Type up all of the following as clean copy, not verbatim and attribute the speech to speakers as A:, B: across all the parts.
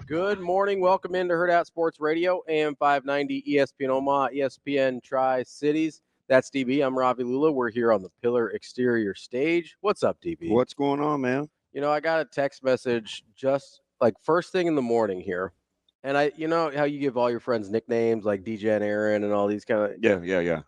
A: Good morning. Welcome into Hurrdat Sports Radio, AM 590, ESPN Omaha, ESPN Tri-Cities. That's DB. I'm Ravi Lulla. We're here on the Pillar Exterior stage. What's up, DB?
B: What's going on, man?
A: You know, I got a text message just like first thing in the morning here. And you know how you give all your friends nicknames like DJ and Aaron and all these kind of.
B: Yeah.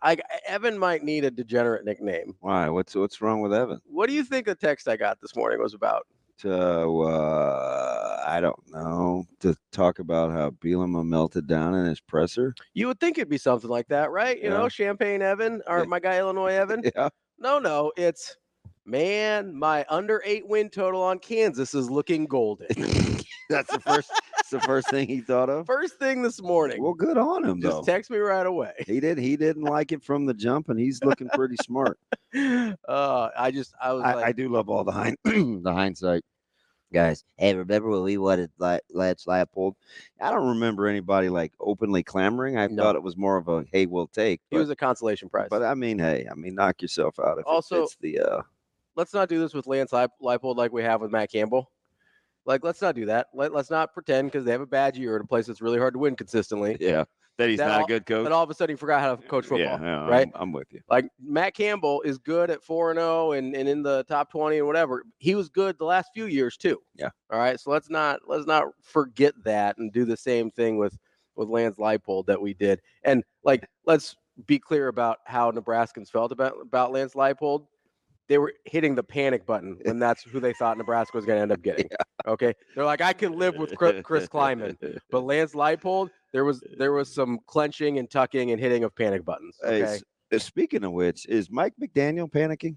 A: Evan might need a degenerate nickname.
B: Why? What's wrong with Evan?
A: What do you think the text I got this morning was about?
B: I don't know. To talk about how Bielema melted down in his presser.
A: You would think it'd be something like that, right? You know, Champagne Evan or my guy Illinois Evan.
B: Yeah.
A: No, it's man, my under 8 win total on Kansas is looking golden.
B: That's the first. It's the first thing he thought of.
A: First thing this morning.
B: Well, good on him though.
A: Just text me right away.
B: He didn't like it from the jump, and he's looking pretty smart.
A: I
B: do love all the the hindsight.
C: Guys, hey, remember when we wanted Lance Leipold?
B: I don't remember anybody like openly clamoring. I thought it was more of a hey, we'll take.
A: He was a consolation prize.
B: But I mean, knock yourself out if
A: also,
B: it's the.
A: Let's not do this with Lance Leipold like we have with Matt Campbell. Like, let's not do that. Let's not pretend because they have a bad year at a place that's really hard to win consistently.
B: Yeah. That he's not a good coach.
A: But all of a sudden he forgot how to coach football.
B: Yeah,
A: right?
B: I'm with you.
A: Like Matt Campbell is good at 4-0 and in the top 20 and whatever. He was good the last few years too.
B: Yeah.
A: All right. So let's not forget that and do the same thing with Lance Leipold that we did. And like, let's be clear about how Nebraskans felt about Lance Leipold. They were hitting the panic button when that's who they thought Nebraska was going to end up getting. Yeah. Okay. They're like, I can live with Chris Kleiman, but Lance Leipold, there was some clenching and tucking and hitting of panic buttons. Okay.
B: Hey, speaking of which, is Mike McDaniel panicking?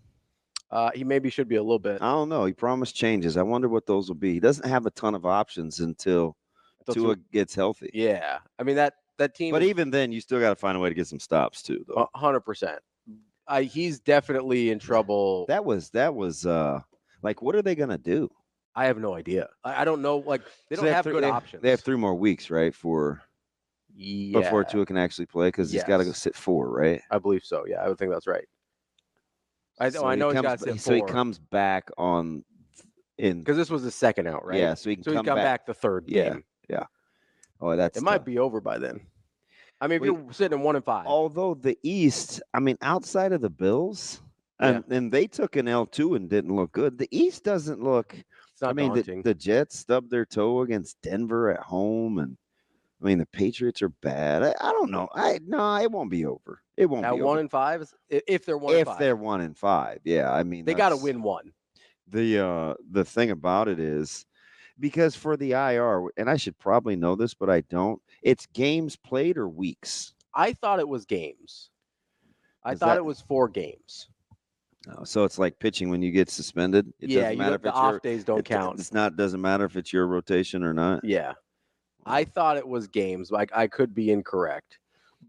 A: He maybe should be a little bit.
B: I don't know. He promised changes. I wonder what those will be. He doesn't have a ton of options until Tua gets healthy.
A: Yeah. I mean, that team.
B: But even then, you still got to find a way to get some stops too, though.
A: 100%. He's definitely in trouble.
B: That was like, what are they going to do?
A: I have no idea. I don't know. Like, they don't have good options.
B: They have 3 more weeks, right, before Tua can actually play because he's got to go sit 4, right?
A: I believe so. Yeah, I would think that's right. I know he's got to sit 4.
B: So he comes back
A: because this was the second out, right?
B: Yeah, so he come
A: back the third game.
B: Yeah. Oh, it
A: might be over by then. I mean, if you're sitting in 1-5.
B: Although the East, I mean, outside of the Bills, and they took an L2 and didn't look good. The East doesn't look.
A: It's not daunting.
B: The Jets stubbed their toe against Denver at home, and I mean the Patriots are bad. I don't know. It won't be over. It won't be over.
A: At 1-5, if they're 1-5.
B: If they're 1-5, yeah. I mean,
A: they got to win one.
B: The thing about it is, because for the IR, and I should probably know this, but I don't. It's games played or weeks.
A: I thought it was games. I thought it was 4 games.
B: Oh, so it's like pitching when you get suspended. It doesn't matter if
A: the off days don't count.
B: Doesn't matter if it's your rotation or not.
A: Yeah, I thought it was games. Like I could be incorrect,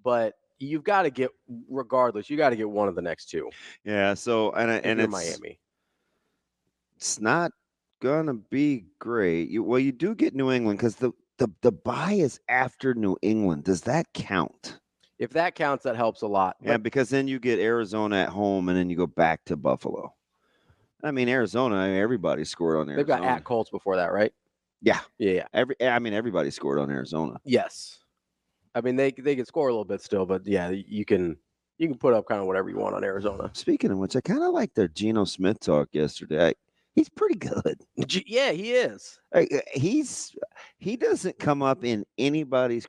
A: but you've got to get regardless. You got to get one of the next 2.
B: Yeah. So and it's
A: Miami.
B: It's not gonna be great. You do get New England because the bye is after New England. Does that count?
A: If that counts, that helps a lot.
B: Yeah, because then you get Arizona at home, and then you go back to Buffalo. I mean, Arizona, everybody scored on Arizona.
A: They've got at Colts before that, right?
B: Yeah.
A: Everybody
B: scored on Arizona.
A: Yes. I mean, they can score a little bit still, but yeah, you can put up kind of whatever you want on Arizona.
B: Speaking of which, I kind of liked their Geno Smith talk yesterday. He's pretty good.
A: Yeah, he is.
B: He doesn't come up in anybody's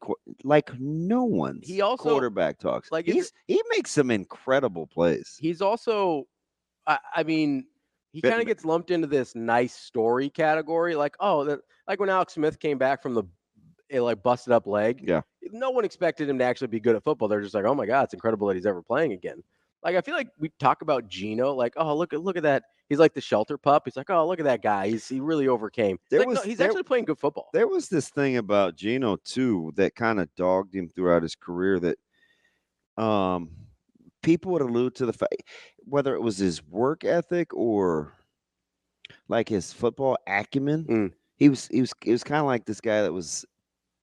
B: no one's quarterback talks. Like he makes some incredible plays.
A: He's also, I mean, he kind of gets lumped into this nice story category. Like when Alex Smith came back from the busted up leg.
B: Yeah.
A: No one expected him to actually be good at football. They're just like, oh my God, it's incredible that he's ever playing again. Like, I feel like we talk about Geno, like, oh, look at that. He's like the shelter pup. He's like, oh, look at that guy. He really overcame. He's actually playing good football.
B: There was this thing about Geno, too, that kind of dogged him throughout his career that people would allude to the fact, whether it was his work ethic or like his football acumen, he was kind of like this guy that was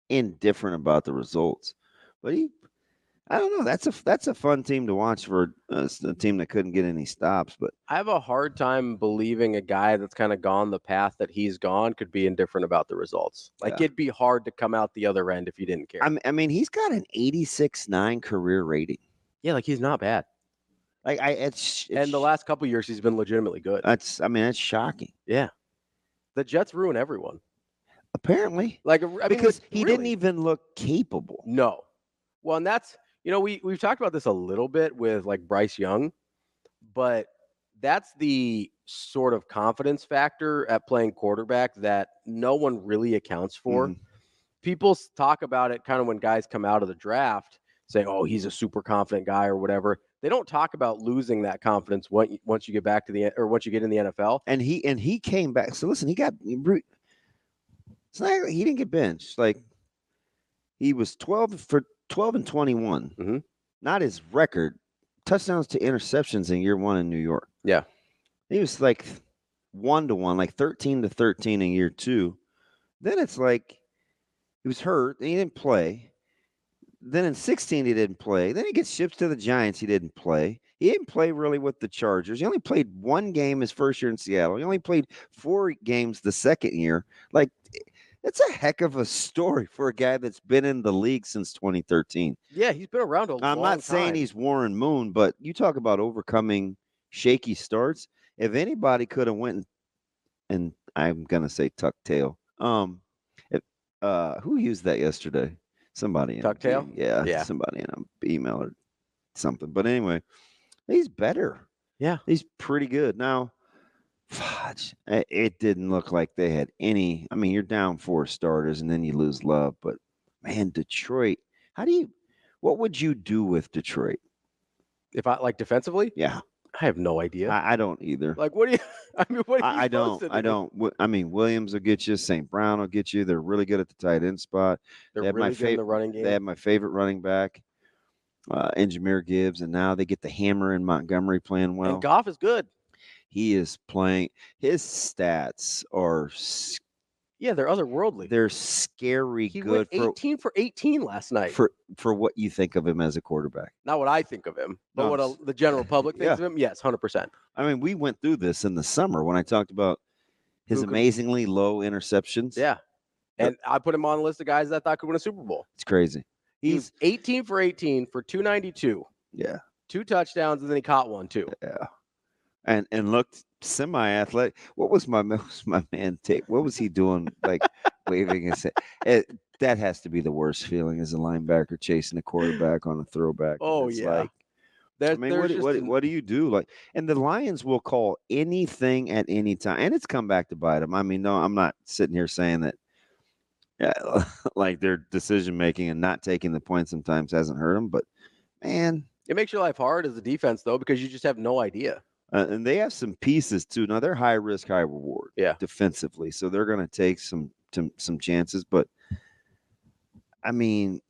B: indifferent about the results. But I don't know. That's a fun team to watch for a team that couldn't get any stops. But
A: I have a hard time believing a guy that's kind of gone the path that he's gone could be indifferent about the results. Like
B: Yeah.
A: it'd be hard to come out the other end if you didn't care.
B: I mean, he's got an 86.9 career rating.
A: Yeah, like he's not bad.
B: Like it's
A: And the last couple years, he's been legitimately good.
B: that's shocking.
A: Yeah, the Jets ruin everyone.
B: Apparently,
A: Like, I mean,
B: because he didn't
A: really.
B: even look capable.
A: No. Well, and that's, we've talked about this a little bit with like Bryce Young, but that's the sort of confidence factor at playing quarterback that no one really accounts for.
B: Mhm.
A: People talk about it kind of when guys come out of the draft, say, oh, he's a super confident guy or whatever. They don't talk about losing that confidence once you get back to once you get in the NFL.
B: And he came back. So listen, it's not like he didn't get benched. Like he was 12 and 21.
A: Mm-hmm.
B: Not his record. Touchdowns to interceptions in year 1 in New York.
A: Yeah.
B: He was like 1-1, like 13-13 in year 2. Then it's like he was hurt and he didn't play. Then in 16 he didn't play. Then he gets shipped to the Giants. He didn't play. He didn't play really with the Chargers. He only played 1 game his first year in Seattle. He only played 4 games the second year. Like, it's a heck of a story for a guy that's been in the league since 2013.
A: Yeah, he's been around a long time.
B: I'm not saying he's Warren Moon, but you talk about overcoming shaky starts. If anybody could have went and I'm gonna say tuck tail. Who used that yesterday? Somebody in
A: Tuck tail?
B: Yeah, somebody in an email or something. But anyway, he's better.
A: Yeah.
B: He's pretty good. Now, fudge, it didn't look like they had any. I mean, you're down 4 starters and then you lose Love. But, man, Detroit, what would you do with Detroit?
A: If I, like, defensively?
B: Yeah.
A: I have no idea.
B: I don't either.
A: Like, what do you, I mean, what are you
B: I
A: supposed to do?
B: don't. I don't. I mean, Williams will get you. St. Brown will get you. They're really good at the tight end spot.
A: They're
B: They have
A: really good in the running game.
B: They have my favorite running back, Jameer Gibbs, and now they get the hammer in Montgomery playing well.
A: And Goff is good.
B: He is playing. His stats are
A: Yeah, they're otherworldly.
B: they're scary
A: He
B: good
A: went 18 for 18 last night.
B: for what you think of him as a quarterback.
A: Not what I think of him, but
B: No,
A: what the general public thinks
B: yeah.
A: of him. Yes, 100%.
B: I mean, we went through this in the summer when I talked about his amazingly low interceptions.
A: Yeah. And I put him on the list of guys that I thought could win a Super Bowl.
B: It's crazy.
A: He's 18 for 18 for 292.
B: Yeah.
A: 2 touchdowns, and then he caught one too.
B: Yeah. And looked semi-athletic. What was my man take? What was he doing? Like waving his head. That has to be the worst feeling as a linebacker chasing a quarterback on a throwback.
A: Oh,
B: it's
A: yeah.
B: Like, I mean, what do you do? Like, and the Lions will call anything at any time, and it's come back to bite them. I mean, no, I'm not sitting here saying that. Yeah, like their decision making and not taking the points sometimes hasn't hurt them, but man,
A: it makes your life hard as a defense though because you just have no idea.
B: And they have some pieces too. Now they're high risk, high reward.
A: Yeah,
B: defensively, so they're going to take some chances. But I mean,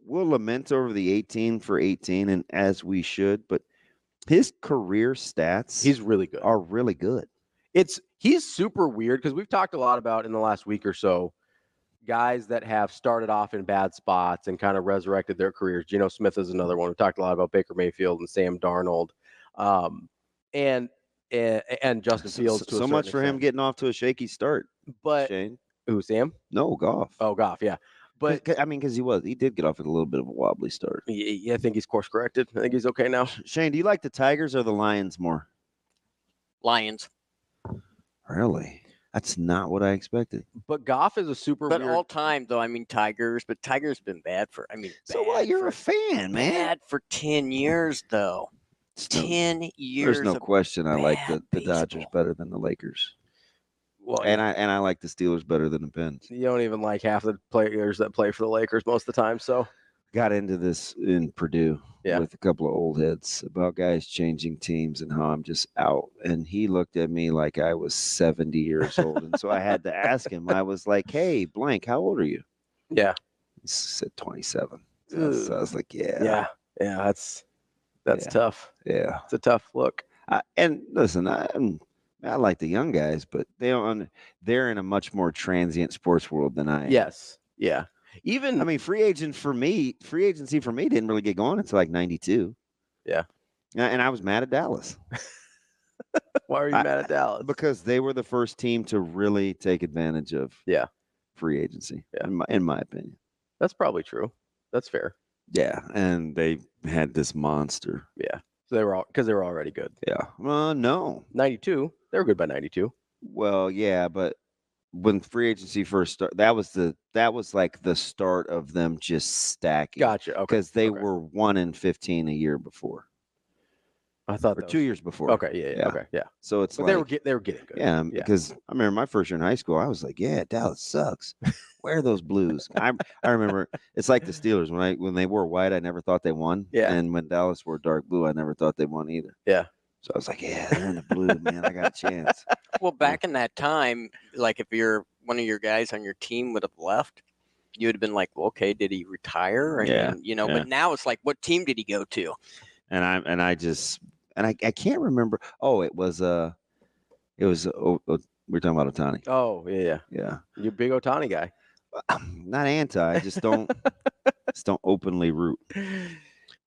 B: we'll lament over the 18 for 18, and as we should. But his career stats,
A: he's really good.
B: Are really good.
A: He's super weird because we've talked a lot about in the last week or so guys that have started off in bad spots and kind of resurrected their careers. Geno Smith is another one. We talked a lot about Baker Mayfield and Sam Darnold, and Justin Fields.
B: So much for him getting off to a shaky start.
A: But
B: Shane,
A: who, Sam?
B: No, Goff.
A: Oh, Goff, yeah. But
B: I mean, because he did get off with a little bit of a wobbly start.
A: Yeah, I think he's course corrected. I think he's okay now.
B: Shane, do you like the Tigers or the Lions more?
D: Lions.
B: Really? That's not what I expected.
A: But Goff is a super
D: But
A: weird.
D: all time, though, I mean, Tigers. But Tigers been bad for,
B: So what? You're a fan, man.
D: Bad for 10 years, though. 10 years.
B: There's no question I like the
D: baseball.
B: Dodgers better than the Lakers.
A: Well,
B: and I like the Steelers better than the Pens.
A: You don't even like half the players that play for the Lakers most of the time. So
B: got into this in Purdue with a couple of old heads about guys changing teams and how I'm just out. And he looked at me like I was 70 years old. And so I had to ask him. I was like, hey, blank, how old are you?
A: Yeah.
B: He said 27. So I was like, yeah.
A: Yeah, that's tough.
B: Yeah.
A: It's a tough look.
B: And listen, I like the young guys, but they're in a much more transient sports world than I am.
A: Yes. Yeah. Even
B: I mean, free agency for me didn't really get going until like 92.
A: Yeah.
B: And I was mad at Dallas.
A: why are you mad at Dallas?
B: Because they were the first team to really take advantage of free agency, in my opinion.
A: That's probably true. That's fair.
B: Yeah, and they had this monster.
A: Yeah. So they were already good.
B: Yeah. No.
A: 92. They were good by 92.
B: Well, yeah, but when free agency first started, that was like the start of them just stacking.
A: Gotcha. Okay.
B: Because they were 1-15 a year before.
A: I thought
B: Or 2 years before.
A: Okay. Yeah. Okay. Yeah.
B: So it's
A: But
B: like
A: they were getting good.
B: Yeah, because I remember my first year in high school, I was like, "Yeah, Dallas sucks. Where are those Blues?" I remember it's like the Steelers when they wore white, I never thought they won.
A: Yeah.
B: And when Dallas wore dark blue, I never thought they won either.
A: Yeah.
B: So I was like, "Yeah, they're in the blue, man. I got a chance."
D: Well, back in that time, like if one of your guys on your team would have left, you would have been like, well, okay, did he retire? And,
B: Yeah.
D: but now it's like, what team did he go to?
B: And I can't remember. Oh, it was we're talking about Ohtani.
A: Oh, yeah.
B: Yeah.
A: You're a big Ohtani guy.
B: Not anti, just don't openly root.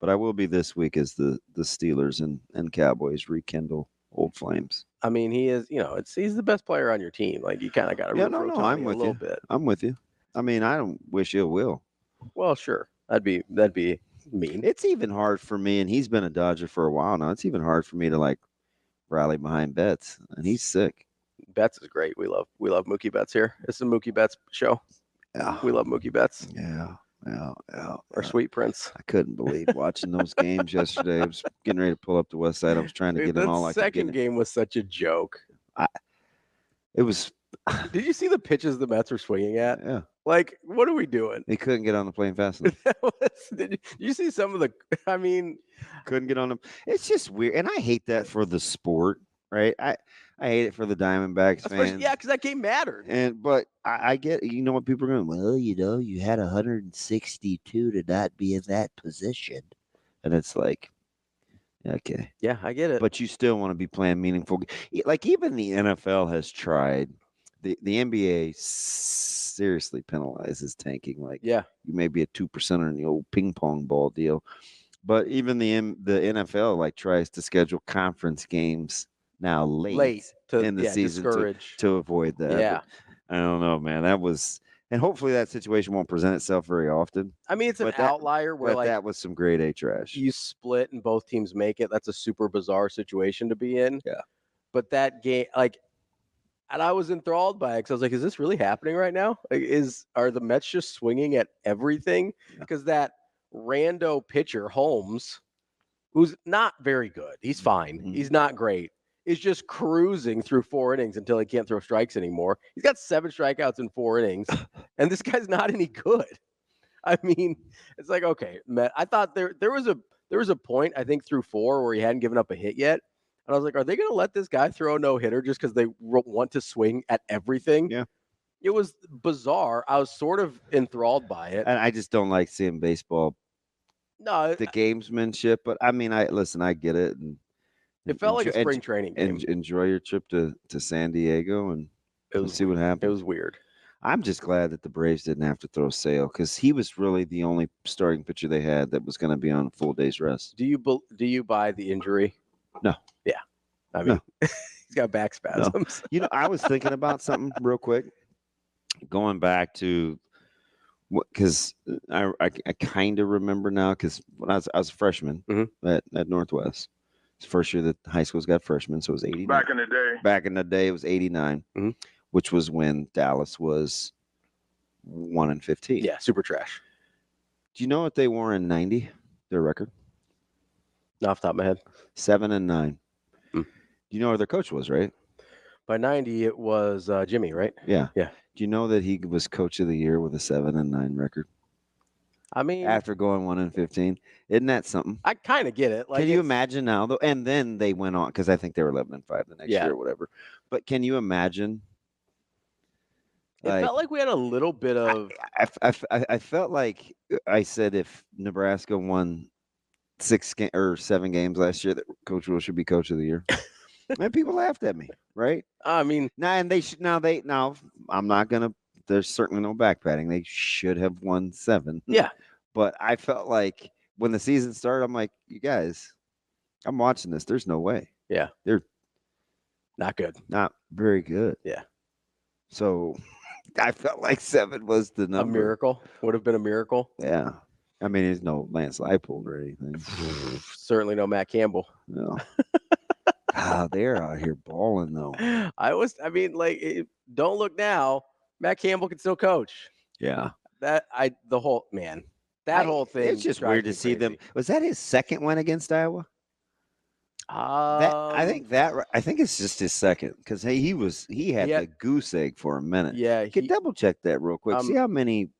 B: But I will be this week as the Steelers and Cowboys rekindle old flames.
A: I mean, he is, he's the best player on your team. Like, you kind of got to root for Ohtani
B: I'm with
A: a little
B: you.
A: bit.
B: I'm with you. I mean, I don't wish ill will.
A: Well, sure. That'd be mean.
B: It's even hard for me, and he's been a Dodger for a while now. It's even hard for me to like rally behind Betts, and he's sick.
A: Betts is great. We love Mookie Betts here. It's a Mookie Betts show.
B: Yeah.
A: We love Mookie Betts.
B: Yeah.
A: Our sweet prince.
B: I couldn't believe watching those games yesterday. I was getting ready to pull up the West Side. I was trying to get them all.
A: The second game was such a joke.
B: It was.
A: Did you see the pitches the Mets were swinging at?
B: Yeah.
A: Like, what are we doing?
B: They couldn't get on the plane fast enough.
A: Did you see some of the? I mean,
B: couldn't get on them. It's just weird, and I hate that for the sport, right? I hate it for the Diamondbacks fans.
A: Yeah, because that game mattered.
B: But I get, what people are going.
C: Well, you had 162 to not be in that position.
B: And it's like, okay.
A: Yeah, I get it.
B: But you still want to be playing meaningful. Like even the NFL has tried. The NBA seriously penalizes tanking. Like, you may be a 2% on the old ping pong ball deal. But even the NFL like tries to schedule conference games now late in the season to avoid that.
A: Yeah.
B: But I don't know, man. And hopefully that situation won't present itself very often.
A: I mean, it's an outlier where like
B: that was some grade A trash.
A: You split and both teams make it. That's a super bizarre situation to be in.
B: Yeah.
A: But that game, and I was enthralled by it because I was like, is this really happening right now? Like, are the Mets just swinging at everything? Because that rando pitcher, Holmes, who's not very good. He's fine. Mm-hmm. He's not great. Is just cruising through 4 innings until he can't throw strikes anymore. He's got 7 strikeouts in 4 innings, and this guy's not any good. I mean, it's like, okay, Met, I thought there was a point, I think, through 4 where he hadn't given up a hit yet. And I was like, are they going to let this guy throw a no-hitter just because they want to swing at everything?
B: Yeah.
A: It was bizarre. I was sort of enthralled by it.
B: And I just don't like seeing baseball.
A: No.
B: The gamesmanship. But, I mean, I get it. And
A: it felt like a spring training game.
B: Enjoy your trip to San Diego and see what happens.
A: It was weird.
B: I'm just glad that the Braves didn't have to throw Sale because he was really the only starting pitcher they had that was going to be on a full day's rest.
A: Do you buy the injury?
B: No.
A: Yeah. I mean, he's got back spasms.
B: No. I was thinking about something real quick. Going back to because I kind of remember now because when I was a freshman at Northwest. It's the first year that high school's got freshmen, so it was 89. Back in the day, it was 89, which was when Dallas was 1-15.
A: Yeah, super trash.
B: Do you know what they were in 90? Their record?
A: Not off the top of my head.
B: 7-9. Do you know who their coach was, right?
A: By 90, it was Jimmy, right?
B: Yeah.
A: Yeah.
B: Do you know that he was coach of the year with a 7-9 record?
A: I mean,
B: after going 1-15, isn't that something?
A: I kind of get it.
B: Like, can you imagine now, though? And then they went on because I think they were 11-5 the next year or whatever. But can you imagine?
A: It felt like we had a little bit of.
B: I felt like I said if Nebraska won 7 games last year, that Coach Rule should be coach of the year. And people laughed at me, right?
A: I mean,
B: now I'm not gonna there's certainly no back patting. They should have won 7.
A: Yeah.
B: But I felt like when the season started, I'm like, you guys, I'm watching this. There's no way.
A: Yeah.
B: They're
A: Not good.
B: not very good.
A: Yeah.
B: So I felt like 7 was the
A: A
B: number.
A: miracle. Would have been a miracle.
B: Yeah. I mean, there's no Lance Leipold or anything.
A: Certainly no Matt Campbell.
B: No. They're out here balling, though.
A: Don't look now. Matt Campbell can still coach.
B: Yeah.
A: That whole thing.
B: It's just weird to see them. Was that his second win against Iowa? I think it's just his second because he had the goose egg for a minute.
A: Yeah,
B: You could double check that real quick. See how many.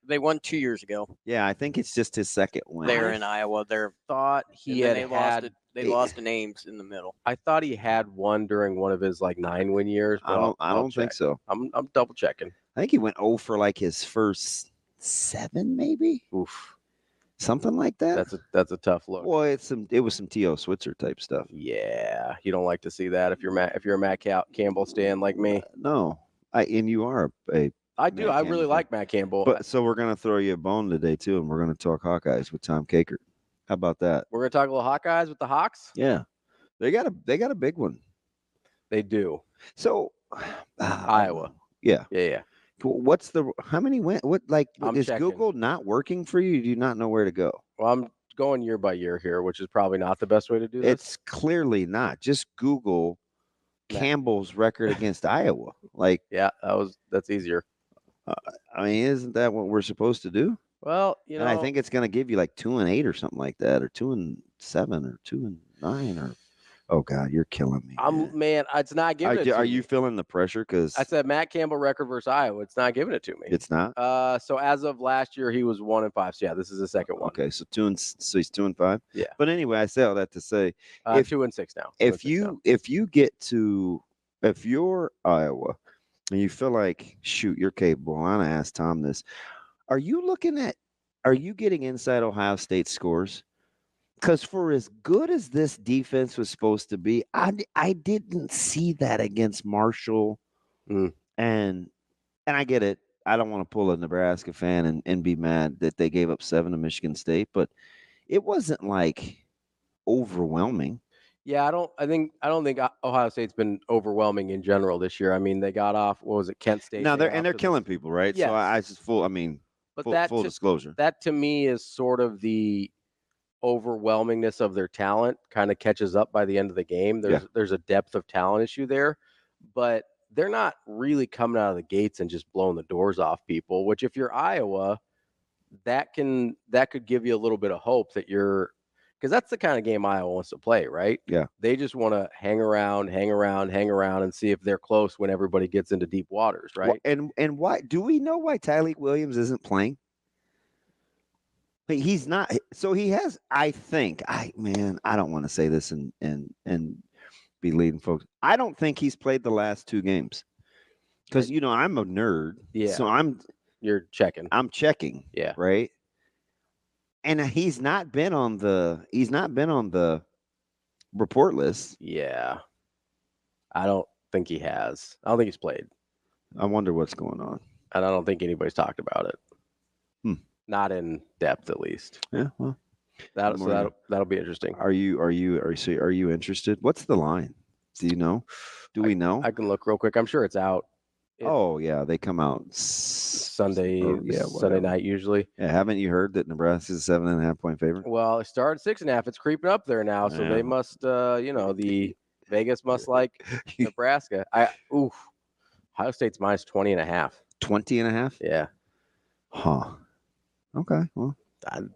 D: They won 2 years ago.
B: Yeah, I think it's just his second win.
D: They're in Iowa.
A: thought he had
D: they lost to Ames in the middle.
A: I thought he had one during one of his 9-win years. But
B: I don't think so.
A: I'm double checking.
B: I think he went 0 for like his first 7, maybe.
A: Oof,
B: something like that.
A: That's a tough look.
B: Well, it was some T.O. Switzer type stuff.
A: Yeah, you don't like to see that if you're a Matt Campbell stan like me.
B: No, and you are a.
A: I do. I really like Matt Campbell.
B: But so we're gonna throw you a bone today too, and we're gonna talk Hawkeyes with Tom Kakert. How about that?
A: We're gonna talk a little Hawkeyes with the Hawks.
B: Yeah, they got a big one.
A: They do.
B: So
A: Iowa.
B: Yeah. What's how many went? What is
A: checking.
B: Google not working for you? Do you not know where to go?
A: Well, I'm going year by year here, which is probably not the best way to do this.
B: It's clearly not. Just Google Campbell's record against Iowa.
A: Yeah, that's easier.
B: I mean, isn't that what we're supposed to do?
A: Well,
B: and I think it's going to give you 2-8 or something like that, or 2-7 or 2-9 or. Oh God, you're killing me.
A: Man, it's not giving it to me.
B: Are you feeling the pressure? Because
A: I said Matt Campbell record versus Iowa. It's not giving it to me.
B: It's not.
A: So as of last year, he was 1-5. So yeah, this is the second one.
B: Okay, so he's 2-5.
A: Yeah.
B: But anyway, I say all that to say,
A: 2-6 now.
B: If you're Iowa and you feel like you're capable, I'm gonna ask Tom this: Are you getting inside Ohio State scores? Because for as good as this defense was supposed to be, I didn't see that against Marshall. And I get it. I don't want to pull a Nebraska fan and be mad that they gave up 7 to Michigan State, but it wasn't overwhelming.
A: Yeah, I don't think Ohio State's been overwhelming in general this year. I mean, they got off. What was it, Kent State?
B: No, they're killing people, right?
A: Yes.
B: So I just full disclosure.
A: That to me is sort of the overwhelmingness of their talent kind of catches up by the end of the game. There's a depth of talent issue there, but they're not really coming out of the gates and just blowing the doors off people, which if you're Iowa, that could give you a little bit of hope that because that's the kind of game Iowa wants to play, right?
B: Yeah.
A: They just want to hang around and see if they're close when everybody gets into deep waters, right?
B: And why do we know why Tyleik Williams isn't playing? But he's not. So he has. I think. I don't want to say this and be leading folks. I don't think he's played the last 2 games because I'm a nerd.
A: Yeah.
B: So
A: You're checking.
B: I'm checking.
A: Yeah.
B: Right. And he's not been on the report list.
A: Yeah. I don't think he has. I don't think he's played.
B: I wonder what's going on.
A: And I don't think anybody's talked about it. Not in depth, at least.
B: Yeah, well,
A: that'll be interesting.
B: Are you interested? What's the line? Do you know? Do we know?
A: I can look real quick. I'm sure it's out.
B: Yeah, they come out
A: Sunday night usually.
B: Yeah, haven't you heard that Nebraska's a 7.5-point favorite?
A: Well, it started 6.5. It's creeping up there now, so they must. The Vegas must like Nebraska. Ohio State's minus 20.5.
B: 20.5?
A: Yeah.
B: Huh. Okay. Well,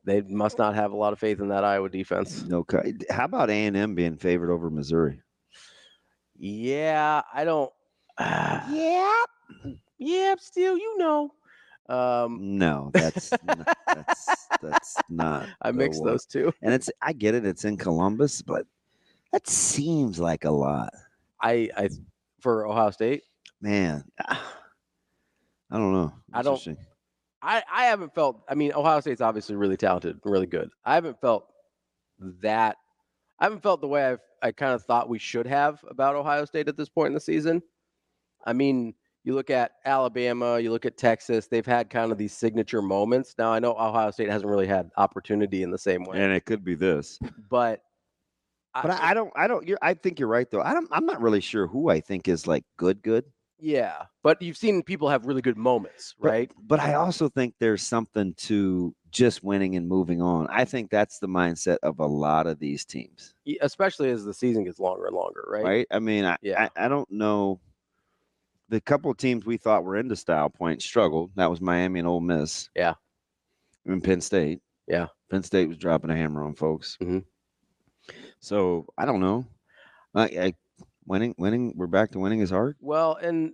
A: they must not have a lot of faith in that Iowa defense.
B: Okay. How about A&M being favored over Missouri?
A: Yeah, I don't. Yeah. Still,
B: No, that's not.
A: I mixed those two,
B: and I get it. It's in Columbus, but that seems like a lot.
A: For Ohio State,
B: man. I don't know.
A: I haven't felt. I mean, Ohio State's obviously really talented, really good. I haven't felt that. I haven't felt the way I kind of thought we should have about Ohio State at this point in the season. I mean, You look at Alabama, you look at Texas, they've had kind of these signature moments. Now, I know Ohio State hasn't really had opportunity in the same way.
B: And it could be this.
A: But
B: I don't. I think you're right though. I'm not really sure who I think is like good.
A: Yeah, but you've seen people have really good moments, right?
B: But I also think there's something to just winning and moving on. I think that's the mindset of a lot of these teams,
A: Especially as the season gets longer and longer, right?
B: right? I mean,
A: Yeah.
B: I don't know. The couple of teams we thought were into style points struggled. That was Miami and Ole Miss.
A: Yeah.
B: And Penn State.
A: Yeah.
B: Penn State was dropping a hammer on folks.
A: Mhm.
B: So I don't know. Winning. We're back to winning is hard.
A: Well, and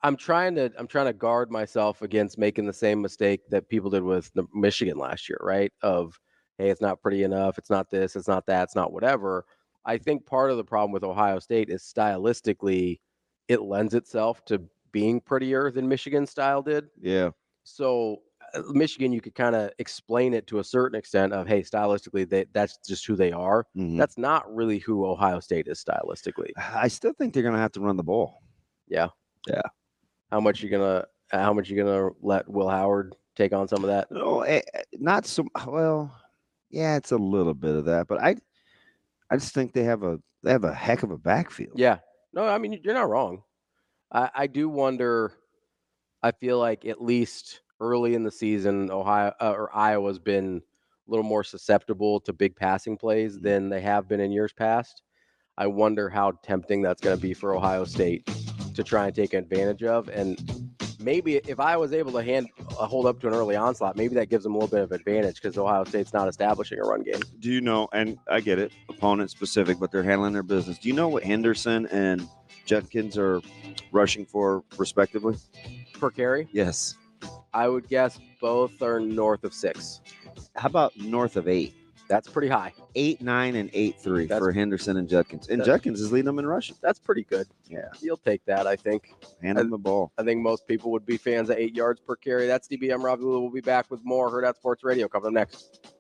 A: I'm trying to guard myself against making the same mistake that people did with Michigan last year, right? Of, hey, it's not pretty enough, it's not this, it's not that, it's not whatever. I think part of the problem with Ohio State is stylistically, it lends itself to being prettier than Michigan style did.
B: Yeah.
A: So Michigan, you could kind of explain it to a certain extent of, hey, stylistically, that's just who they are.
B: Mhm.
A: That's not really who Ohio State is stylistically.
B: I still think they're going to have to run the ball.
A: Yeah.
B: Yeah.
A: How much you gonna let Will Howard take on some of that?
B: No, not so well. Yeah, it's a little bit of that, but I just think they have a heck of a backfield.
A: Yeah. No, I mean, you're not wrong. I do wonder. I feel like at least early in the season, Iowa's been a little more susceptible to big passing plays than they have been in years past. I wonder how tempting that's going to be for Ohio State to try and take advantage of. And maybe if I was able to hold up to an early onslaught, maybe that gives them a little bit of advantage because Ohio State's not establishing a run game.
B: Do you know, and I get it, opponent specific, but they're handling their business. Do you know what Henderson and Judkins are rushing for respectively?
A: Per carry?
B: Yes.
A: I would guess both are north of 6.
B: How about north of 8?
A: That's pretty high.
B: 8, 9, and 8-3
A: That's-
B: for Henderson and Judkins. And
A: that's-
B: Judkins is leading them in rushing.
A: That's pretty good.
B: Yeah.
A: You'll take that, I think.
B: Hand them the ball.
A: I think most people would be fans of 8 yards per carry. That's DBM Ravi. We'll be back with more Hurrdat Sports Radio coming up next.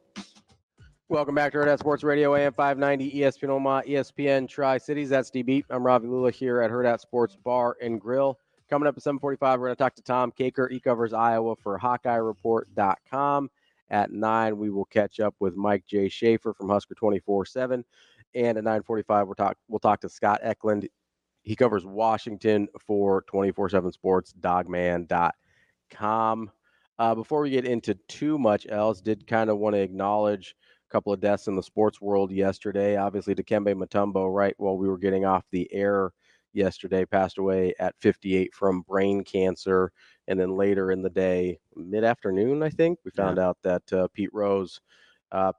A: Welcome back to Hurrdat Sports Radio, AM 590, ESPN Omaha, ESPN Tri-Cities. That's DB. I'm Ravi Lulla here at Hurrdat Sports Bar and Grill. Coming up at 7:45, we're going to talk to Tom Kakert. He covers Iowa for HawkeyeReport.com. At 9, we will catch up with Mike J. Schaefer from Husker 24/7. And at 9:45, we'll talk to Scott Eklund. He covers Washington for 24/7 Sports, dogman.com. Before we get into too much else, did kind of want to acknowledge a couple of deaths in the sports world yesterday. Obviously, Dikembe Mutombo, right while we were getting off the air yesterday, passed away at 58 from brain cancer. And then later in the day, mid-afternoon, I think, we found out that Pete Rose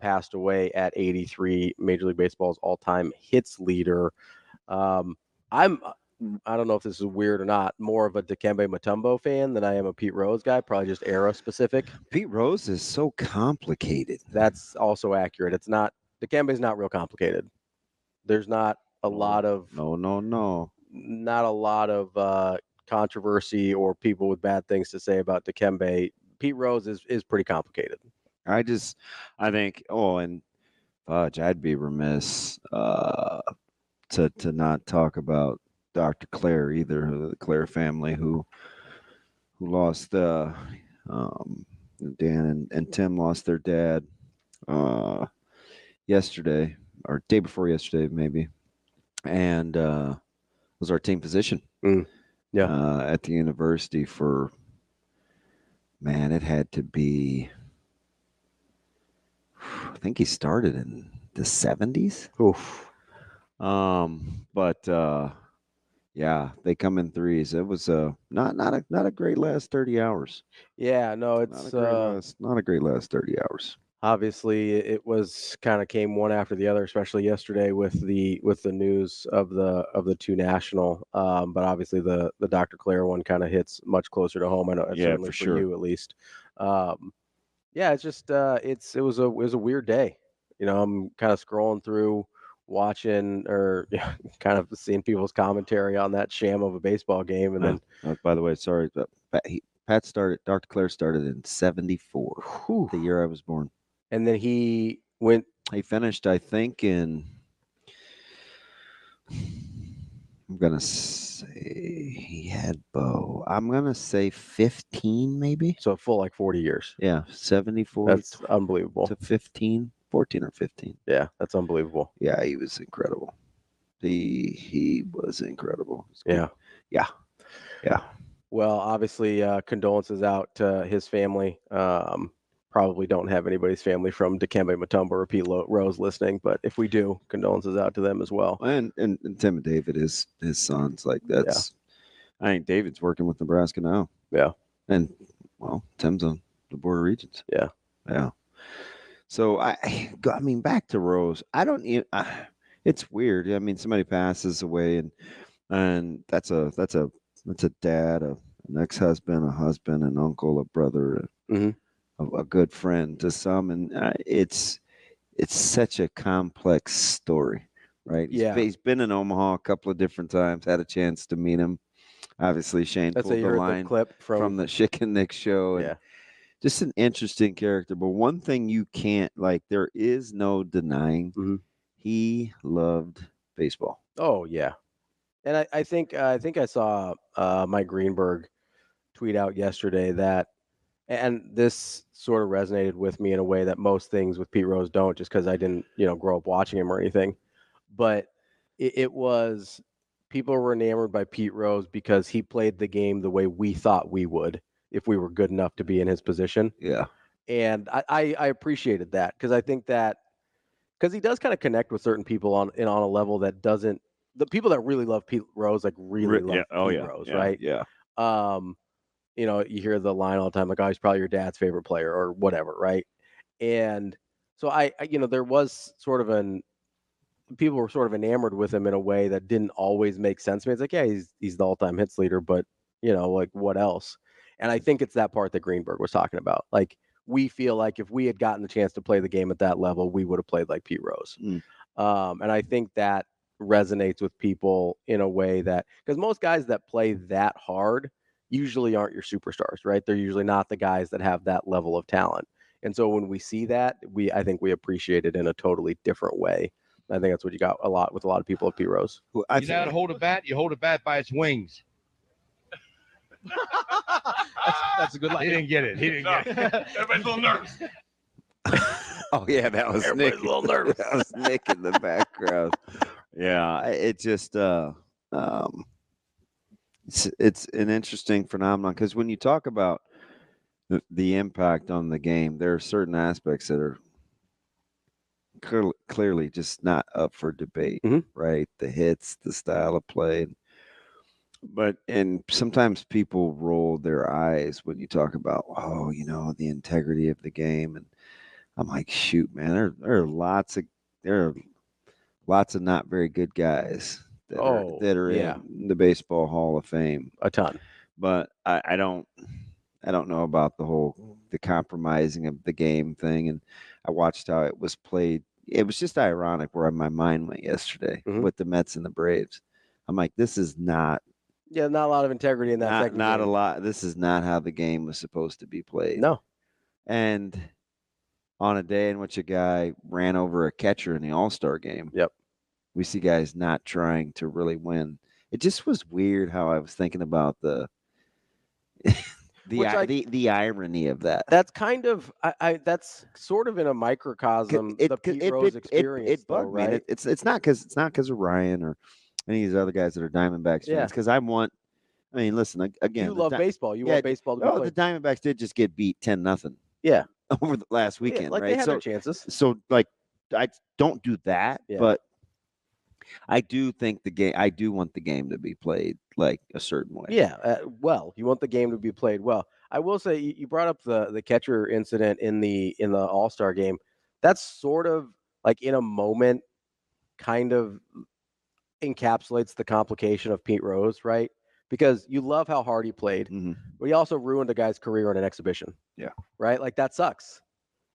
A: passed away at 83, Major League Baseball's all-time hits leader. I don't know if this is weird or not, more of a Dikembe Mutombo fan than I am a Pete Rose guy, probably just era specific.
B: Pete Rose is so complicated.
A: That's also accurate. It's not, Dikembe's not real complicated. There's not a lot of not a lot of controversy or people with bad things to say about Dikembe. Pete Rose is pretty complicated.
B: I think, and Fudge, I'd be remiss to not talk about Dr. Claire either, the Claire family who lost Dan and Tim lost their dad yesterday or day before yesterday maybe, and was our team physician at the university for, man, it had to be, I think he started in the 70s.
A: Oof.
B: Yeah, they come in threes. It was not a great last 30 hours.
A: Yeah, no, it's
B: not a great last 30 hours.
A: Obviously it was kind of came one after the other, especially yesterday with the news of the two national. But obviously the Dr. Claire one kind of hits much closer to home. I know, certainly for
B: sure.
A: you at least. It's just it was a weird day. You know, I'm kind of scrolling through, watching or kind of seeing people's commentary on that sham of a baseball game, and then
B: by the way, sorry, but Dr. Claire started in 74, the year I was born.
A: And then he finished,
B: I think, in I'm gonna say he had Bo. I'm gonna say 15, maybe.
A: So a full like 40 years.
B: Yeah, 74
A: That's unbelievable.
B: to 15, 14 or 15.
A: Yeah, that's unbelievable.
B: Yeah, he was incredible. He was incredible. It was good.
A: Yeah.
B: Yeah.
A: Well, obviously, condolences out to his family. Probably don't have anybody's family from Dikembe, Mutombo, or Pete Rose listening, but if we do, condolences out to them as well.
B: And Tim and David, his sons, like that's. I think David's working with Nebraska now.
A: Yeah.
B: And well, Tim's on the Board of Regents.
A: Yeah.
B: Yeah. So I mean, back to Rose. I don't even. It's weird. I mean, somebody passes away, and that's a dad, an ex-husband, a husband, an uncle, a brother, a good friend to some, and it's such a complex story, right? He's been in Omaha a couple of different times. Had a chance to meet him. Obviously, Shane pulled the line
A: clip
B: from the Schick and Nick show. And just an interesting character. But one thing you can't, like, there is no denying he loved baseball.
A: Oh, yeah. And I think I saw Mike Greenberg tweet out yesterday that, and this sort of resonated with me in a way that most things with Pete Rose don't, just because I didn't, grow up watching him or anything. But it was, people were enamored by Pete Rose because he played the game the way we thought we would if we were good enough to be in his position.
B: Yeah.
A: And I appreciated that, because I think that, because he does kind of connect with certain people on a level that doesn't, the people that really love Pete Rose, like really love Pete Rose, right?
B: Yeah.
A: You hear the line all the time, like, oh, he's probably your dad's favorite player or whatever, right? And so I there was sort of people were sort of enamored with him in a way that didn't always make sense to me. It's like, yeah, he's the all-time hits leader, but like, what else? And I think it's that part that Greenberg was talking about. Like, we feel like if we had gotten the chance to play the game at that level, we would have played like Pete Rose. And I think that resonates with people in a way that, because most guys that play that hard usually aren't your superstars, right? They're usually not the guys that have that level of talent. And so when we see that, I think we appreciate it in a totally different way. I think that's what you got a lot with a lot of people at Pete Rose.
E: You know how to hold a bat? You hold a bat by its wings.
F: That's a good line.
E: He didn't get it. Everybody's a little nervous.
B: Oh yeah, that was Nick.
A: A little nervous.
B: That was Nick in the background. Yeah, it just it's an interesting phenomenon, because when you talk about the impact on the game, there are certain aspects that are clearly just not up for debate, right? The hits, the style of play, and sometimes people roll their eyes when you talk about, the integrity of the game, and I'm like, shoot, man, there are lots of not very good guys that are in the Baseball Hall of Fame,
A: a ton.
B: But I don't know about the compromising of the game thing, and I watched how it was played. It was just ironic where my mind went yesterday with the Mets and the Braves. I'm like, this is not.
A: Yeah, not a lot of integrity in that second game.
B: Not a lot. This is not how the game was supposed to be played.
A: No.
B: And on a day in which a guy ran over a catcher in the All-Star game, we see guys not trying to really win. It just was weird how I was thinking about the irony of that.
A: That's kind of that's sort of in a microcosm the Pete Rose experience.
B: It bugged me. Right? It's not because of Ryan or any of these other guys that are Diamondbacks fans. Because listen, again,
A: you love baseball. You want baseball to be played.
B: The Diamondbacks did just get beat 10-0.
A: Yeah.
B: Over the last weekend,
A: like
B: right?
A: They had their chances.
B: So I don't do that, but I do think I do want the game to be played like a certain way.
A: Yeah. Well, you want the game to be played well. I will say, you brought up the catcher incident in the All-Star game. That's sort of like, in a moment, kind of encapsulates the complication of Pete Rose, right? Because you love how hard he played, but he also ruined a guy's career in an exhibition.
B: Yeah.
A: Right? Like, that sucks.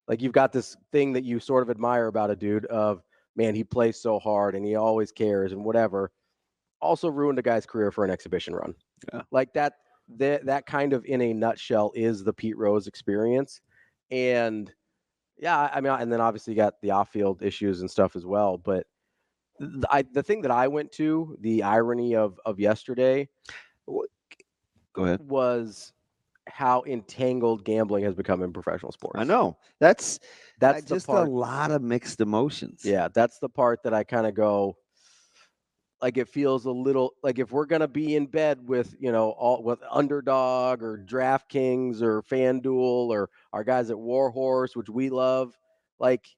A: Like, you've got this thing that you sort of admire about a dude of, man, he plays so hard and he always cares and whatever. Also ruined a guy's career for an exhibition run.
B: Yeah.
A: Like, that kind of, in a nutshell, is the Pete Rose experience. And yeah, and then obviously you got the off-field issues and stuff as well. But the thing that I went to, the irony of yesterday,
B: Go ahead.
A: was how entangled gambling has become in professional sports.
B: I know. That's
A: the
B: just
A: part.
B: a lot of mixed emotions.
A: Yeah, that's the part that I kind of go, like, it feels a little like if we're gonna be in bed with, all with Underdog or DraftKings or FanDuel or our guys at Warhorse, which we love, like,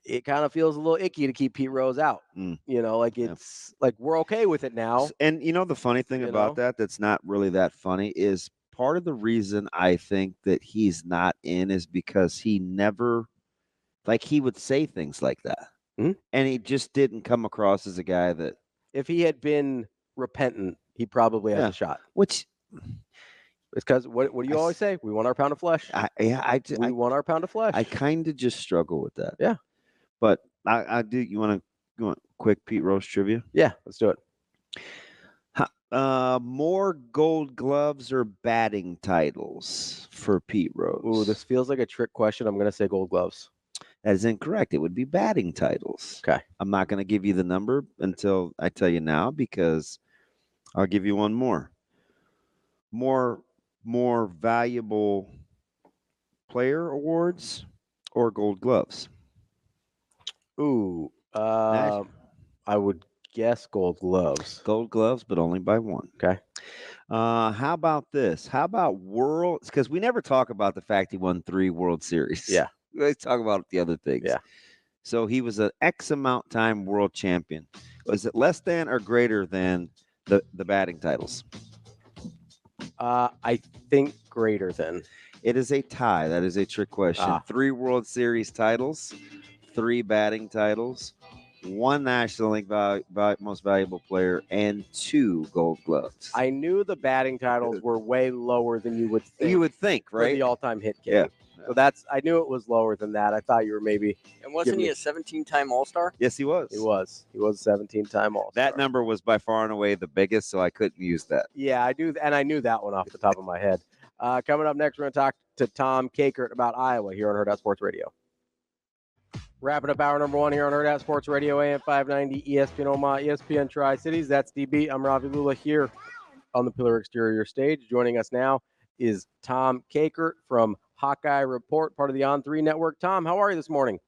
A: it kind of feels a little icky to keep Pete Rose out. It's like we're okay with it now.
B: And the funny thing about that's not really that funny is part of the reason I think that he's not in is because he never, he would say things like that.
A: Mm-hmm.
B: And he just didn't come across as a guy that.
A: If he had been repentant, he probably has a shot.
B: Which.
A: It's because what do you always say? We want our pound of flesh. We want our pound of flesh.
B: I kind of just struggle with that.
A: Yeah.
B: But I do. You want quick Pete Rose trivia?
A: Yeah, let's do it.
B: More Gold Gloves or batting titles for Pete Rose?
A: Ooh, this feels like a trick question. I'm going to say Gold Gloves.
B: That is incorrect. It would be batting titles.
A: Okay.
B: I'm not going to give you the number until I tell you now because I'll give you one more. More valuable player awards or Gold Gloves?
A: Ooh, I would guess Gold Gloves.
B: Gold Gloves, but only by one.
A: Okay.
B: How about this? How about World? Because we never talk about the fact he won 3 World Series.
A: Yeah.
B: Let's talk about the other things.
A: Yeah.
B: So he was an X amount time world champion. Was it less than or greater than the batting titles?
A: I think greater than.
B: It is a tie. That is a trick question. 3 World Series titles, 3 batting titles, 1 National League most valuable player, and 2 Gold Gloves.
A: I knew the batting titles were way lower than you would think.
B: You would think, right?
A: For the all-time hit king.
B: Yeah.
A: So I knew it was lower than that. I thought you were maybe.
D: And wasn't he a 17-time All-Star?
B: Yes, he was.
A: He was a 17-time All-Star.
B: That number was by far and away the biggest, so I couldn't use that.
A: Yeah, I do, and I knew that one off the top of my head. Coming up next, we're going to talk to Tom Kakert about Iowa here on Hurrdat Sports Radio. Wrapping up hour number 1 here on Hurrdat Sports Radio, AM 590, ESPN Omaha, ESPN Tri-Cities. That's DB. I'm Ravi Lulla here on the Pillar Exterior stage. Joining us now is Tom Kakert from Hawkeye Report, part of the On3 Network. Tom, how are you this morning?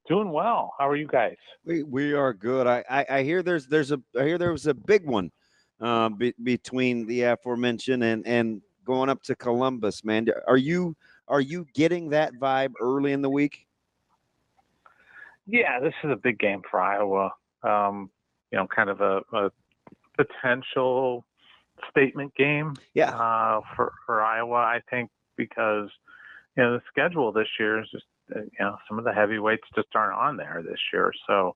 G: Doing well. How are you guys?
B: We are good. I hear there was a big one between the aforementioned and going up to Columbus, man. Are you getting that vibe early in the week?
G: Yeah, this is a big game for Iowa. Kind of a potential statement game.
B: Yeah.
G: For Iowa, I think, because the schedule this year is just some of the heavyweights just aren't on there this year. So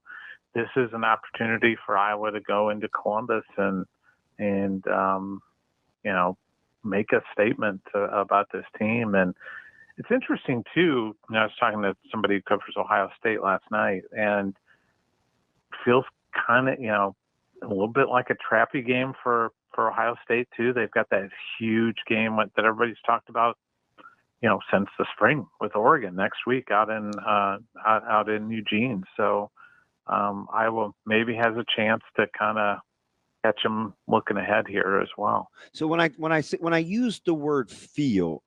G: this is an opportunity for Iowa to go into Columbus and make a statement about this team. And it's interesting too. I was talking to somebody who covers Ohio State last night, and it feels kind of a little bit like a trappy game for Ohio State too. They've got that huge game that everybody's talked about, since the spring with Oregon next week out in Eugene. So Iowa maybe has a chance to kind of catch them looking ahead here as well.
B: So when I use the word feel,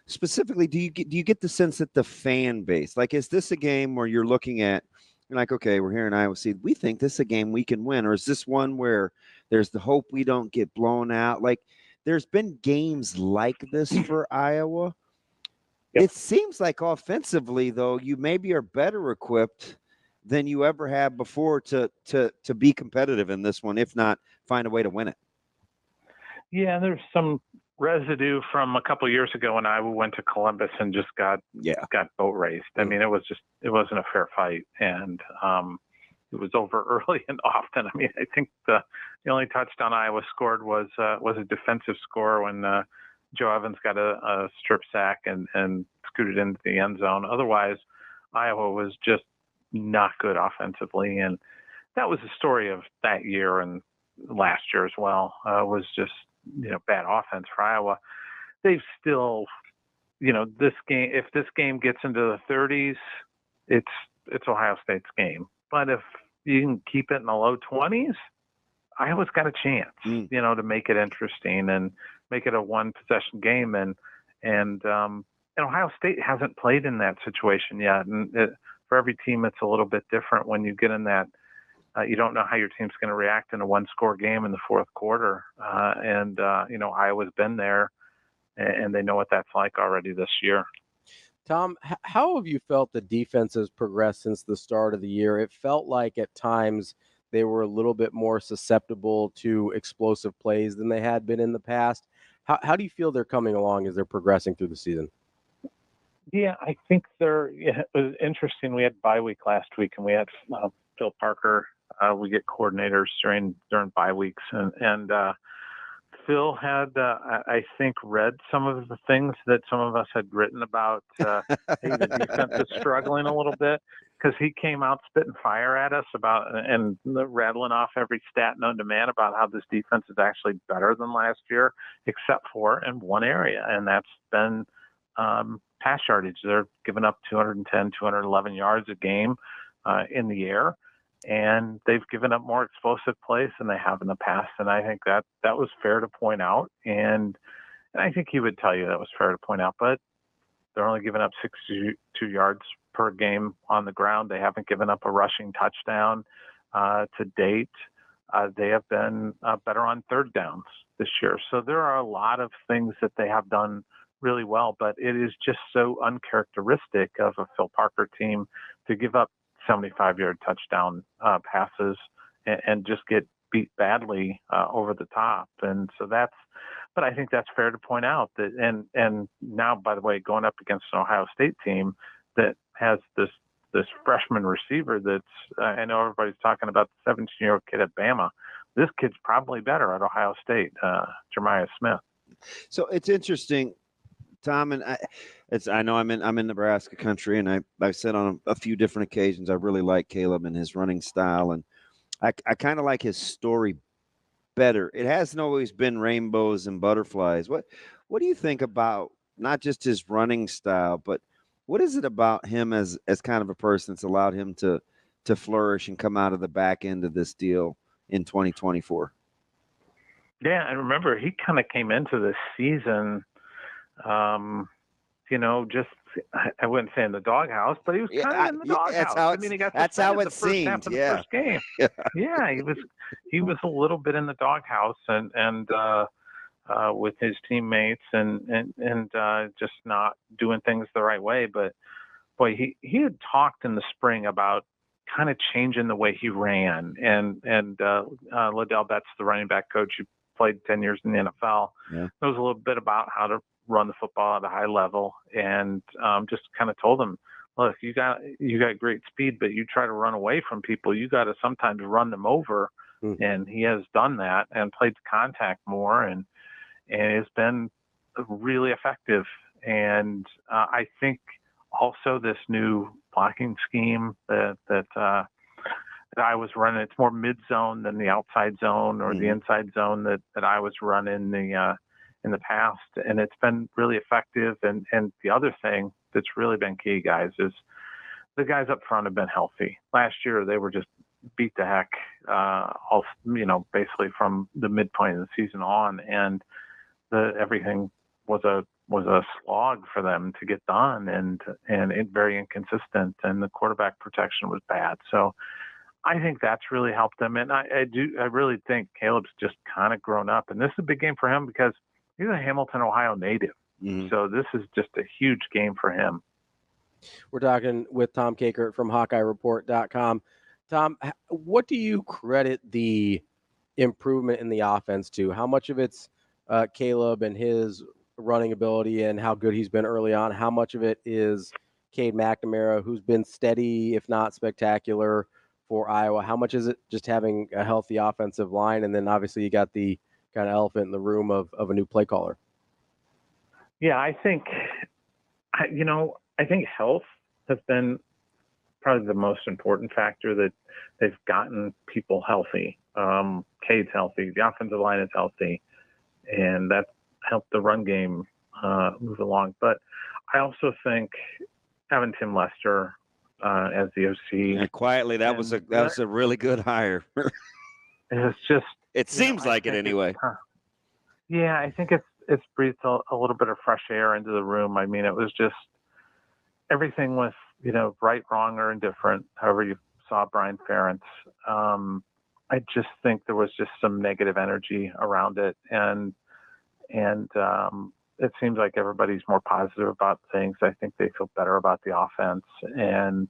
B: specifically, do you get the sense that the fan base, is this a game where you're looking at, you're like, okay, we're here in Iowa City, we think this is a game we can win, or is this one where there's the hope we don't get blown out? There's been games like this for Iowa. Yep. It seems like offensively, though, you maybe are better equipped than you ever have before to be competitive in this one, if not find a way to win it.
G: Yeah, there's some residue from a couple of years ago when Iowa went to Columbus and just got boat raced. I mean, it wasn't a fair fight, and it was over early and often. I mean, I think the only touchdown Iowa scored was a defensive score when Joe Evans got a strip sack and scooted into the end zone. Otherwise, Iowa was just not good offensively, and that was the story of that year and last year as well. Was just bad offense for Iowa. They've still, this game. If this game gets into the 30s, it's Ohio State's game. But if you can keep it in the low 20s, Iowa's got a chance, to make it interesting and make it a one-possession game. And Ohio State hasn't played in that situation yet. And for every team, it's a little bit different when you get in that. You don't know how your team's going to react in a one-score game in the fourth quarter. Iowa's been there, and they know what that's like already this year.
A: Tom, how have you felt the defense has progressed since the start of the year? It felt like at times they were a little bit more susceptible to explosive plays than they had been in the past. How do you feel they're coming along as they're progressing through the season?
G: Yeah, I think it was interesting. We had bye week last week, and we had Phil Parker. We get coordinators during bye weeks, and Phil had, I think, read some of the things that some of us had written about. Hey, the defense is struggling a little bit, because he came out spitting fire at us about and rattling off every stat known to man about how this defense is actually better than last year, except for in one area, and that's been pass yardage. They're giving up 210, 211 yards a game in the air. And they've given up more explosive plays than they have in the past. And I think that was fair to point out. And I think he would tell you that was fair to point out. But they're only giving up 62 yards per game on the ground. They haven't given up a rushing touchdown to date. They have been better on third downs this year. So there are a lot of things that they have done really well. But it is just so uncharacteristic of a Phil Parker team to give up 75-yard touchdown passes and just get beat badly over the top. And so but I think that's fair to point out that, and now, by the way, going up against an Ohio State team that has this freshman receiver that's, I know everybody's talking about the 17-year-old kid at Bama. This kid's probably better at Ohio State, Jeremiah Smith.
B: So it's interesting, Tom, and I know I'm in Nebraska country, and I've said on a few different occasions I really like Caleb and his running style, and I kind of like his story better. It hasn't always been rainbows and butterflies. What do you think about not just his running style, but what is it about him as kind of a person that's allowed him to flourish and come out of the back end of this deal in 2024?
G: Yeah, and remember, he kind of came into this season just, I wouldn't say in the doghouse, but he was kind of in the doghouse. He got
B: that's how it
G: the first
B: seemed.
G: Half of the first game. Yeah, he was a little bit in the doghouse and with his teammates and just not doing things the right way. But boy, he had talked in the spring about kind of changing the way he ran. And Liddell Betts, the running back coach who played 10 years in the NFL, knows a little bit about how to run the football at a high level, and just kind of told him, look, you got great speed, but you try to run away from people, you got to sometimes run them over. And he has done that and played contact more, and has been really effective. And I think also this new blocking scheme that I was running, it's more mid zone than the outside zone or the inside zone that I was running in the past, and it's been really effective. And the other thing that's really been key, guys, is the guys up front have been healthy. Last year they were just beat the heck, basically from the midpoint of the season on, and everything was a slog for them to get done, and it very inconsistent, and the quarterback protection was bad. So I think that's really helped them, and I really think Caleb's just kind of grown up, and this is a big game for him because he's a Hamilton, Ohio native. So this is just a huge game for him.
A: We're talking with Tom Kakert from HawkeyeReport.com. Tom, what do you credit the improvement in the offense to? How much of it's Caleb and his running ability and how good he's been early on? How much of it is Cade McNamara, who's been steady, if not spectacular, for Iowa? How much is it just having a healthy offensive line? And then obviously you got the kind of elephant in the room of a new play caller.
G: Yeah, I think health has been probably the most important factor, that they've gotten people healthy. Cade's healthy, the offensive line is healthy, and that helped the run game move along. But I also think having Tim Lester as the OC.
B: And quietly, that was a really good hire.
G: It's just
B: It seems like it anyway.
G: Yeah, I think it's breathed a little bit of fresh air into the room. I mean, it was just everything was, right, wrong, or indifferent, however you saw Brian Ferentz. I just think there was just some negative energy around it, and it seems like everybody's more positive about things. I think they feel better about the offense, and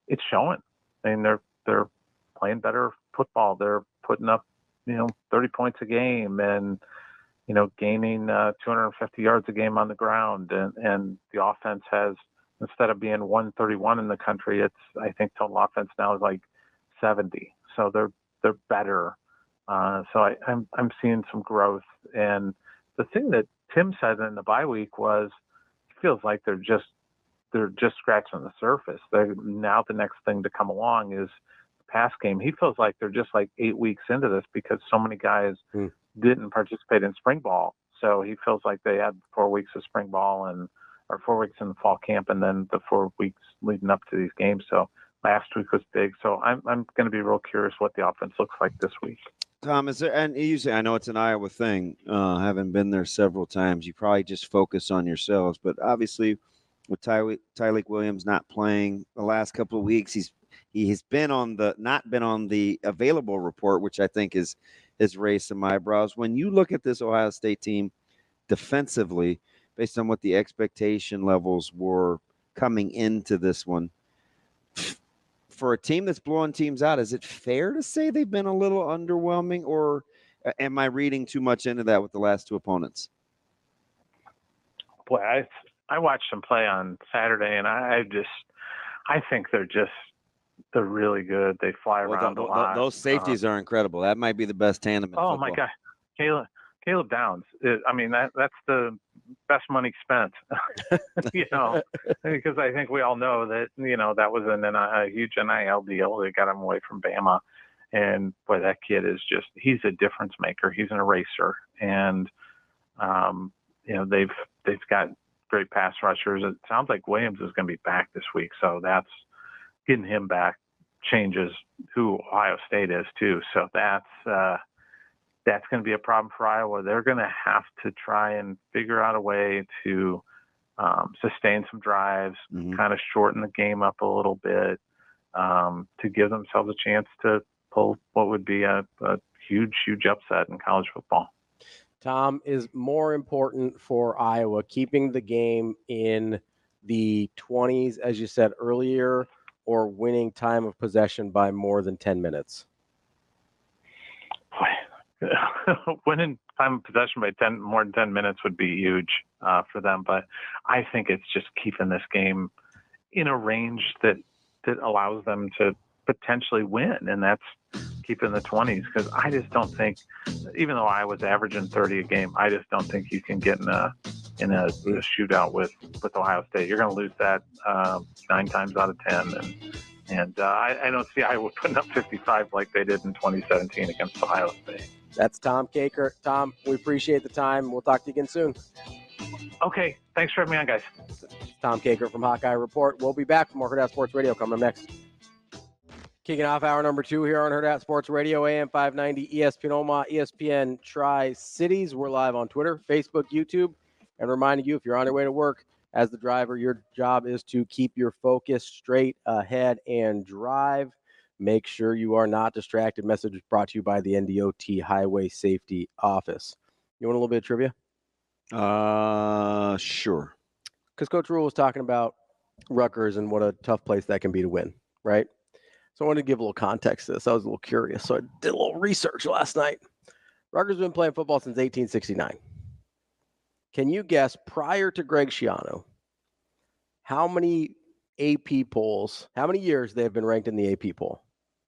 G: it's showing. I mean, they're playing better football. They're putting up, 30 points a game, and gaining 250 yards a game on the ground, and the offense has, instead of being 131 in the country, I think total offense now is like 70. So they're better. So I'm seeing some growth. And the thing that Tim said in the bye week was, it feels like they're just scratching the surface. Now the next thing to come along is the pass game. He feels like they're just like 8 weeks into this because so many guys didn't participate in spring ball. So he feels like they had 4 weeks of spring ball or 4 weeks in the fall camp, and then the 4 weeks leading up to these games. So last week was big. So I'm going to be real curious what the offense looks like this week.
B: Tom, is there, and usually I know it's an Iowa thing, having been there several times, you probably just focus on yourselves, but obviously with Tyleik Williams not playing the last couple of weeks, he has been not been on the available report, which I think has raised some eyebrows. When you look at this Ohio State team defensively, based on what the expectation levels were coming into this one, for a team that's blowing teams out, is it fair to say they've been a little underwhelming, or am I reading too much into that with the last two opponents?
G: Boy, I watched them play on Saturday, and I think they're really good. They fly around a lot.
B: Those safeties are incredible. That might be the best tandem in football.
G: My God, Caleb Downs. That's the best money spent. Because I think we all know that that was a huge NIL deal. They got him away from Bama, and boy, that kid he's a difference maker. He's an eraser, and they've got great pass rushers. It sounds like Williams is going to be back this week, so that's getting him back changes who Ohio State is too. So that's going to be a problem for Iowa. They're going to have to try and figure out a way to sustain some drives, kind of shorten the game up a little bit, to give themselves a chance to pull what would be a huge upset in college football.
A: Tom, is more important for Iowa keeping the game in the 20s, as you said earlier, or winning time of possession by more than 10 minutes?
G: Boy, winning time of possession by more than 10 minutes would be huge for them. But I think it's just keeping this game in a range that allows them to potentially win, and that's keeping the 20s. Because I just don't think, even though I was averaging 30 a game, I just don't think you can get in a shootout with Ohio State. You're going to lose that 9 times out of 10, and I don't see Iowa putting up 55 like they did in 2017 against Ohio State.
A: That's Tom Kakert. Tom, we appreciate the time. We'll talk to you again soon.
G: Okay, thanks for having me on, guys.
A: Tom Kakert from Hawkeye Report. We'll be back from Hurrdat Sports Radio coming up next. Kicking off hour number 2 here on Hurrdat Sports Radio, AM 590, ESPN Omaha, ESPN Tri-Cities. We're live on Twitter, Facebook, YouTube. And reminding you, if you're on your way to work as the driver, your job is to keep your focus straight ahead and drive. Make sure you are not distracted. Message is brought to you by the NDOT Highway Safety Office. You want a little bit of trivia?
B: Sure.
A: Because Coach Rule was talking about Rutgers and what a tough place that can be to win, right? So I wanted to give a little context to this. I was a little curious, so I did a little research last night. Rutgers has been playing football since 1869. Can you guess, prior to Greg Schiano, how many AP polls, how many years they have been ranked in the AP poll?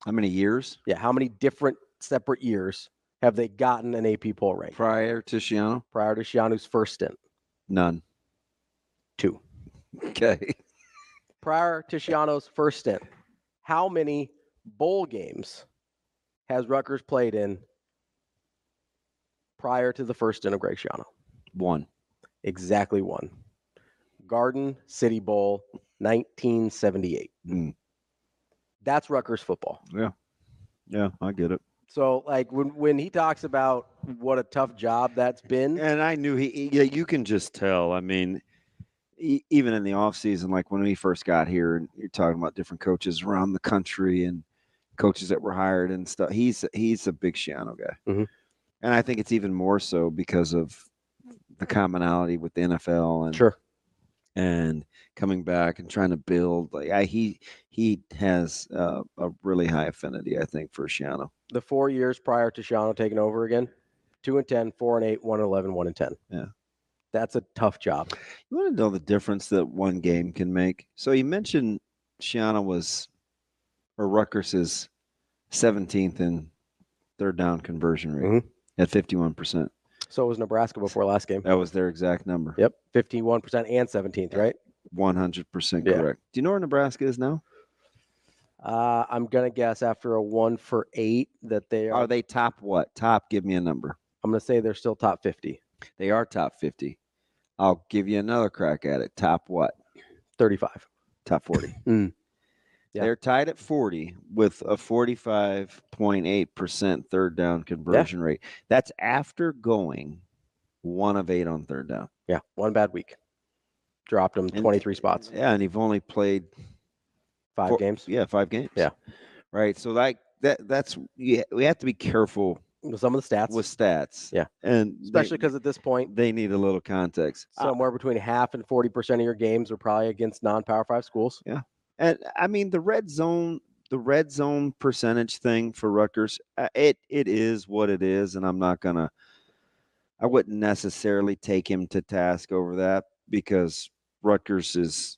B: How many years?
A: Yeah, how many different separate years have they gotten an AP poll rank?
B: Prior to Schiano?
A: Prior to Schiano's first stint?
B: None.
A: 2.
B: Okay.
A: Prior to Schiano's first stint, how many bowl games has Rutgers played in prior to the first stint of Greg Schiano?
B: 1.
A: Exactly 1. Garden City Bowl 1978. That's Rutgers football.
B: Yeah, I get it.
A: So, like, when he talks about what a tough job that's been.
B: And I knew you can just tell. I mean, even in the offseason, like when we first got here, and you're talking about different coaches around the country and coaches that were hired and stuff. He's a big Schiano guy.
A: Mm-hmm.
B: And I think it's even more so because of the commonality with the NFL and
A: Sure.
B: And coming back and trying to build. Like he has a really high affinity, I think, for Schiano.
A: The 4 years prior to Schiano taking over again, 2-10, 4-8, 1-11, 1-10.
B: Yeah.
A: That's a tough job.
B: You want to know the difference that one game can make? So you mentioned Rutgers is 17th in third down conversion rate at 51%.
A: So was Nebraska before last game.
B: That was their exact number.
A: Yep, 51% and 17th, right?
B: 100%
A: Yeah.
B: correct. Do you know where Nebraska is now?
A: I'm gonna guess after a 1 for 8 that they are.
B: Are they top what? Top? Give me a number.
A: I'm gonna say they're still top 50.
B: They are top 50. I'll give you another crack at it. Top what?
A: 35.
B: Top 40.
A: Yeah.
B: They're tied at 40 with a 45.8% third down conversion rate. That's after going 1 of 8 on third down.
A: Yeah, one bad week. Dropped them 23 spots.
B: Yeah, and you've only played
A: 5 games.
B: Yeah, 5 games.
A: Yeah.
B: Right. So that's we have to be careful
A: with some of the stats.
B: With stats.
A: Yeah.
B: And
A: especially because at this point
B: they need a little context.
A: Somewhere between half and 40% of your games are probably against non-Power 5 schools.
B: Yeah. And I mean the red zone percentage thing for Rutgers, it is what it is, and I wouldn't necessarily take him to task over that because Rutgers is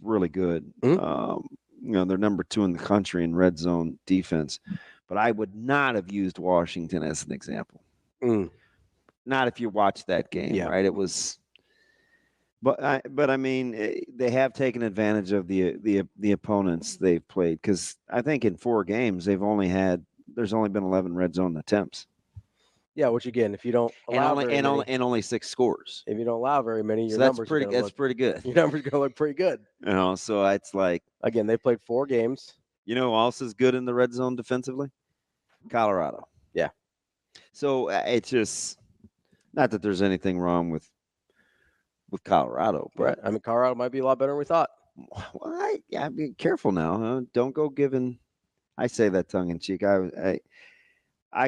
B: really good. They're number 2 in the country in red zone defense, but I would not have used Washington as an example. Not if you watch that game, right? It was. But I mean, they have taken advantage of the opponents they've played because I think in 4 games there's only been 11 red zone attempts.
A: Yeah, which again, if you don't allow
B: only 6 scores.
A: If you don't allow very many, your
B: that's
A: numbers
B: pretty good.
A: Your numbers are gonna look pretty good.
B: So it's like
A: again, they played 4 games.
B: You know who else is good in the red zone defensively? Colorado.
A: Yeah.
B: So it's just not that there's anything wrong with Colorado, but
A: I mean, Colorado might be a lot better than we thought.
B: Well, I be careful now. Huh? Don't go giving. I say that tongue in cheek. I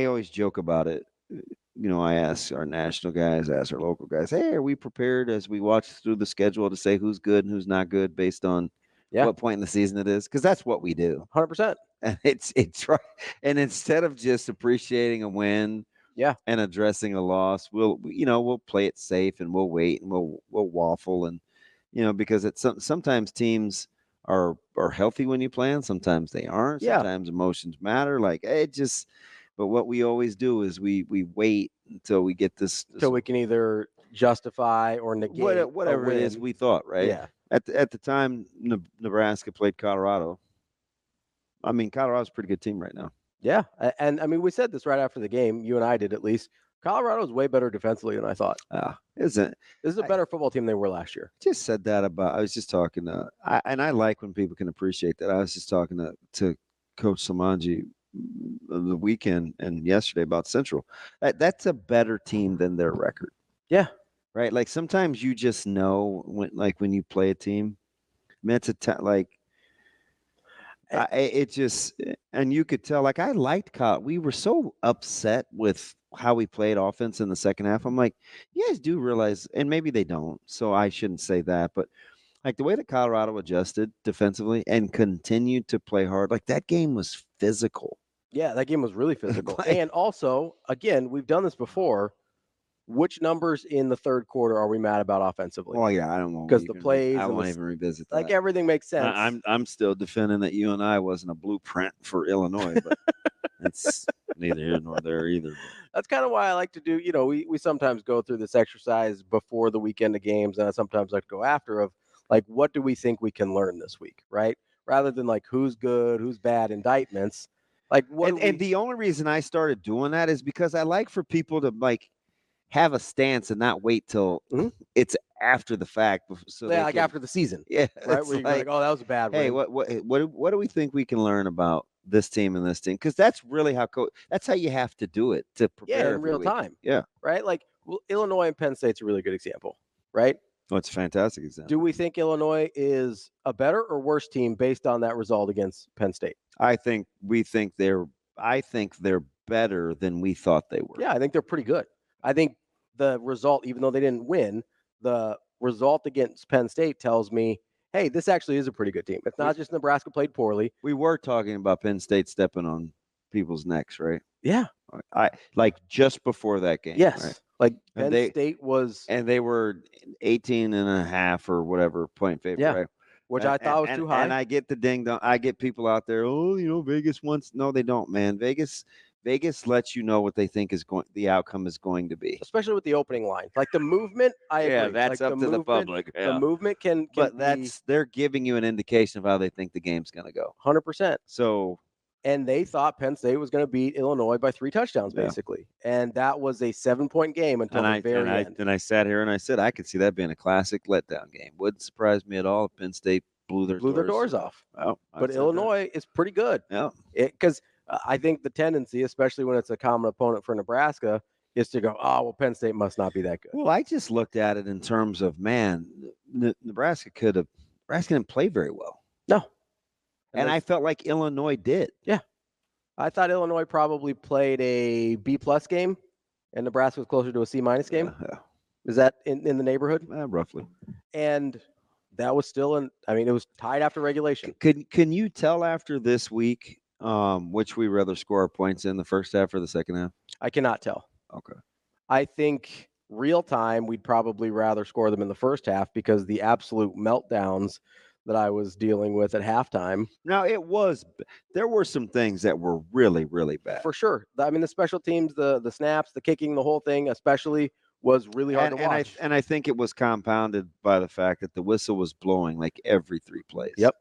B: always joke about it. I ask our national guys, ask our local guys, hey, are we prepared as we watch through the schedule to say who's good and who's not good based on what point in the season it is? Because that's what we do.
A: 100%.
B: And it's right. And instead of just appreciating a win, and addressing a loss, we'll play it safe and we'll wait and we'll waffle and because sometimes teams are healthy when you play them, sometimes they aren't. Sometimes emotions matter. But what we always do is we wait until we get this
A: so we can either justify or negate
B: whatever it is we thought, right?
A: Yeah.
B: At the time Nebraska played Colorado. I mean, Colorado's a pretty good team right now.
A: Yeah, and I mean, we said this right after the game. You and I did, at least. Colorado's way better defensively than I thought.
B: Isn't
A: this is a better football team than they were last year?
B: Just said that about. I was just talking to, and I like when people can appreciate that. I was just talking to Coach Samanji the weekend and yesterday about Central. That's a better team than their record.
A: Yeah,
B: right. Like sometimes you just know when you play a team. I mean, it's it just, and you could tell, like I liked Kyle. We were so upset with how we played offense in the second half. I'm like, you guys do realize, and maybe they don't, so I shouldn't say that, but like the way that Colorado adjusted defensively and continued to play hard, like that game was physical.
A: Yeah, that game was really physical. And also, again, we've done this before. Which numbers in the third quarter are we mad about offensively?
B: Oh yeah, I don't know,
A: because the plays.
B: I won't even revisit that.
A: Like everything makes sense.
B: I'm still defending that UNI wasn't a blueprint for Illinois, but it's neither here nor there either.
A: That's kind of why I like to do. We sometimes go through this exercise before the weekend of games, and I sometimes like to go after of like what do we think we can learn this week, right? Rather than like who's good, who's bad indictments. Like what?
B: And the only reason I started doing that is because I like for people to like have a stance and not wait till it's after the fact. So
A: yeah, like after the season.
B: Yeah,
A: Right.
B: it's
A: Where you're like, oh, that was a bad
B: hey,
A: win.
B: what do we think we can learn about this team and this team? Because that's really that's how you have to do it to prepare
A: in real time.
B: Yeah.
A: Right. Like Illinois and Penn State's a really good example. Right.
B: Oh, it's a fantastic example.
A: Do we think Illinois is a better or worse team based on that result against Penn State?
B: I think they're better than we thought they were.
A: Yeah, I think they're pretty good. I think the result, even though they didn't win, the result against Penn State tells me, hey, this actually is a pretty good team. It's not just Nebraska played poorly.
B: We were talking about Penn State stepping on people's necks, right?
A: Yeah.
B: I like just before that game.
A: Yes.
B: Right?
A: Like Penn State was.
B: And they were 18.5 or whatever point favorite,
A: yeah.
B: right?
A: Which I thought was too high.
B: And I get the ding dong. I get people out there, Vegas wants. No, they don't, man. Vegas lets you know what they think the outcome is going to be.
A: Especially with the opening line. Like the movement, I agree.
B: Yeah, that's
A: like
B: up to the public. Yeah.
A: The movement can
B: but they're giving you an indication of how they think the game's going to go.
A: 100%.
B: So.
A: And they thought Penn State was going to beat Illinois by 3 touchdowns, basically. And that was a 7-point game until the very end.
B: And I sat here and I said, I could see that being a classic letdown game. Wouldn't surprise me at all if Penn State blew their doors off. Oh,
A: but Illinois is pretty good.
B: Yeah.
A: Because I think the tendency, especially when it's a common opponent for Nebraska, is to go, oh, well, Penn State must not be that good.
B: Well, I just looked at it in terms of, man, Nebraska didn't play very well.
A: No.
B: And I felt like Illinois did.
A: Yeah. I thought Illinois probably played a B+ game, and Nebraska was closer to a C- game.
B: Yeah.
A: Is that in the neighborhood?
B: Roughly.
A: And that was still it was tied after regulation.
B: Can you tell after this week which we rather score our points in the first half or the second half?
A: I cannot tell.
B: Okay.
A: I think real time, we'd probably rather score them in the first half because the absolute meltdowns that I was dealing with at halftime.
B: Now, there were some things that were really, really bad.
A: For sure. I mean, the special teams, the snaps, the kicking, the whole thing especially was really hard to watch.
B: And I think it was compounded by the fact that the whistle was blowing like every 3 plays.
A: Yep.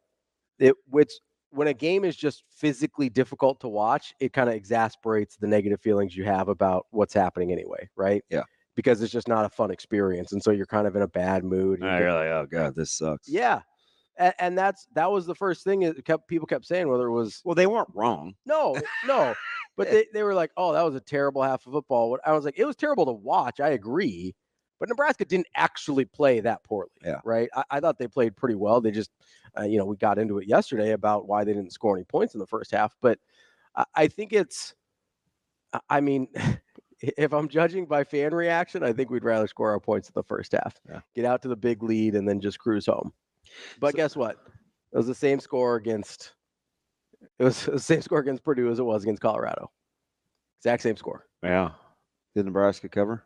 A: Which when a game is just physically difficult to watch, it kind of exasperates the negative feelings you have about what's happening anyway, right?
B: Yeah.
A: Because it's just not a fun experience. And so you're kind of in a bad mood.
B: You're like, oh, God, this sucks.
A: Yeah. And that was the first thing people kept saying, whether it was.
B: Well, they weren't wrong.
A: No. But they were like, oh, that was a terrible half of football. I was like, it was terrible to watch. I agree. But Nebraska didn't actually play that poorly.
B: Yeah.
A: Right. I thought they played pretty well. They just, we got into it yesterday about why they didn't score any points in the first half. But I think if I'm judging by fan reaction, I think we'd rather score our points in the first half.
B: Yeah.
A: Get out to the big lead and then just cruise home. But guess what? It was the same score against Purdue as it was against Colorado. Exact same score.
B: Yeah. Did Nebraska cover?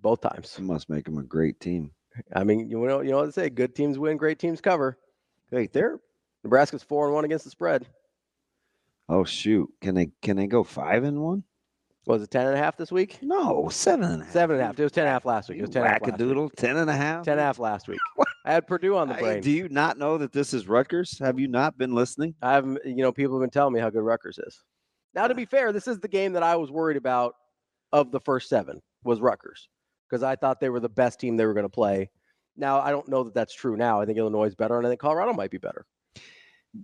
A: Both times.
B: It must make them a great team.
A: I mean, you know what they say, good teams win, great teams cover.
B: Hey,
A: Nebraska's 4-1 against the spread.
B: Oh shoot. Can they go 5-1?
A: Was it 10.5 this week?
B: No, 7.5.
A: 7.5. It was 10.5 last week. It was 10.5
B: wackadoodle, 10.5?
A: 10.5 last week. I had Purdue on the brain.
B: Do you not know that this is Rutgers? Have you not been listening?
A: I haven't. People have been telling me how good Rutgers is. Now, to be fair, this is the game that I was worried about of the first 7 was Rutgers because I thought they were the best team they were going to play. Now, I don't know that that's true now. I think Illinois is better, and I think Colorado might be better.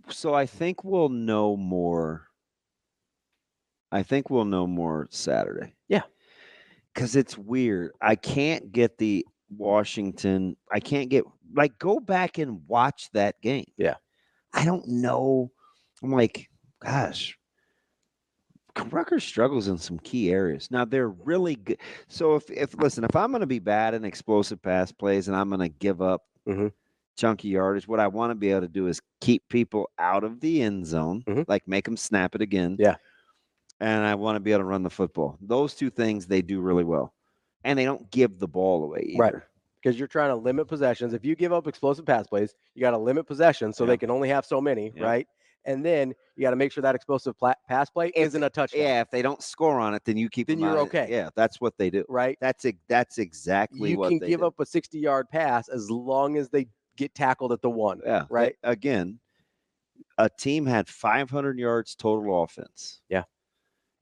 B: So I think we'll know more. Saturday.
A: Yeah.
B: Because it's weird. I can't get the Washington. Go back and watch that game.
A: Yeah.
B: I don't know. I'm like, gosh, Rutgers struggles in some key areas. Now they're really good. So if I'm going to be bad in explosive pass plays and I'm going to give up chunky yardage, what I want to be able to do is keep people out of the end zone, like make them snap it again.
A: Yeah.
B: And I want to be able to run the football. Those 2 things they do really well. And they don't give the ball away either.
A: Right. Because you're trying to limit possessions. If you give up explosive pass plays, you got to limit possessions so they can only have so many, right? And then you got to make sure that explosive pass play isn't a touchdown.
B: Yeah, if they don't score on it, then you keep them
A: you're
B: out.
A: okay.
B: Yeah, that's what they do.
A: Right?
B: That's exactly what they do.
A: You can give up a 60-yard pass as long as they get tackled at the 1.
B: Yeah.
A: Right?
B: Again, a team had 500 yards total offense.
A: Yeah.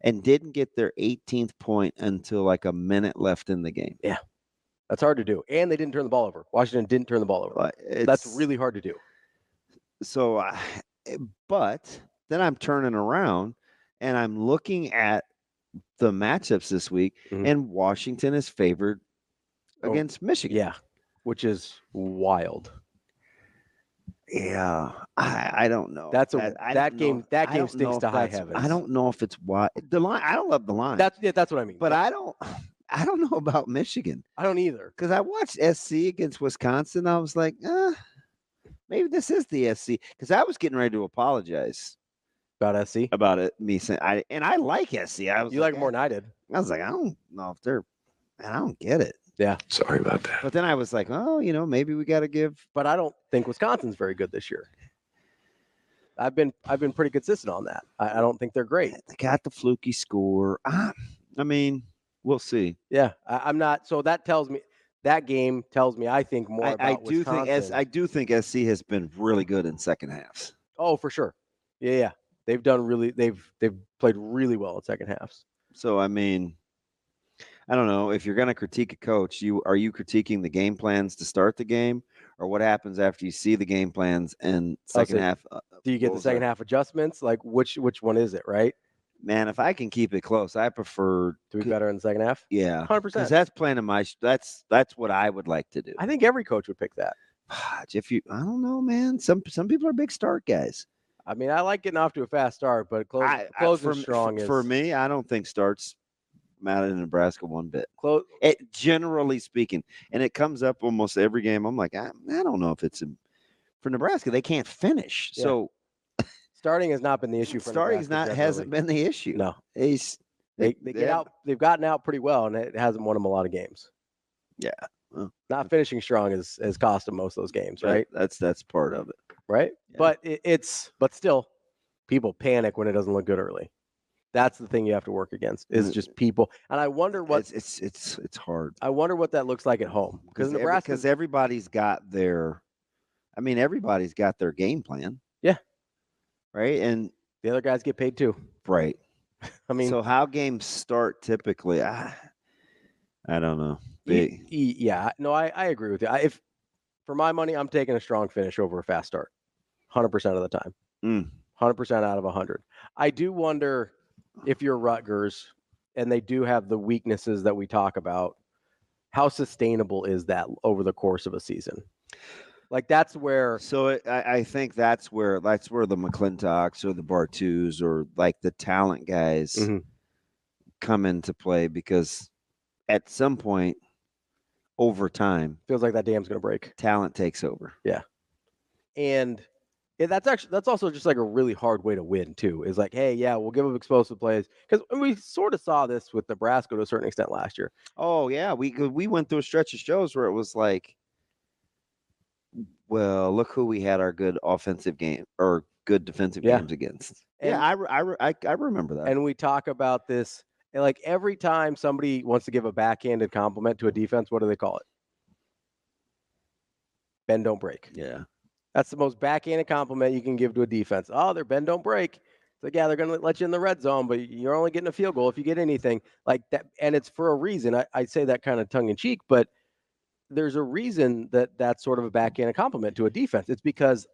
B: and didn't get their 18th point until like a minute left in the game.
A: That's hard to do. And they didn't turn the ball over. Washington didn't turn the ball over. That's really hard to do.
B: So, but then I'm turning around and I'm looking at the matchups this week, and Washington is favored against Michigan.
A: Yeah, which is wild.
B: Yeah, I don't know.
A: That game
B: don't
A: stinks
B: know
A: to
B: if
A: high
B: that's-
A: heavens.
B: I don't know if it's why the line. I don't love the line.
A: That's what I mean.
B: But I don't know about Michigan
A: I don't either.
B: because I watched SC against Wisconsin. I was like, maybe this is the SC because I was getting ready to apologize
A: About SC?
B: about it. Me saying I like SC. I was
A: You like it more than I did.
B: I was like, I don't know if they're. Man, I don't get it.
A: Yeah.
E: Sorry about that.
B: But then I was like, oh, maybe we got to give.
A: But I don't think Wisconsin's very good this year. I've been pretty consistent on that. I don't think they're great.
B: They got the fluky score. I mean, we'll see.
A: Yeah, I'm not. So that game tells me I think more about Wisconsin.
B: I do think SC has been really good in second halves.
A: Oh, for sure. Yeah. They've played really well in second halves.
B: So I mean, I don't know if you're going to critique a coach. Are you critiquing the game plans to start the game, or what happens after you see the game plans and second half?
A: Do you get the second half adjustments? Like which one is it? Right?
B: Man, if I can keep it close, I prefer
A: to be better in the second half.
B: Yeah,
A: 100%.
B: Because that's playing in my. That's what I would like to do.
A: I think every coach would pick that.
B: I don't know, man. Some people are big start guys.
A: I mean, I like getting off to a fast start, but closing strong is
B: for me. I don't think starts matter in Nebraska one bit. Generally speaking, and it comes up almost every game. I'm like, I don't know if it's for Nebraska. They can't finish, so
A: starting has not been the issue for Nebraska.
B: Hasn't been the issue.
A: No,
B: they
A: get out. They've gotten out pretty well, and it hasn't won them a lot of games.
B: Yeah, well,
A: not finishing strong has cost them most of those games, right?
B: That's part of it,
A: right? Yeah. But still, people panic when it doesn't look good early. That's the thing you have to work against is just people. And I wonder what
B: it's hard.
A: I wonder what that looks like at home because Nebraska,
B: because everybody's got their game plan.
A: Yeah.
B: Right. And
A: the other guys get paid too.
B: Right.
A: I mean,
B: so how games start typically? I don't know.
A: Yeah. No, I agree with you. If for my money, I'm taking a strong finish over a fast start 100% of the time. 100% out of 100. I do wonder if you're Rutgers and they do have the weaknesses that we talk about, how sustainable is that over the course of a season? Like that's where.
B: So I think that's where the McClintocks or the Bartus or like the talent guys come into play because at some point over time,
A: feels like that dam's going to break.
B: Talent takes over.
A: Yeah. And that's also just like a really hard way to win too. Is like, hey, yeah, we'll give up explosive plays because we sort of saw this with Nebraska to a certain extent last year.
B: Oh yeah, we went through a stretch of shows where it was like, well, look who we had our good offensive game or good defensive games against. And I remember that.
A: And we talk about this, and like every time somebody wants to give a backhanded compliment to a defense, what do they call it? Bend don't break.
B: Yeah.
A: That's the most backhanded compliment you can give to a defense. Oh, they're bend don't break. It's like, yeah, they're going to let you in the red zone, but you're only getting a field goal if you get anything like that. And it's for a reason. I say that kind of tongue in cheek, but there's a reason that's sort of a backhanded compliment to a defense. It's because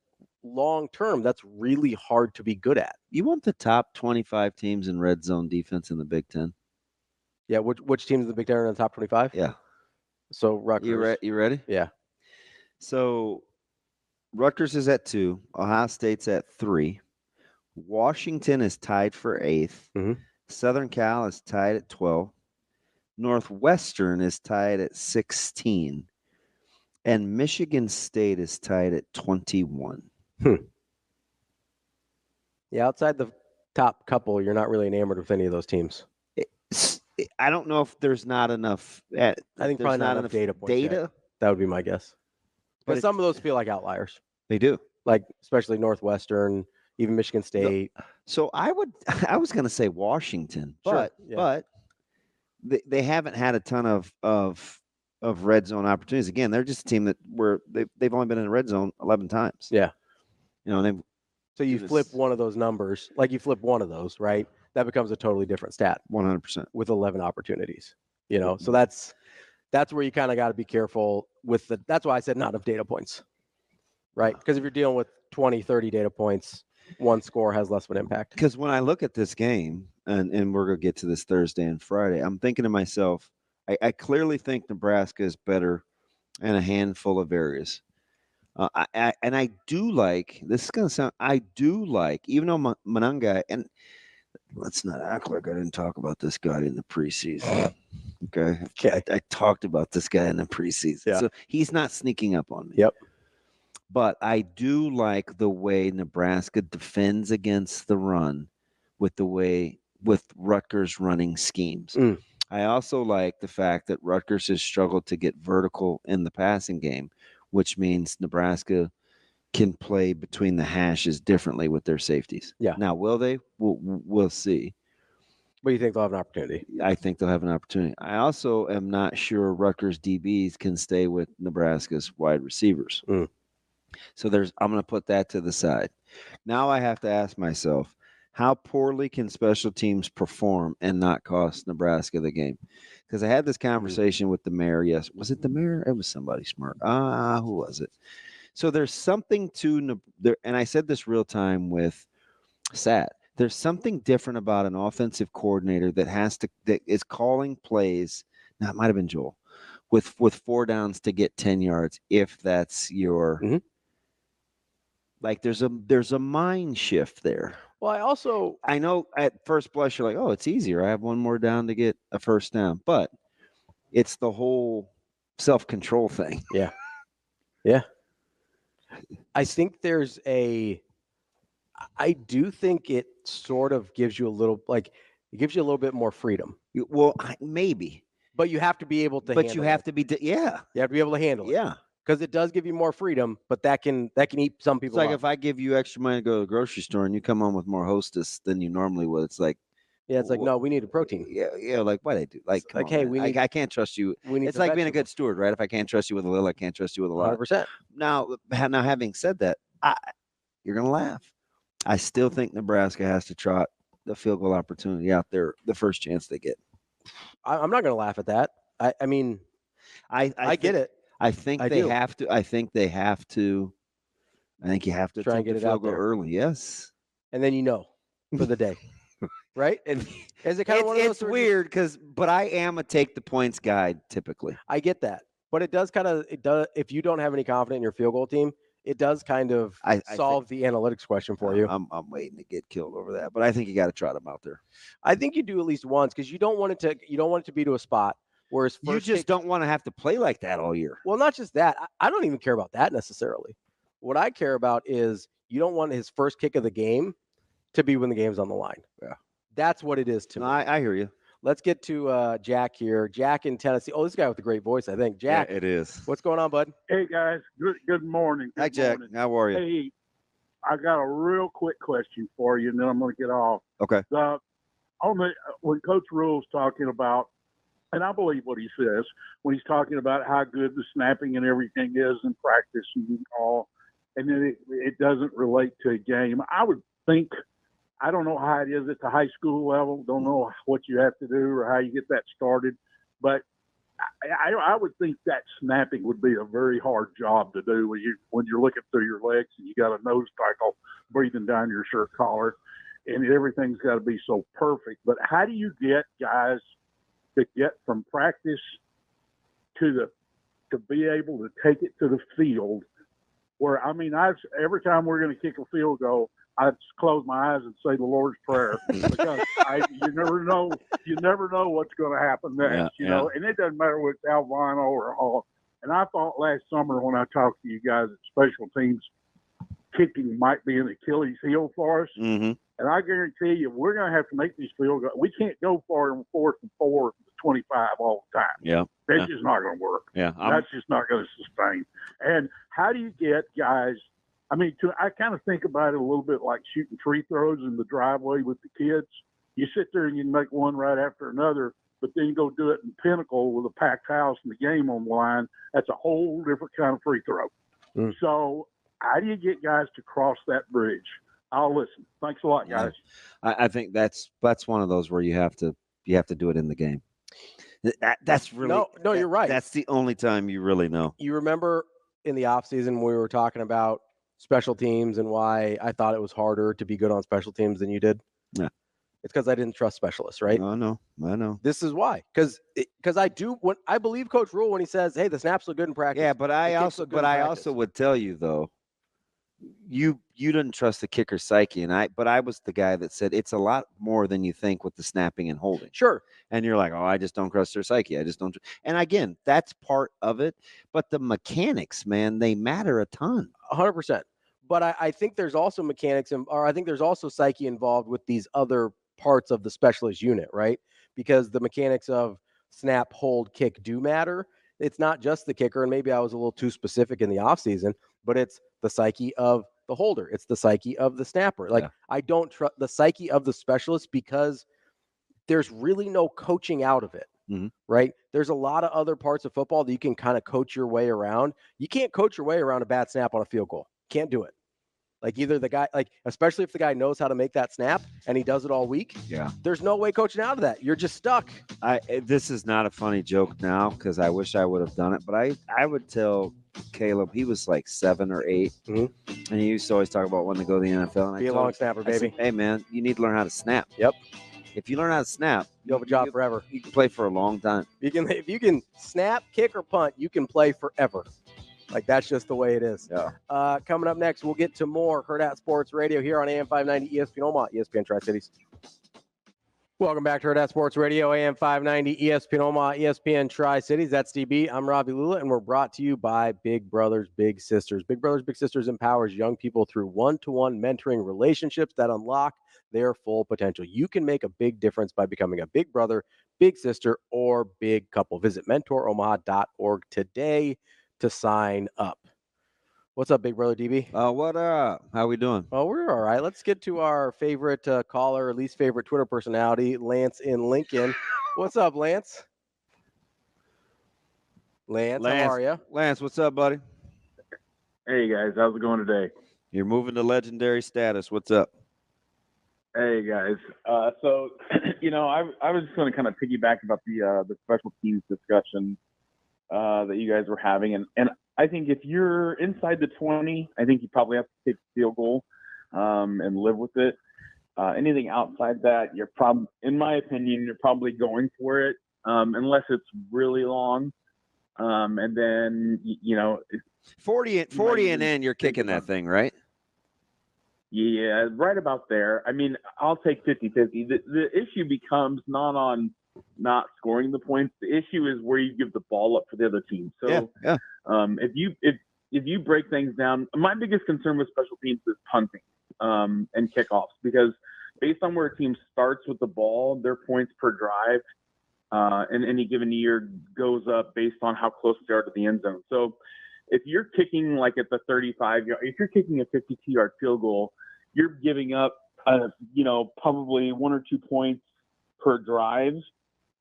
A: long term, that's really hard to be good at.
B: You want the top 25 teams in red zone defense in the Big Ten?
A: Yeah. Which teams in the Big Ten are in the top 25?
B: Yeah.
A: So Rutgers.
B: You ready?
A: Yeah.
B: So Rutgers is at 2. Ohio State's at 3. Washington is tied for 8th. Southern Cal is tied at 12. Northwestern is tied at 16. And Michigan State is tied at 21.
A: Yeah, outside the top couple, you're not really enamored with any of those teams.
B: I don't know if there's not enough. I
A: think probably not enough data points. Yet. That would be my guess. But some of those feel like outliers.
B: They do.
A: Like especially Northwestern, even Michigan State.
B: So I was going to say Washington, but they haven't had a ton of red zone opportunities. Again, they're just a team that they've only been in the red zone 11 times.
A: Yeah.
B: So
A: you flip one of those numbers, like you flip one of those, right? that becomes a totally different stat
B: 100%.
A: with 11 opportunities. So that's where you kind of got to be careful with that's why I said not enough data points, right? Because if you're dealing with 20, 30 data points, one score has less of an impact.
B: Because when I look at this game, and we're going to get to this Thursday and Friday, I'm thinking to myself, I clearly think Nebraska is better in a handful of areas. I do like, this is going to sound, I do like, even though Mananga, and let's not act like I didn't talk about this guy in the preseason. Okay. I talked about this guy in the preseason.
A: Yeah.
B: So he's not sneaking up on me.
A: Yep.
B: But I do like the way Nebraska defends against the run with Rutgers running schemes. I also like the fact that Rutgers has struggled to get vertical in the passing game, which means Nebraska can play between the hashes differently with their safeties.
A: Yeah.
B: Now, will they? We'll see.
A: But you think they'll have an opportunity?
B: I think they'll have an opportunity. I also am not sure Rutgers DBs can stay with Nebraska's wide receivers. So I'm going to put that to the side. Now I have to ask myself, how poorly can special teams perform and not cost Nebraska the game? Because I had this conversation with the mayor. Yes. Was it the mayor? It was somebody smart. Who was it? So there's something to there, and I said this real time with Sat. There's something different about an offensive coordinator that is calling plays. Now it might have been Joel with 4 downs to get 10 yards. If that's your like, there's a mind shift there.
A: Well,
B: I know at first blush you're like, oh, it's easier. I have 1 more down to get a first down, but it's the whole self-control thing.
A: Yeah. Yeah. I think I do think it sort of gives you a little bit more freedom.
B: Well, maybe.
A: But you have to be able to
B: But you have to be, yeah.
A: You have to be able to handle it.
B: Yeah.
A: Because it does give you more freedom, but that can eat some people
B: It's like
A: up.
B: if I give you extra money to go to the grocery store and you come home with more Hostess than you normally would, it's like,
A: yeah, it's like, no, we need a protein.
B: Yeah, like what I do. Like, come on, hey, I can't trust you. It's like being a good steward, right? If I can't trust you with a little, I can't trust you with a lot.
A: 100%.
B: Now, having said that, you're gonna laugh. I still think Nebraska has to trot the field goal opportunity out there the first chance they get.
A: I'm not gonna laugh at that. I mean, I get it.
B: I think they have to. I think you have to
A: try and get it out there
B: early. Yes,
A: and then for the day, right? And is it kind of one of those?
B: It's weird but I am a take the points guy typically.
A: I get that, but it does. If you don't have any confidence in your field goal team, it does kind of solve the analytics question for you.
B: I'm waiting to get killed over that, but I think you got to trot them out there.
A: I think you do at least once because you don't want it to be to a spot. Whereas
B: you just don't want to have to play like that all year.
A: Well, not just that. I don't even care about that necessarily. What I care about is you don't want his first kick of the game to be when the game's on the line.
B: Yeah.
A: That's what it is to me.
B: I hear you.
A: Let's get to Jack here. Jack in Tennessee. Oh, this guy with a great voice, I think. Jack.
B: Yeah, it is.
A: What's going on, bud?
H: Hey, guys. Good morning.
B: Hi, Jack. How are you?
H: Hey, I got a real quick question for you, and then I'm going to get off.
B: Okay.
H: When Coach Rule's talking about, and I believe what he says, when he's talking about how good the snapping and everything is in practice and all, and then it doesn't relate to a game. I would think, I don't know how it is at the high school level, don't know what you have to do or how you get that started, but I would think that snapping would be a very hard job to do when you're looking through your legs and you got a nose tackle breathing down your shirt collar and everything's got to be so perfect. But how do you get guys to get from practice to be able to take it to the field where, every time we're going to kick a field goal, I just close my eyes and say the Lord's Prayer because you never know what's going to happen next, you know, and it doesn't matter whether it's Albino or Hall. And I thought last summer when I talked to you guys at special teams, kicking might be an Achilles heel for us.
B: Mm-hmm.
H: And I guarantee you, we're going to have to make these field goals. We can't go for it in 4th and 4 to 25 all the time.
B: Yeah.
H: That's just not going to work.
B: Yeah.
H: That's just not going to sustain. And how do you get guys, I kind of think about it a little bit like shooting free throws in the driveway with the kids. You sit there and you make one right after another, but then you go do it in Pinnacle with a packed house and the game on the line. That's a whole different kind of free throw. So how do you get guys to cross that bridge? I'll listen. Thanks a lot, guys.
B: I think that's one of those where you have to do it in the game. That's really
A: no, you're right.
B: That's the only time you really know.
A: You remember in the offseason when we were talking about special teams and why I thought it was harder to be good on special teams than you did?
B: Yeah.
A: It's because I didn't trust specialists, right?
B: I know.
A: This is why. Because I believe Coach Rule when he says, "Hey, the snaps look good in practice."
B: Yeah, but I also would tell you though, you didn't trust the kicker psyche, but I was the guy that said it's a lot more than you think with the snapping and holding.
A: Sure.
B: And you're like, oh, I just don't trust their psyche. I just don't. And again, that's part of it. But the mechanics, man, they matter a ton.
A: 100%. But I think there's also mechanics, or I think there's also psyche involved with these other parts of the specialist unit, right? Because the mechanics of snap, hold, kick do matter. It's not just the kicker, and maybe I was a little too specific in the offseason, but it's the psyche of the holder. It's the psyche of the snapper. Like, I don't trust the psyche of the specialist because there's really no coaching out of it, right? There's a lot of other parts of football that you can kind of coach your way around. You can't coach your way around a bad snap on a field goal. Can't do it. Like either the guy, especially if the guy knows how to make that snap and he does it all week.
B: Yeah.
A: There's no way coaching out of that. You're just stuck.
B: This is not a funny joke now because I wish I would have done it, but I would tell Caleb, he was like 7 or 8, and he used to always talk about wanting to go to the NFL. And
A: Be a long snapper, baby.
B: Said, hey, man, you need to learn how to snap.
A: Yep.
B: If you learn how to snap,
A: you'll have a job forever.
B: You can play for a long time.
A: If you can snap, kick, or punt, you can play forever. Like, that's just the way it is.
B: Yeah.
A: Coming up next, we'll get to more Hurrdat Sports Radio here on AM 590 ESPN Omaha, ESPN Tri-Cities. Welcome back to Hurrdat Sports Radio, AM 590 ESPN Omaha, ESPN Tri-Cities. That's DB. I'm Ravi, Lulla, and we're brought to you by Big Brothers Big Sisters. Big Brothers Big Sisters empowers young people through one-to-one mentoring relationships that unlock their full potential. You can make a big difference by becoming a big brother, big sister, or big couple. Visit mentoromaha.org today to sign up. What's up, Big Brother DB?
B: What up? How we doing?
A: Oh, we're all right. Let's get to our favorite caller, least favorite Twitter personality, Lance in Lincoln. What's up, Lance? Lance, how are you?
B: Lance, what's up, buddy?
I: Hey, guys. How's it going today?
B: You're moving to legendary status. What's up?
I: Hey, guys. So, I was just going to kind of piggyback about the special teams discussion that you guys were having. And I think if you're inside the 20, I think you probably have to take the field goal and live with it. Anything outside that, you're probably, in my opinion, you're probably going for it unless it's really long. And then,
B: 40 and in, you're kicking that thing, right?
I: Yeah, right about there. I mean, I'll take 50-50. The issue becomes not on not scoring the points. The issue is where you give the ball up for the other team. So if you break things down, my biggest concern with special teams is punting and kickoffs, because based on where a team starts with the ball, their points per drive in any given year goes up based on how close they are to the end zone. So if you're kicking like at the 35-yard, if you're kicking a 52-yard field goal, you're giving up, probably 1 or 2 points per drive.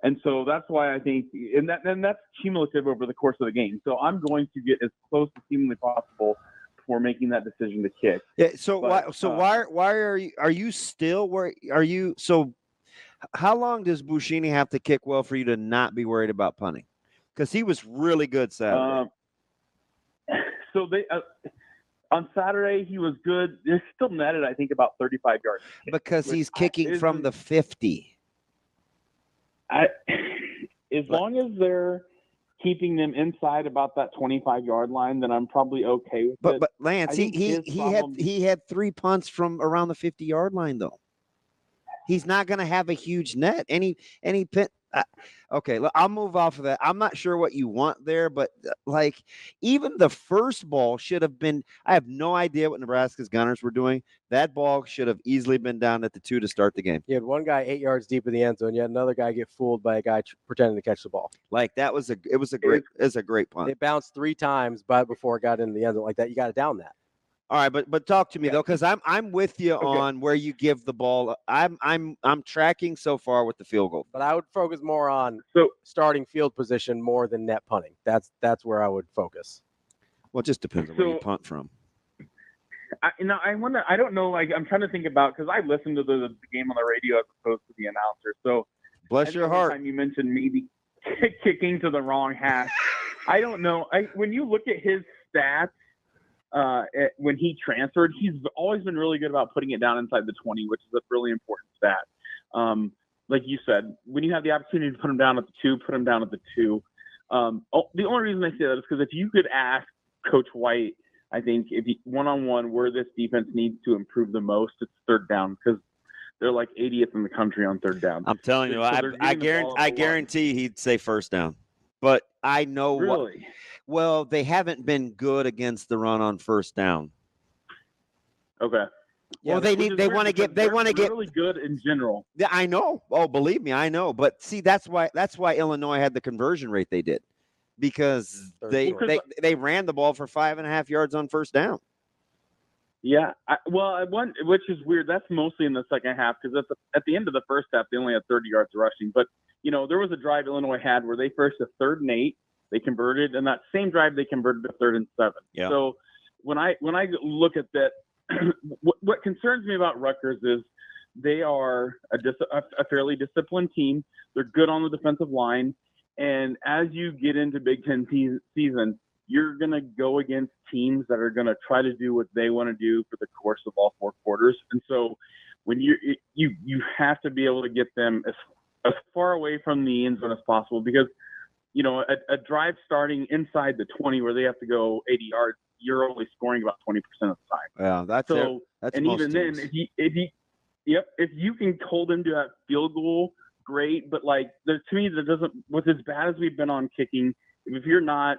I: And so that's why I think, and that's cumulative over the course of the game. So I'm going to get as close as humanly possible before making that decision to kick.
B: Yeah. So why are you still where are you? So how long does Bushini have to kick well for you to not be worried about punting? Because he was really good Saturday.
I: So on Saturday he was good. They still netted, I think, about 35 yards.
B: Because he's kicking from the 50.
I: As long as they're keeping them inside about that 25-yard line, then I'm probably okay with it.
B: But Lance, he had 3 punts from around the 50-yard line though. He's not going to have a huge net. Any pin. Okay, I'll move off of that. I'm not sure what you want there, but even the first ball should have been. I have no idea what Nebraska's gunners were doing. That ball should have easily been down at the 2 to start the game.
A: You had one guy 8 yards deep in the end zone. You had another guy get fooled by a guy pretending to catch the ball.
B: It was a great punt.
A: It bounced 3 times, before it got into the end zone like that. You got to down that.
B: All right, but talk to me though, because I'm with you on where you give the ball. I'm tracking so far with the field goal,
A: but I would focus more on starting field position more than net punting. That's where I would focus.
B: Well, it just depends on where you punt from.
I: I wonder. I don't know. Like, I'm trying to think about, because I listened to the game on the radio as opposed to the announcer. So,
B: bless your heart.
I: One time you mentioned maybe kicking to the wrong hash. I don't know. When you look at his stats, when he transferred, he's always been really good about putting it down inside the 20, which is a really important stat. Like you said, when you have the opportunity to put him down at the 2, put him down at the 2. The only reason I say that is because if you could ask Coach White, I think if one-on-one where this defense needs to improve the most, it's third down, because they're like 80th in the country on third down.
B: I'm telling you, I guarantee he'd say first down. But I know
I: really.
B: Well, they haven't been good against the run on first down.
I: Okay.
B: Well, they want to get
I: really good in general.
B: Yeah, I know. Oh, believe me, I know. But see, that's why Illinois had the conversion rate they did, because they ran the ball for 5.5 yards on first down.
I: Yeah, which is weird. That's mostly in the second half, because at the end of the first half they only had 30 yards rushing. But there was a drive Illinois had where they first a 3rd and 8, they converted, and that same drive they converted to 3rd and 7.
B: Yeah.
I: So when I look at that. What concerns me about Rutgers is they are a fairly disciplined team. They're good on the defensive line. And as you get into Big Ten season, you're going to go against teams that are going to try to do what they want to do for the course of all 4 quarters. And so when you have to be able to get them as far away from the end zone as possible, because a drive starting inside the 20 where they have to go 80 yards, you're only scoring about 20% of the time.
B: Yeah, that's
I: and
B: most
I: even
B: teams.
I: then, if you can hold them to that field goal, great. But to me, that doesn't. With as bad as we've been on kicking, if you're not,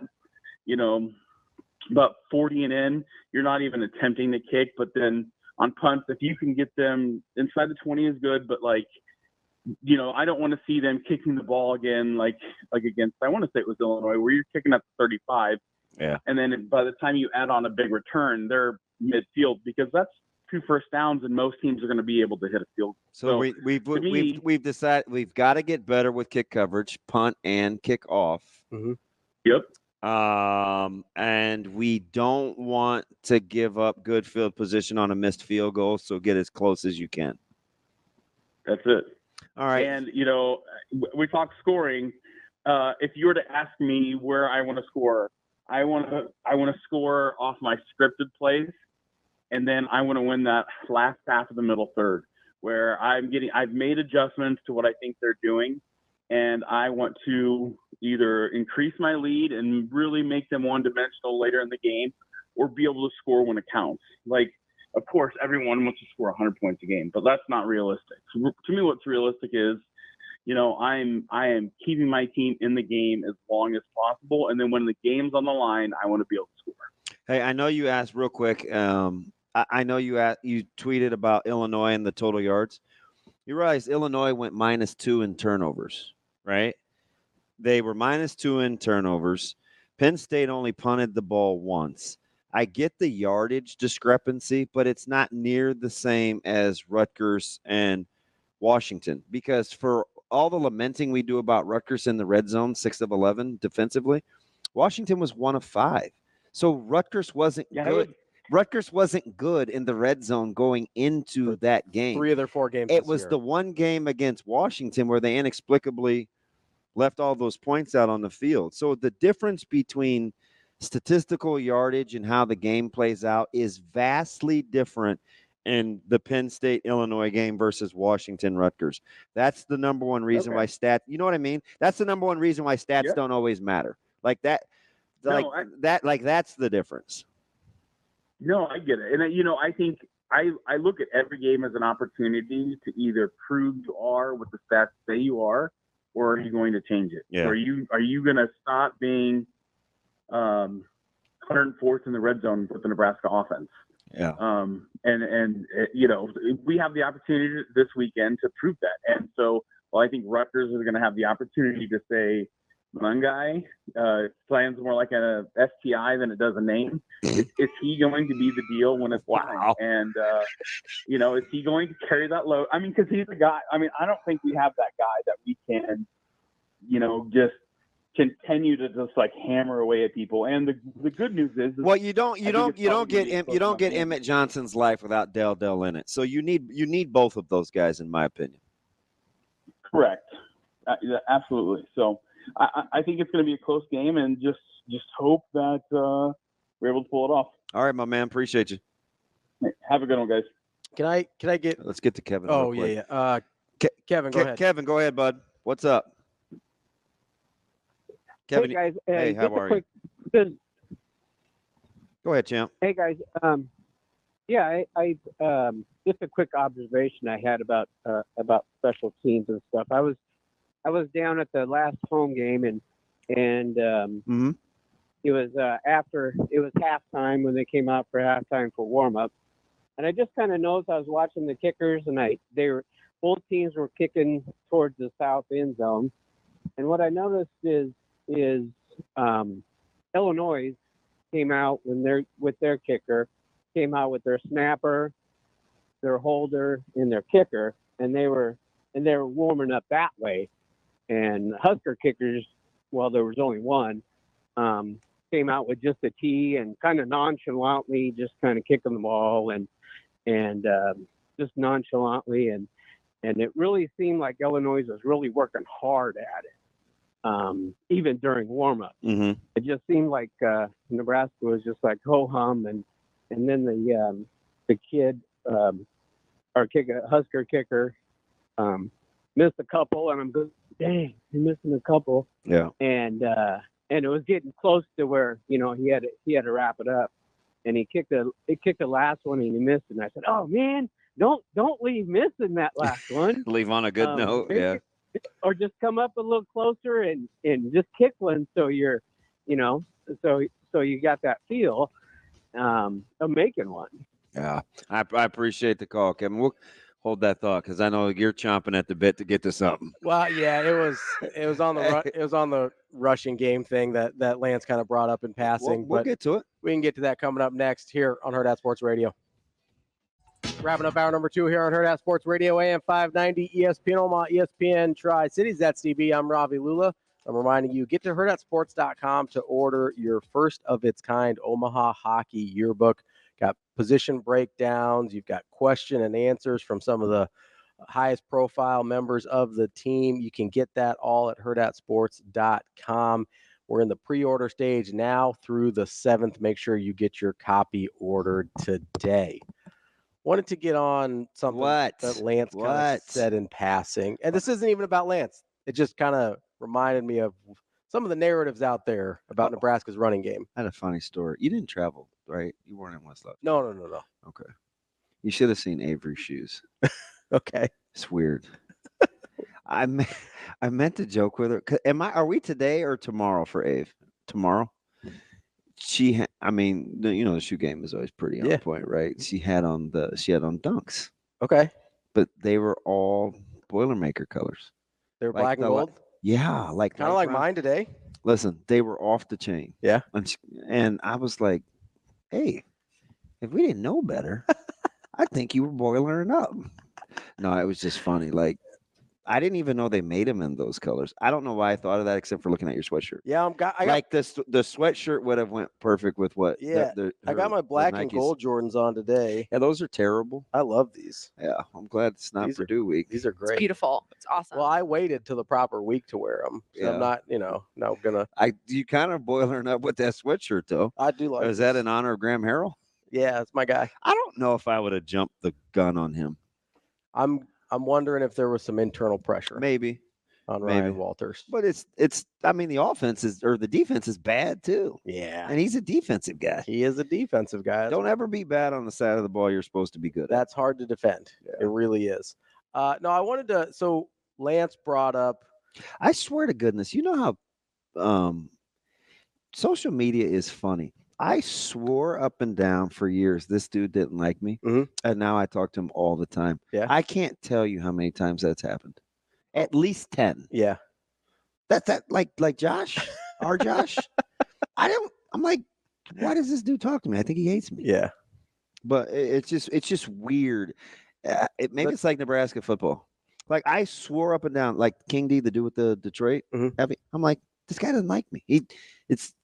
I: about 40 and in, you're not even attempting to kick. But then on punts, if you can get them inside the 20 is good. But I don't want to see them kicking the ball again, like against, I want to say it was Illinois, where you're kicking at 35.
B: Yeah.
I: And then by the time you add on a big return, they're midfield, because that's 2 first downs, and most teams are going to be able to hit a field.
B: So we've decided we've got to get better with kick coverage, punt and kick off.
A: Mm-hmm.
I: Yep.
B: And we don't want to give up good field position on a missed field goal, so get as close as you can.
I: That's it.
B: All right.
I: And, we talk scoring. If you were to ask me where I want to score, I want to score off my scripted plays, and then I want to win that last half of the middle third, where I've made adjustments to what I think they're doing, and I want to either increase my lead and really make them one-dimensional later in the game, or be able to score when it counts. Of course, everyone wants to score 100 points a game, but that's not realistic. So to me, what's realistic is, I am keeping my team in the game as long as possible, and then when the game's on the line, I want to be able to score.
B: Hey, I know you asked real quick. I know you tweeted about Illinois and the total yards. You realize Illinois went -2 in turnovers, right? They were -2 in turnovers. Penn State only punted the ball once. I get the yardage discrepancy, but it's not near the same as Rutgers and Washington, because for all the lamenting we do about Rutgers in the red zone, 6 of 11 defensively, Washington was 1 of 5. So Rutgers wasn't good. Rutgers wasn't good in the red zone going into that game.
A: 3 of their 4 games.
B: It was the one game against Washington where they inexplicably left all those points out on the field. So the difference between statistical yardage and how the game plays out is vastly different in the Penn State-Illinois game versus Washington-Rutgers. That's the number one reason why you know what I mean? That's the number one reason why stats don't always matter. That's the difference.
I: No, I get it. And, I think I look at every game as an opportunity to either prove you are what the stats say you are, or are you going to change it?
B: Yeah.
I: Or are you going to stop being 104th in the red zone with the Nebraska offense?
B: Yeah.
I: We have the opportunity this weekend to prove that. And so, I think Rutgers is going to have the opportunity to say, one guy plans more like a STI than it does a name. Is he going to be the deal when it's time? And, is he going to carry that load? I mean, because he's a guy. I mean, I don't think we have that guy that we can, just continue to just like hammer away at people. And the good news is,
B: well, you don't get
I: game.
B: Emmett Johnson's life without Dell in it. So you need both of those guys, in my opinion.
I: Correct. Yeah, absolutely. So I think it's going to be a close game, and just hope that we're able to pull it off.
B: All right, my man. Appreciate you.
I: Have a good one, guys.
A: Can I get?
B: Let's get to Kevin.
A: Oh
B: real quick.
A: yeah. Kevin, go ahead.
B: Kevin, go ahead, bud. What's up? Kevin,
J: hey guys,
B: hey, how are you? Go ahead, champ.
J: Hey guys, yeah, I just a quick observation I had about special teams and stuff. I was down at the last home game and
B: Mm-hmm.
J: it was halftime when they came out for halftime for warm up, and I just kind of noticed I was watching the kickers and both teams were kicking towards the south end zone, and what I noticed is Illinois came out with their kicker, came out with their snapper, their holder, and their kicker, and they were warming up that way. And Husker kickers, well, there was only one, came out with just a tee and kind of nonchalantly just kind of kicking the ball and just nonchalantly, and it really seemed like Illinois was really working hard at it. Even during warm-up.
B: Mm-hmm.
J: It just seemed like Nebraska was just like ho-hum, and then the kid, our Husker kicker, missed a couple, and I'm going, dang, he's missing a couple.
B: Yeah.
J: And it was getting close to where he had to wrap it up, and he kicked the last one and he missed it. And I said, oh man, don't leave missing that last one.
B: Leave on a good note. Yeah.
J: Or just come up a little closer and just kick one, so you're, so you got that feel of making one.
B: Yeah, I appreciate the call, Kevin. We'll hold that thought because I know you're chomping at the bit to get to something.
A: Well, yeah, it was on the rushing game thing that Lance kind of brought up in passing.
B: We'll
A: but
B: get to it.
A: We can get to that coming up next here on Hurrdat Sports Radio. Wrapping up hour number 2 here on Hurrdat Sports Radio, AM 590, ESPN Omaha, ESPN Tri-Cities. That's DB. I'm Ravi Lulla. I'm reminding you, get to hurrdatsports.com to order your first of its kind Omaha hockey yearbook. Got position breakdowns. You've got question and answers from some of the highest profile members of the team. You can get that all at hurrdatsports.com. We're in the pre-order stage now through the 7th. Make sure you get your copy ordered today. Wanted to get on something that Lance kind of said in passing. And this isn't even about Lance. It just kind of reminded me of some of the narratives out there about Nebraska's running game.
B: I had a funny story. You didn't travel, right? You weren't in West Lafayette.
A: No.
B: Okay. You should have seen Avery's shoes.
A: Okay.
B: It's weird. I meant to joke with her. Are we today or tomorrow for Ave? Tomorrow? The shoe game is always pretty on point, right? She had on Dunks.
A: Okay.
B: But they were all Boilermaker colors.
A: They were black and gold?
B: Yeah.
A: Kind of like mine today.
B: Listen, they were off the chain.
A: Yeah.
B: And I was like, hey, if we didn't know better, I think you were boiling up. No, it was just funny. Like, I didn't even know they made them in those colors. I don't know why I thought of that except for looking at your sweatshirt.
A: Yeah,
B: the sweatshirt would have went perfect with what.
A: Yeah, I got my black and gold Jordans on today.
B: Yeah, those are terrible.
A: I love these.
B: Yeah, I'm glad it's not Purdue week.
A: These are great.
K: It's beautiful. It's awesome.
A: Well, I waited till the proper week to wear them. So I'm not, not gonna.
B: You kind of boiling up with that sweatshirt though.
A: I do like.
B: Is that in honor of Graham Harrell?
A: Yeah, that's my guy.
B: I don't know if I would have jumped the gun on him.
A: I'm wondering if there was some internal pressure.
B: Maybe.
A: On Ryan Walters.
B: But the offense or the defense is bad too.
A: Yeah.
B: And he's a defensive guy.
A: He is a defensive guy.
B: Don't ever be bad on the side of the ball you're supposed to be good at.
A: That's hard to defend. Yeah. It really is. No, I wanted to, so Lance brought up.
B: I swear to goodness, you know how social media is funny. I swore up and down for years this dude didn't like me, and now I talk to him all the time.
A: Yeah,
B: I can't tell you how many times that's happened. At least 10.
A: Yeah,
B: that's like Josh, our Josh. I'm like, why does this dude talk to me? I think he hates me.
A: Yeah,
B: but it's just weird. Maybe it's like Nebraska football. Like I swore up and down, like King D, the dude with the Detroit. I'm like, this guy doesn't like me. It's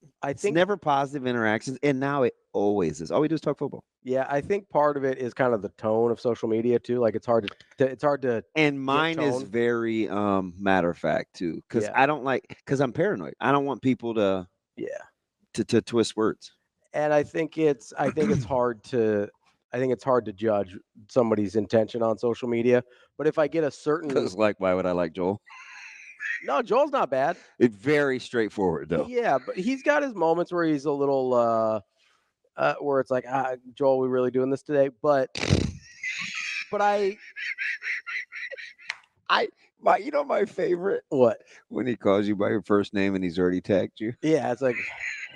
B: never positive interactions, and now it always is. All we do is talk football.
A: Yeah, I think part of it is kind of the tone of social media too. Like it's hard to
B: And mine is very matter of fact too, because I don't because I'm paranoid. I don't want people to to twist words.
A: And I think it's hard to judge somebody's intention on social media. But if I get a certain,
B: Because why would I like Joel?
A: No, Joel's not bad.
B: It's very straightforward though.
A: Yeah, but he's got his moments where he's a little where it's like, Joel, we really doing this today? But
B: my favorite.
A: What?
B: When he calls you by your first name and he's already tagged you.
A: Yeah, it's like,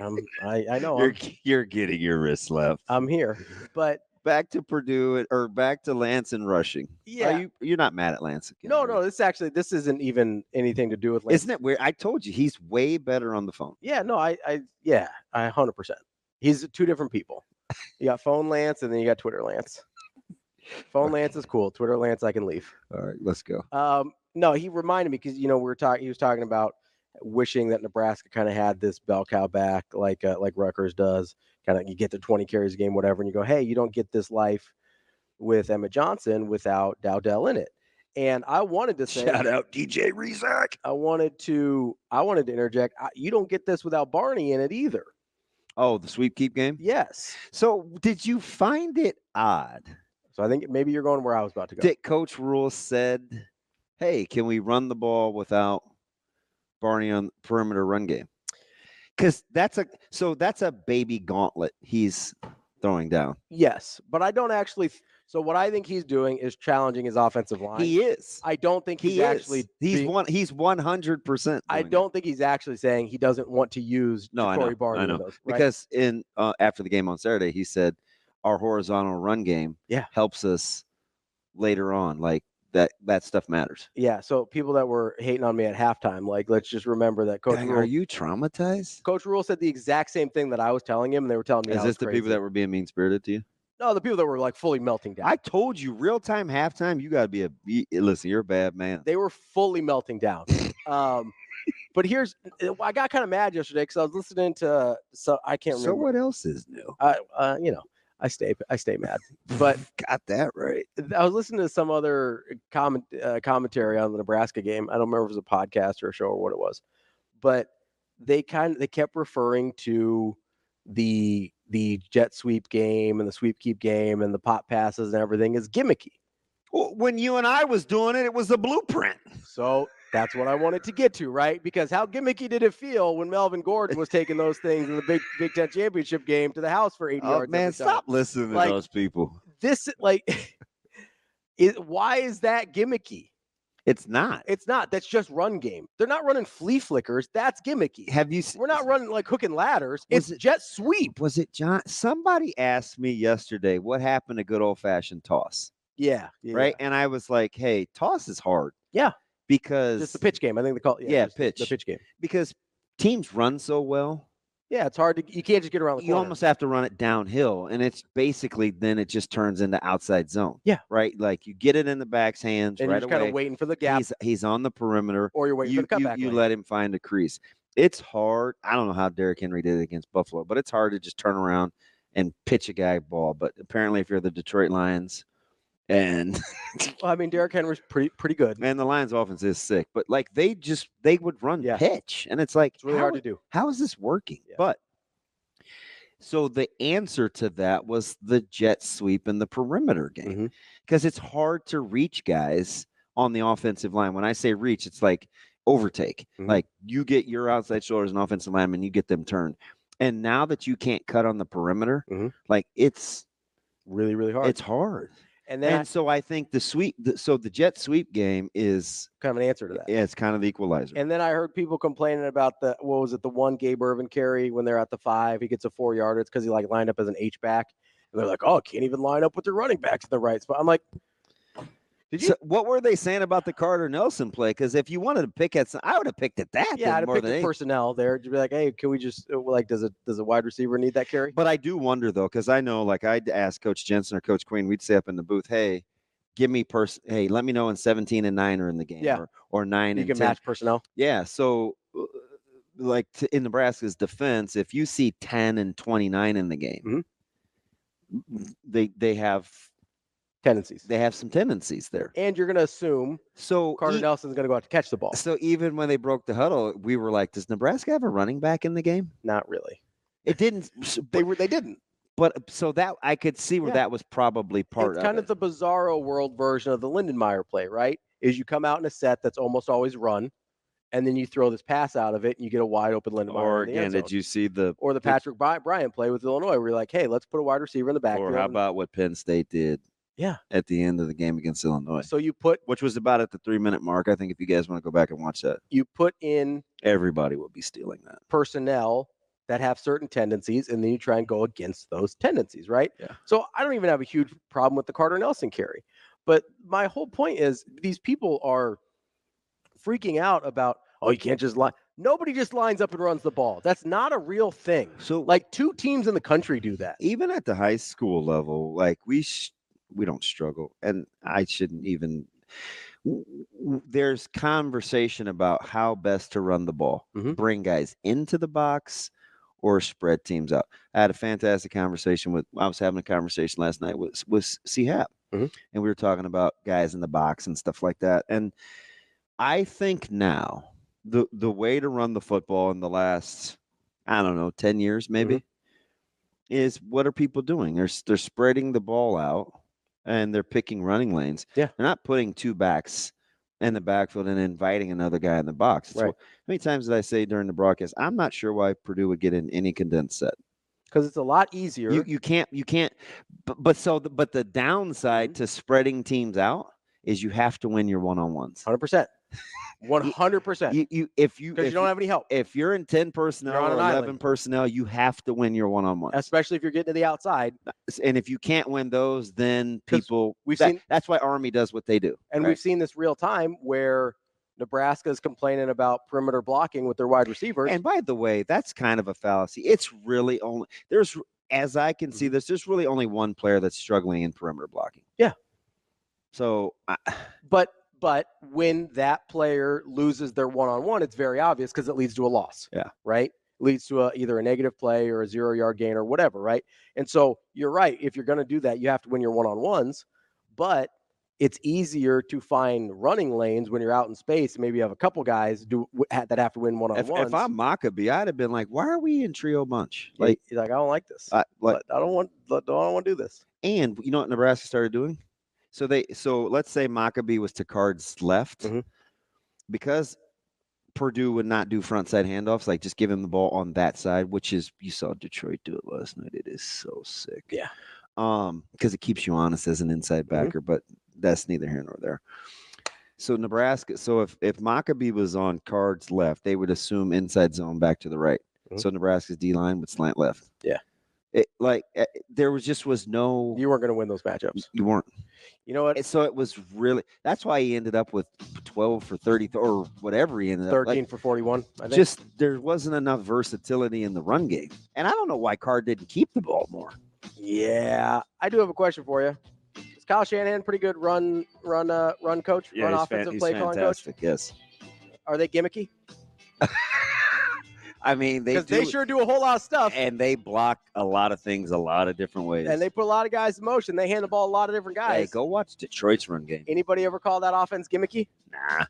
A: I know
B: you're getting your wrist slapped.
A: I'm here, but
B: back to Purdue or back to Lance and rushing.
A: Yeah,
B: you're not mad at Lance again.
A: No, this isn't even anything to do with Lance.
B: Isn't it weird? I told you he's way better on the phone.
A: Yeah, no, I 100%. He's two different people. You got phone Lance and then you got Twitter Lance. Phone Lance is cool. Twitter Lance, I can leave.
B: All right, let's go.
A: No, he reminded me because he was talking about wishing that Nebraska kind of had this bell cow back like Rutgers does. Kind of you get the 20 carries a game, whatever, and you go, hey, you don't get this life with Emmett Johnson without Dowdell in it. And I wanted to say,
B: shout out DJ Rezac.
A: I wanted to interject. You don't get this without Barney in it either.
B: Oh, the sweep keep game?
A: Yes.
B: So did you find it odd?
A: So I think maybe you're going where I was about to go.
B: That Coach Rule said, hey, can we run the ball without Barney on the perimeter run game? Because that's a baby gauntlet he's throwing down.
A: Yes, but I don't actually. So what I think he's doing is challenging his offensive line.
B: He is.
A: I don't think he's actually.
B: He's 100%.
A: I don't think he's actually saying he doesn't want to use Corey Barney.
B: I know.
A: Those, right?
B: Because after the game on Saturday, he said our horizontal run game helps us later on. Like that stuff matters.
A: Yeah. So people that were hating on me at halftime, let's just remember that Coach Rule.
B: Are you traumatized?
A: Coach Rule said the exact same thing that I was telling him, and they were telling me.
B: Is this the people that were being mean spirited to you?
A: No, the people that were fully melting down.
B: I told you, real time, halftime, you got to listen, you're a bad man.
A: They were fully melting down. But I got kind of mad yesterday because I was listening to, I can't remember.
B: So what else is new?
A: I stay mad, but
B: got that right.
A: I was listening to some other commentary on the Nebraska game. I don't remember if it was a podcast or a show or what it was, but they kept referring to the jet sweep game and the sweep keep game and the pop passes and everything as gimmicky.
B: Well, when you and I was doing it, it was a blueprint.
A: So that's what I wanted to get to, right? Because how gimmicky did it feel when Melvin Gordon was taking those things in the Big Ten championship game to the house for 80 yards?
B: Man, stop listening to those people.
A: Why is that gimmicky?
B: It's not.
A: It's not. That's just run game. They're not running flea flickers. That's gimmicky. We're not running hook and ladders. It's jet sweep.
B: Was it John? Somebody asked me yesterday what happened to good old fashioned toss.
A: Yeah.
B: Right. And I was like, hey, toss is hard.
A: Yeah.
B: Because
A: it's the pitch game. I think they call it.
B: Pitch.
A: The pitch game.
B: Because teams run so well.
A: Yeah, it's hard you can't just get around the corner.
B: You almost have to run it downhill, and it's basically then it just turns into outside zone.
A: Yeah.
B: Right? Like you get it in the back's hands
A: and
B: right
A: you're just
B: away.
A: kind of waiting for the gap.
B: He's on the perimeter.
A: Or you're waiting for the cutback.
B: You let him find a crease. It's hard. I don't know how Derrick Henry did it against Buffalo, but it's hard to just turn around and pitch a guy ball. But apparently if you're the Detroit Lions and
A: Derrick Henry's pretty good.
B: Man, the Lions offense is sick. But they would run pitch. And it's like
A: it's really hard to do.
B: How is this working?
A: Yeah.
B: But so the answer to that was the jet sweep and the perimeter game because it's hard to reach guys on the offensive line. When I say reach, it's like overtake. Like you get your outside shoulders and offensive lineman, you get them turned. And now that you can't cut on the perimeter, it's
A: really, really hard.
B: It's hard.
A: And
B: so I think the jet sweep game is
A: kind of an answer to that.
B: Yeah, it's kind of the equalizer.
A: And then I heard people complaining about the one Gabe Irvin carry when they're at the 5, he gets a 4-yarder. It's because he lined up as an H-back. And they're like, oh, can't even line up with the running backs in the right spot. I'm like,
B: So what were they saying about the Carter Nelson play? Because if you wanted to pick at some, I would have picked at that.
A: Yeah, I'd have picked the personnel there to be like, hey, can we just does a wide receiver need that carry?
B: But I do wonder though, because I know I'd ask Coach Jensen or Coach Queen, we'd say up in the booth, hey, give me hey, let me know when 17 and 9 are in the game.
A: Yeah.
B: Or 9 and 10.
A: You can match personnel.
B: Yeah. So like in Nebraska's defense, if you see 10 and 29 in the game, they have
A: tendencies.
B: They have some tendencies there.
A: And you're going to assume Carter Nelson's going to go out to catch the ball.
B: So even when they broke the huddle, we were like, does Nebraska have a running back in the game?
A: Not really.
B: It didn't.
A: They didn't.
B: But so that I could see where that was probably part of it.
A: It's kind of the bizarro world version of the Lindenmeyer play, right? Is you come out in a set that's almost always run, and then you throw this pass out of it, and you get a wide open Lindenmeyer.
B: Or again, did you see the
A: Patrick Bryant play with Illinois, where you're like, hey, let's put a wide receiver in the backfield.
B: Or how about what Penn State did?
A: Yeah.
B: At the end of the game against Illinois.
A: So you put,
B: which was about at the 3-minute mark. I think if you guys want to go back and watch that,
A: you put in
B: everybody will be stealing that
A: personnel that have certain tendencies, and then you try and go against those tendencies, right?
B: Yeah.
A: So I don't even have a huge problem with the Carter Nelson carry. But my whole point is these people are freaking out about, oh, you can't just line. Nobody just lines up and runs the ball. That's not a real thing.
B: So
A: like 2 teams in the country do that.
B: Even at the high school level, like we don't struggle. And I shouldn't even there's conversation about how best to run the ball. Bring guys into the box or spread teams out. I had a fantastic conversation I was having a conversation last night with C-Hap. And we were talking about guys in the box and stuff like that. And I think now the way to run the football in the last, 10 years maybe, is what are people doing? They're spreading the ball out and they're picking running lanes.
A: Yeah.
B: They're not putting 2 backs in the backfield and inviting another guy in the box.
A: Right.
B: How many times did I say during the broadcast, I'm not sure why Purdue would get in any condensed set.
A: Because it's a lot easier.
B: You can't, but the downside to spreading teams out is you have to win your one-on-ones.
A: 100%. 100%.
B: Because you
A: don't have any help.
B: If you're in 10 personnel or 11 personnel, you have to win your one-on-ones.
A: Especially if you're getting to the outside.
B: And if you can't win those, then people that's why Army does what they do.
A: And we've seen this real time where Nebraska's complaining about perimeter blocking with their wide receivers.
B: And by the way, that's kind of a fallacy. It's really only as I can see this, there's really only one player that's struggling in perimeter blocking.
A: Yeah.
B: So
A: But when that player loses their one-on-one, it's very obvious because it leads to a loss.
B: Yeah.
A: Right? It leads to either a negative play or a 0-yard gain or whatever, right? And so you're right. If you're going to do that, you have to win your one-on-ones. But it's easier to find running lanes when you're out in space. Maybe you have a couple guys that have to win one-on-ones.
B: If I'm Maccabee, I'd have been like, why are we in trio bunch?
A: Like, he's like, I don't like this. I don't want to do this.
B: And you know what Nebraska started doing? So let's say Maccabee was to Card's left, because Purdue would not do front side handoffs, like just give him the ball on that side, which is, you saw Detroit do it last night. It is so sick.
A: Yeah.
B: Because it keeps you honest as an inside backer, but that's neither here nor there. So Nebraska, if Maccabee was on Card's left, they would assume inside zone back to the right. So Nebraska's D line would slant left.
A: Yeah.
B: There was no.
A: You weren't going to win those matchups.
B: You weren't.
A: You know what?
B: So it was really. That's why he ended up with 12 for 30 or whatever he ended
A: 13
B: up.
A: for 41. I think.
B: Just there wasn't enough versatility in the run game, and I don't know why Card didn't keep the ball more.
A: Yeah, I do have a question for you. Is Kyle Shanahan pretty good run coach?
B: Yeah,
A: run offensive play calling coach?
B: Yes.
A: Are they gimmicky?
B: I mean,
A: they sure do a whole lot of stuff,
B: and they block a lot of things a lot of different ways,
A: and they put a lot of guys in motion. They hand the ball a lot of different guys.
B: Hey, go watch Detroit's run game.
A: Anybody ever call that offense gimmicky?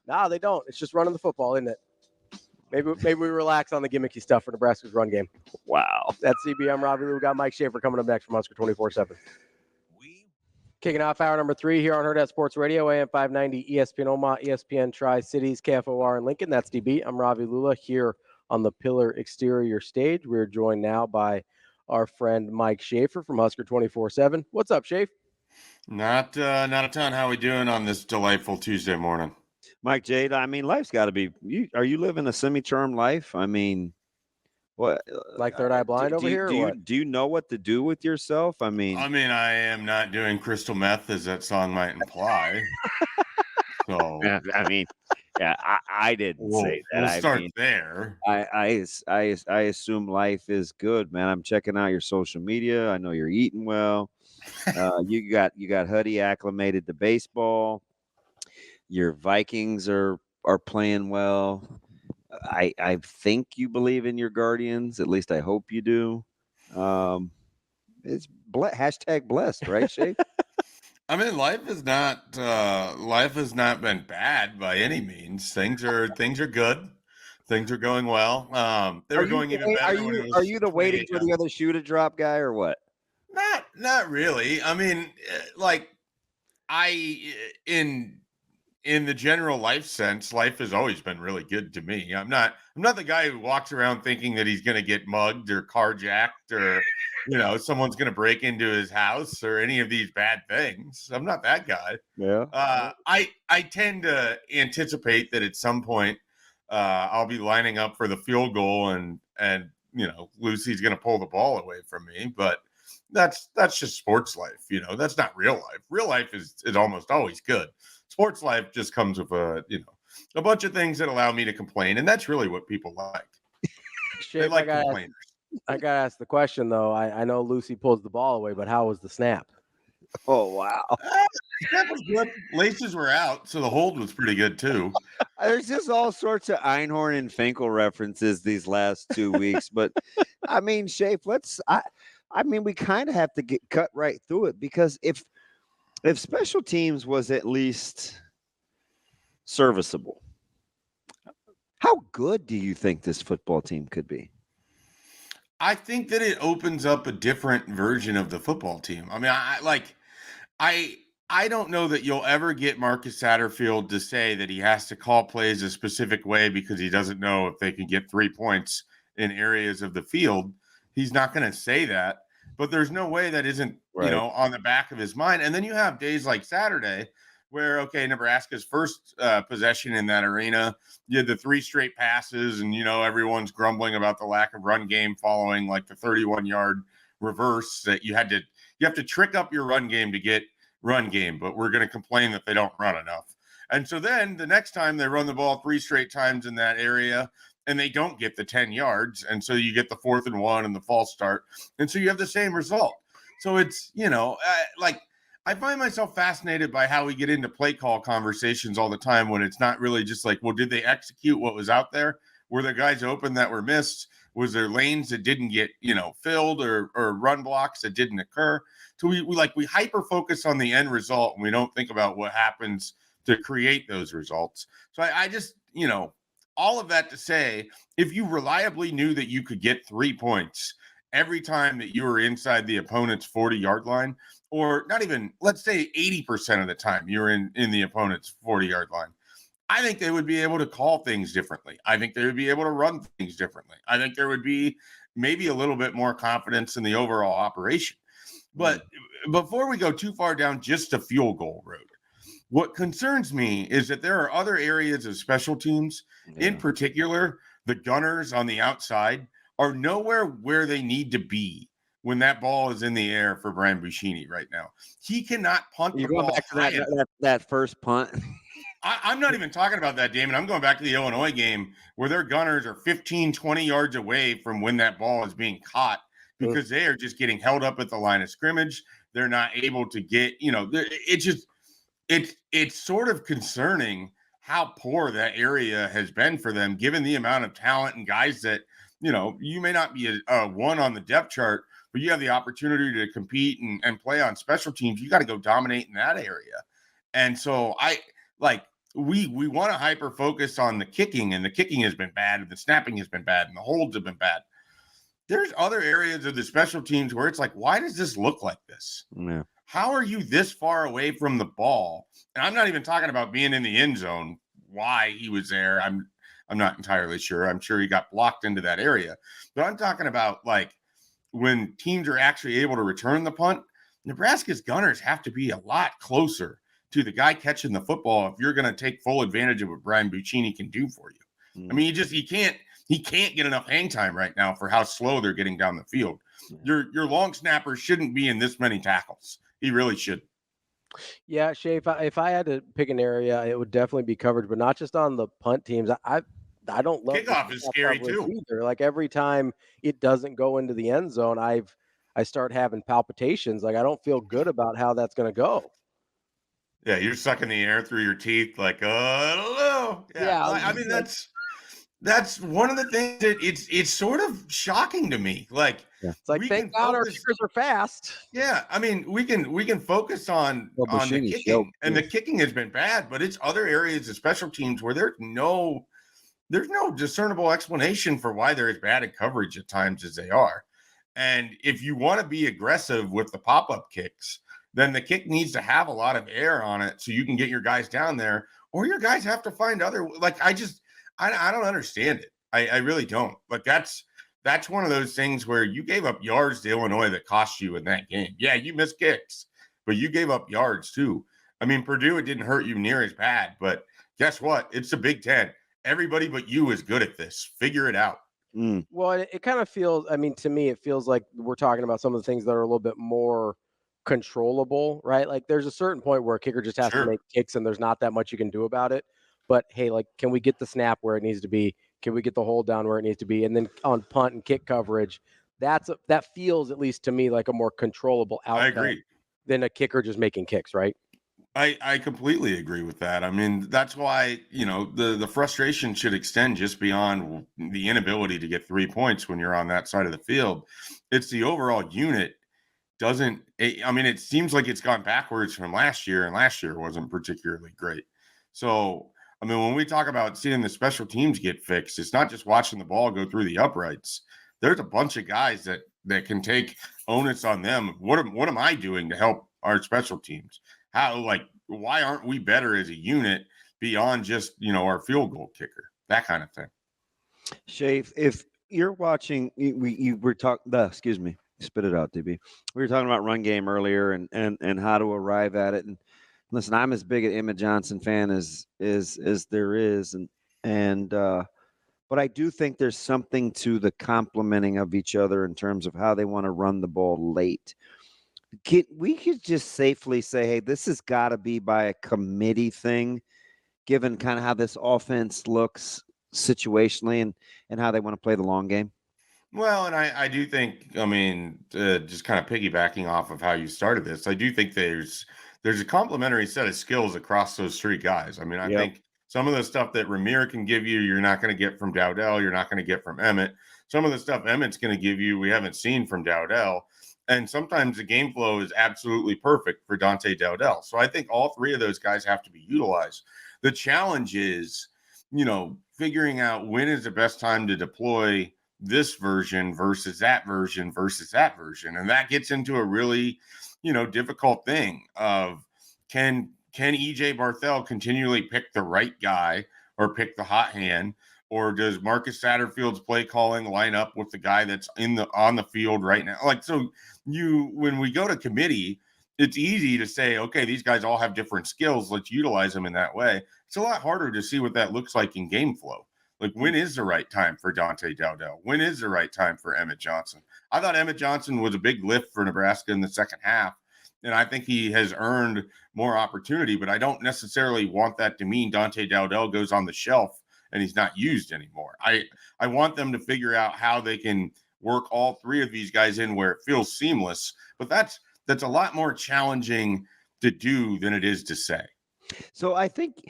A: Nah, they don't. It's just running the football, isn't it? Maybe we relax on the gimmicky stuff for Nebraska's run game.
B: Wow.
A: That's CB. I'm Ravi. We got Mick Schaefer coming up next from Husker 24/7. Kicking off hour number 3 here on Hurrdat Sports Radio, AM 590, ESPN Omaha, ESPN Tri-Cities, KFOR in Lincoln. That's DB. I'm Ravi Lulla here on the Pillar Exterior stage. We're joined now by our friend Mick Schaefer from Husker 24/7. What's up, Schaefer?
E: Not a ton. How we doing on this delightful Tuesday morning?
B: Mike Jade, I mean, life's got to be. Are you living a semi-charmed life? I mean, what?
A: Like third eye blind over here?
B: Do you know what to do with yourself? I mean,
E: I am not doing crystal meth, as that song might imply. So
B: I mean, yeah, I didn't say that.
E: We'll start there.
B: I assume life is good, man. I'm checking out your social media. I know you're eating well. You got Huddy acclimated to baseball. Your Vikings are playing well. I think you believe in your guardians. At least I hope you do. It's hashtag blessed, right, Shay?
E: I mean, life has not been bad by any means. Things are good. Things are going well. They were going even better when it was.
B: Are you the
E: 20
B: waiting for
E: a.m.
B: the other shoe to drop guy or what?
E: Not really. I mean, like in the general life sense, life has always been really good to me. I'm not the guy who walks around thinking that he's going to get mugged or carjacked or someone's going to break into his house or any of these bad things. I'm not that guy.
B: Yeah.
E: I tend to anticipate that at some point I'll be lining up for the field goal and Lucy's going to pull the ball away from me, but that's just sports life. That's not real life. Real life is almost always good. Sports life just comes with a bunch of things that allow me to complain, and that's really what people like. They like complainers.
A: I gotta ask the question though. I know Lucy pulls the ball away, but how was the snap?
B: Oh wow,
E: that was good. Laces were out, so the hold was pretty good too.
B: There's just all sorts of Einhorn and Finkel references these last 2 weeks, but I mean, Shape, I mean, we kind of have to get cut right through it, because if special teams was at least serviceable, how good do you think this football team could be?
E: I think that it opens up a different version of the football team. I mean, I don't know that you'll ever get Marcus Satterfield to say that he has to call plays a specific way because he doesn't know if they can get 3 points in areas of the field. He's not going to say that, but there's no way that isn't,
B: right,
E: on the back of his mind. And then you have days like Saturday where, okay, Nebraska's first possession in that arena, you had the 3 straight passes and, everyone's grumbling about the lack of run game following like the 31-yard reverse that you have to trick up your run game to get run game, but we're going to complain that they don't run enough. And so then the next time they run the ball 3 straight times in that area and they don't get the 10 yards. And so you get the 4th and 1 and the false start. And so you have the same result. So it's, I find myself fascinated by how we get into play call conversations all the time when it's not really just like, well, did they execute what was out there? Were there guys open that were missed? Was there lanes that didn't get, filled or run blocks that didn't occur? So we hyper focus on the end result and we don't think about what happens to create those results. So I just, all of that to say, if you reliably knew that you could get 3 points every time that you were inside the opponent's 40-yard line, or not even, let's say 80% of the time you're in the opponent's 40-yard line, I think they would be able to call things differently. I think they would be able to run things differently. I think there would be maybe a little bit more confidence in the overall operation. But before we go too far down just the field goal road, what concerns me is that there are other areas of special teams, in particular, the gunners on the outside are nowhere where they need to be when that ball is in the air for Brian Buschini right now. He cannot punt the ball.
B: You're going back to that first punt.
E: I'm not even talking about that, Damon. I'm going back to the Illinois game where their gunners are 15, 20 yards away from when that ball is being caught because they are just getting held up at the line of scrimmage. They're not able to get, it's sort of concerning how poor that area has been for them, given the amount of talent and guys that, you may not be a one on the depth chart, but you have the opportunity to compete and play on special teams. You got to go dominate in that area. And so we want to hyper focus on the kicking, and the kicking has been bad, and the snapping has been bad, and the holds have been bad. There's other areas of the special teams where it's like, why does this look like this?
B: Yeah.
E: How are you this far away from the ball? And I'm not even talking about being in the end zone, why he was there. I'm not entirely sure. I'm sure he got blocked into that area. But I'm talking about like when teams are actually able to return the punt, Nebraska's gunners have to be a lot closer to the guy catching the football if you're going to take full advantage of what Brian Buschini can do for you. I mean, he can't get enough hang time right now for how slow they're getting down the field. Your long snapper shouldn't be in this many tackles. He really should.
A: Yeah, Shay, if I had to pick an area, it would definitely be coverage, but not just on the punt teams. I don't love
E: kickoff is scary too.
A: Either. Like every time it doesn't go into the end zone, I start having palpitations. Like I don't feel good about how that's going to go. Yeah,
E: you're sucking the air through your teeth, like I don't know. Yeah. I mean That's one of the things that it's sort of shocking to me. Like,
A: It's like,
E: we
A: thank
E: can
A: God our
E: focus-
A: kickers are fast.
E: Yeah, I mean, we can focus on
B: Well,
E: the
B: Bushini's
E: kicking,
B: show,
E: and the
B: too.
E: kicking has been bad, but it's other areas of special teams where there's no discernible explanation for why they're as bad at coverage at times as they are. And if you want to be aggressive with the pop-up kicks, then the kick needs to have a lot of air on it so you can get your guys down there, or your guys have to find other, like, I don't understand it. I really don't. Like, that's one of those things where you gave up yards to Illinois that cost you in that game. Yeah, you missed kicks, but you gave up yards too. I mean, Purdue, it didn't hurt you near as bad, but guess what? It's the Big Ten. Everybody but you is good at this. Figure it out.
A: Well, it kind of feels, I mean, to me, it feels like we're talking about some of the things that are a little bit more controllable, right? Like, there's a certain point where a kicker just has to make kicks and there's not that much you can do about it. But hey, like, can we get the snap where it needs to be? Can we get the hold down where it needs to be? And then on punt and kick coverage, that feels, at least to me, like a more controllable outcome.
E: I agree.
A: Than a kicker just making kicks, right?
E: I completely agree with that. I mean, that's why, the frustration should extend just beyond the inability to get 3 points when you're on that side of the field. It's the overall unit it seems like it's gone backwards from last year, and last year wasn't particularly great. So, I mean, when we talk about seeing the special teams get fixed, it's not just watching the ball go through the uprights. There's a bunch of guys that can take onus on them. What am I doing to help our special teams? Why aren't we better as a unit beyond just, our field goal kicker, that kind of thing?
B: Schaefer, if you're watching, you were talking, excuse me, spit it out, DB. We were talking about run game earlier and how to arrive at it. And listen, I'm as big an Emmett Johnson fan as there is. But I do think there's something to the complementing of each other in terms of how they want to run the ball late. We could just safely say, hey, this has got to be by a committee thing, given kind of how this offense looks situationally and how they want to play the long game.
E: Well, and I do think, just kind of piggybacking off of how you started this, I do think there's a complementary set of skills across those three guys. I mean, I think some of the stuff that Ramir can give you, you're not going to get from Dowdell. You're not going to get from Emmett. Some of the stuff Emmett's going to give you, we haven't seen from Dowdell. And sometimes the game flow is absolutely perfect for Dante Dowdell. So I think all three of those guys have to be utilized. The challenge is, figuring out when is the best time to deploy this version versus that version versus that version. And that gets into a really, difficult thing of can EJ Barthel continually pick the right guy or pick the hot hand? Or does Marcus Satterfield's play calling line up with the guy that's on the field right now? Like, so when we go to committee, it's easy to say, okay, these guys all have different skills. Let's utilize them in that way. It's a lot harder to see what that looks like in game flow. Like, when is the right time for Dante Dowdell? When is the right time for Emmett Johnson? I thought Emmett Johnson was a big lift for Nebraska in the second half, and I think he has earned more opportunity, but I don't necessarily want that to mean Dante Dowdell goes on the shelf and he's not used anymore. I want them to figure out how they can work all three of these guys in where it feels seamless, but that's a lot more challenging to do than it is to say.
B: So I think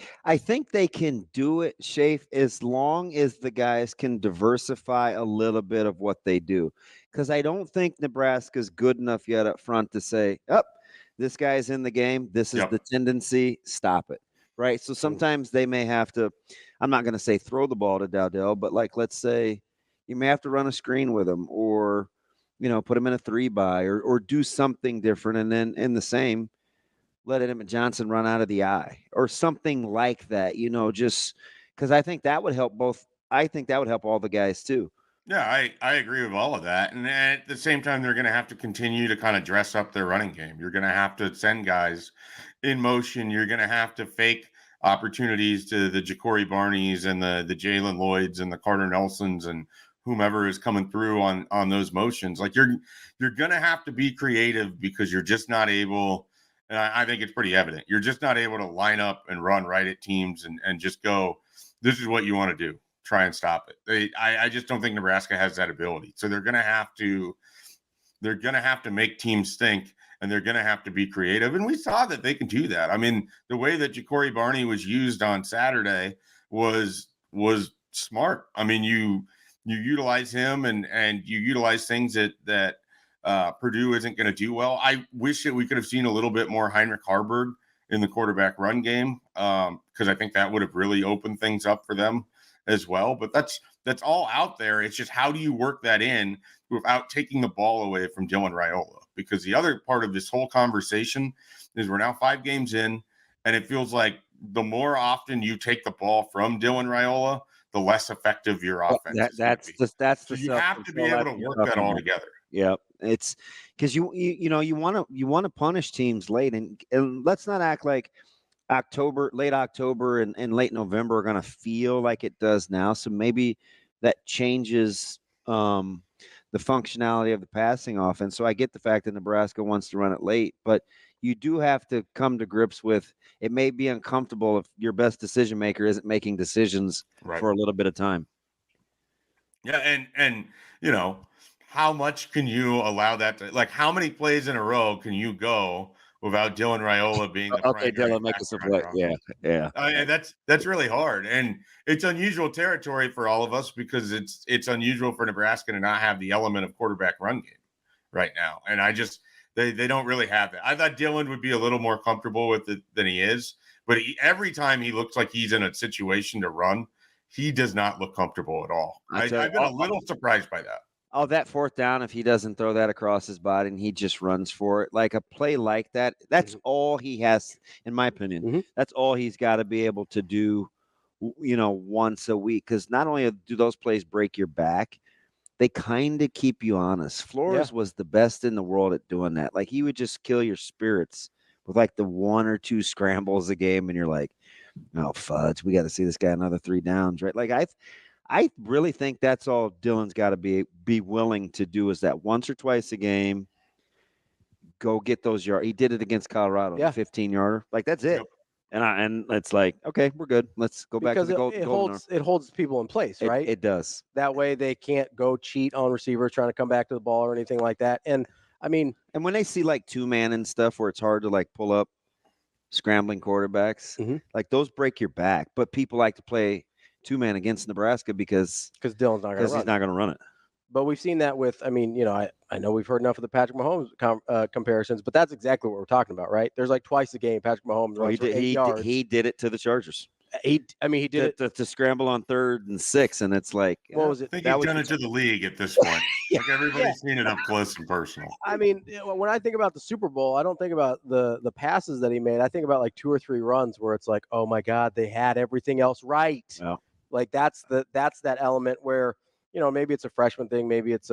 B: they can do it, Schaefer, as long as the guys can diversify a little bit of what they do. Because I don't think Nebraska's good enough yet up front to say, this guy's in the game. This is the tendency. Stop it. Right. So sometimes they may have to, I'm not going to say throw the ball to Dowdell, but let's say you may have to run a screen with him or, put him in a 3-by or do something different. And then in the same, let Emmett Johnson run out of the eye or something like that, just because I think that would help both. I think that would help all the guys too.
E: Yeah, I agree with all of that. And at the same time, they're going to have to continue to kind of dress up their running game. You're going to have to send guys in motion. You're going to have to fake opportunities to the Ja'Cory Barneys and the Jalen Lloyds and the Carter Nelsons and whomever is coming through on those motions. Like, you're going to have to be creative because you're just not able. And I think it's pretty evident. You're just not able to line up and run right at teams and just go, this is what you want to do. Try and stop it. I just don't think Nebraska has that ability. So they're going to have to make teams think, and they're going to have to be creative. And we saw that they can do that. I mean, the way that Ja'Cory Barney was used on Saturday was smart. I mean, you utilize him and you utilize things that Purdue isn't going to do well. I wish that we could have seen a little bit more Heinrich Haarberg in the quarterback run game, because I think that would have really opened things up for them as well. But that's all out there. It's just, how do you work that in without taking the ball away from Dylan Raiola? Because the other part of this whole conversation is we're now 5 games in, and it feels like the more often you take the ball from Dylan Raiola, the less effective your offense is.
B: That's
E: So
B: the
E: you have to be able to work that all together.
B: Yeah, it's because you want to punish teams late, and let's not act like late October and late November are going to feel like it does now. So maybe that changes the functionality of the passing offense. So I get the fact that Nebraska wants to run it late, but you do have to come to grips with it. May be uncomfortable if your best decision maker isn't making decisions for a little bit of time.
E: Yeah, and how much can you allow that to, like, how many plays in a row can you go without Dylan Raiola being the
B: okay, Dylan, make us a play. Yeah.
E: And that's really hard, and it's unusual territory for all of us because it's unusual for Nebraska to not have the element of quarterback run game right now, and they don't really have that. I thought Dylan would be a little more comfortable with it than he is, but every time he looks like he's in a situation to run, he does not look comfortable at all. I've been a little surprised by that.
B: Oh, that 4th down, if he doesn't throw that across his body and he just runs for it, like a play like that, that's all he has, in my opinion. That's all he's got to be able to do, once a week. Because not only do those plays break your back, they kind of keep you honest. Flores was the best in the world at doing that. Like, he would just kill your spirits with like the 1 or 2 scrambles a game, and you're like, oh, fudge, we got to see this guy another 3 downs, right? Like, I really think that's all Dylan's got to be willing to do, is that once or twice a game, go get those yards. He did it against Colorado, 15-yarder. Like, that's it. Yep. And it's like, okay, we're good. Let's go back to the
A: it holds people in place, right?
B: It does.
A: That way they can't go cheat on receivers trying to come back to the ball or anything like that. And I mean,
B: and when they see like 2-man and stuff where it's hard to like pull up scrambling quarterbacks, like those break your back. But people like to play 2-man against Nebraska because
A: Dylan's not going to run.
B: He's not going to run it.
A: But we've seen that with, I mean, I know we've heard enough of the Patrick Mahomes comparisons, but that's exactly what we're talking about, right? There's like twice a game Patrick Mahomes runs for 8 yards.
B: He did it to the Chargers.
A: He did
B: it to scramble on 3rd and 6, and it's like,
A: what was it?
E: I think he's done it to the league at this point. Like, everybody's seen it up close and personal.
A: I mean, when I think about the Super Bowl, I don't think about the passes that he made. I think about like 2 or 3 runs where it's like, oh my God, they had everything else right.
B: Yeah.
A: Like that's that element where, maybe it's a freshman thing. Maybe it's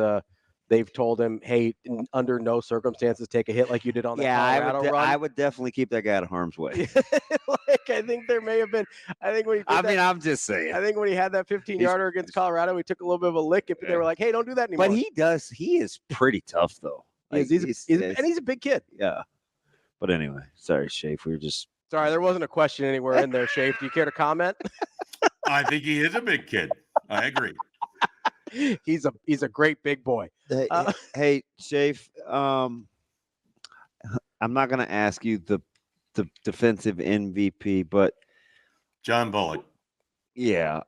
A: they've told him, hey, under no circumstances take a hit like you did on that Colorado run.
B: I would definitely keep that guy out of harm's way.
A: Like, I think there may have been. I think when he
B: I'm just saying.
A: I think when he had that 15-yarder against Colorado, he took a little bit of a lick, and they were like, hey, don't do that anymore.
B: But he is pretty tough though.
A: Like, he's a big kid.
B: Yeah. But anyway, sorry, Schaefer. We were just.
A: Sorry, there wasn't a question anywhere in there, Schaefer. Do you care to comment?
E: I think he is a big kid. I agree.
A: He's a great big boy.
B: Hey, Schaefer, I'm not going to ask you the defensive MVP, but
E: John Bullock.
B: Yeah.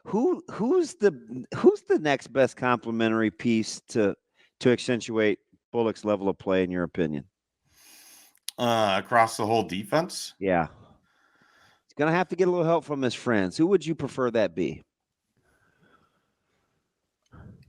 B: Who's the next best complementary piece to accentuate Bullock's level of play, in your opinion?
E: Across the whole defense?
B: Yeah. He's going to have to get a little help from his friends. Who would you prefer that be?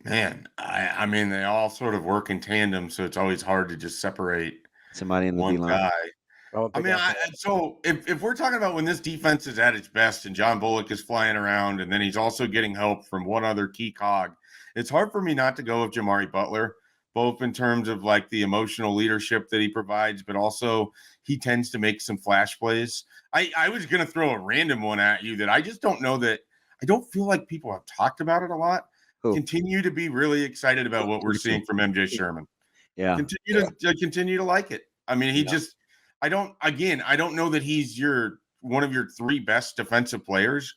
E: Man, I mean, they all sort of work in tandem, so it's always hard to just separate
B: somebody in the
E: one
B: D-line.
E: guy. I mean, so if we're talking about when this defense is at its best and John Bullock is flying around and then he's also getting help from one other key cog, it's hard for me not to go with Jamari Butler, both in terms of like the emotional leadership that he provides, but also he tends to make some flash plays. I was going to throw a random one at you that I just don't know that I don't feel like people have talked about it a lot. Continue to be really excited about what we're seeing from MJ Sherman.
B: Yeah.
E: Continue to like it. I mean, I don't know that he's one of your 3 best defensive players,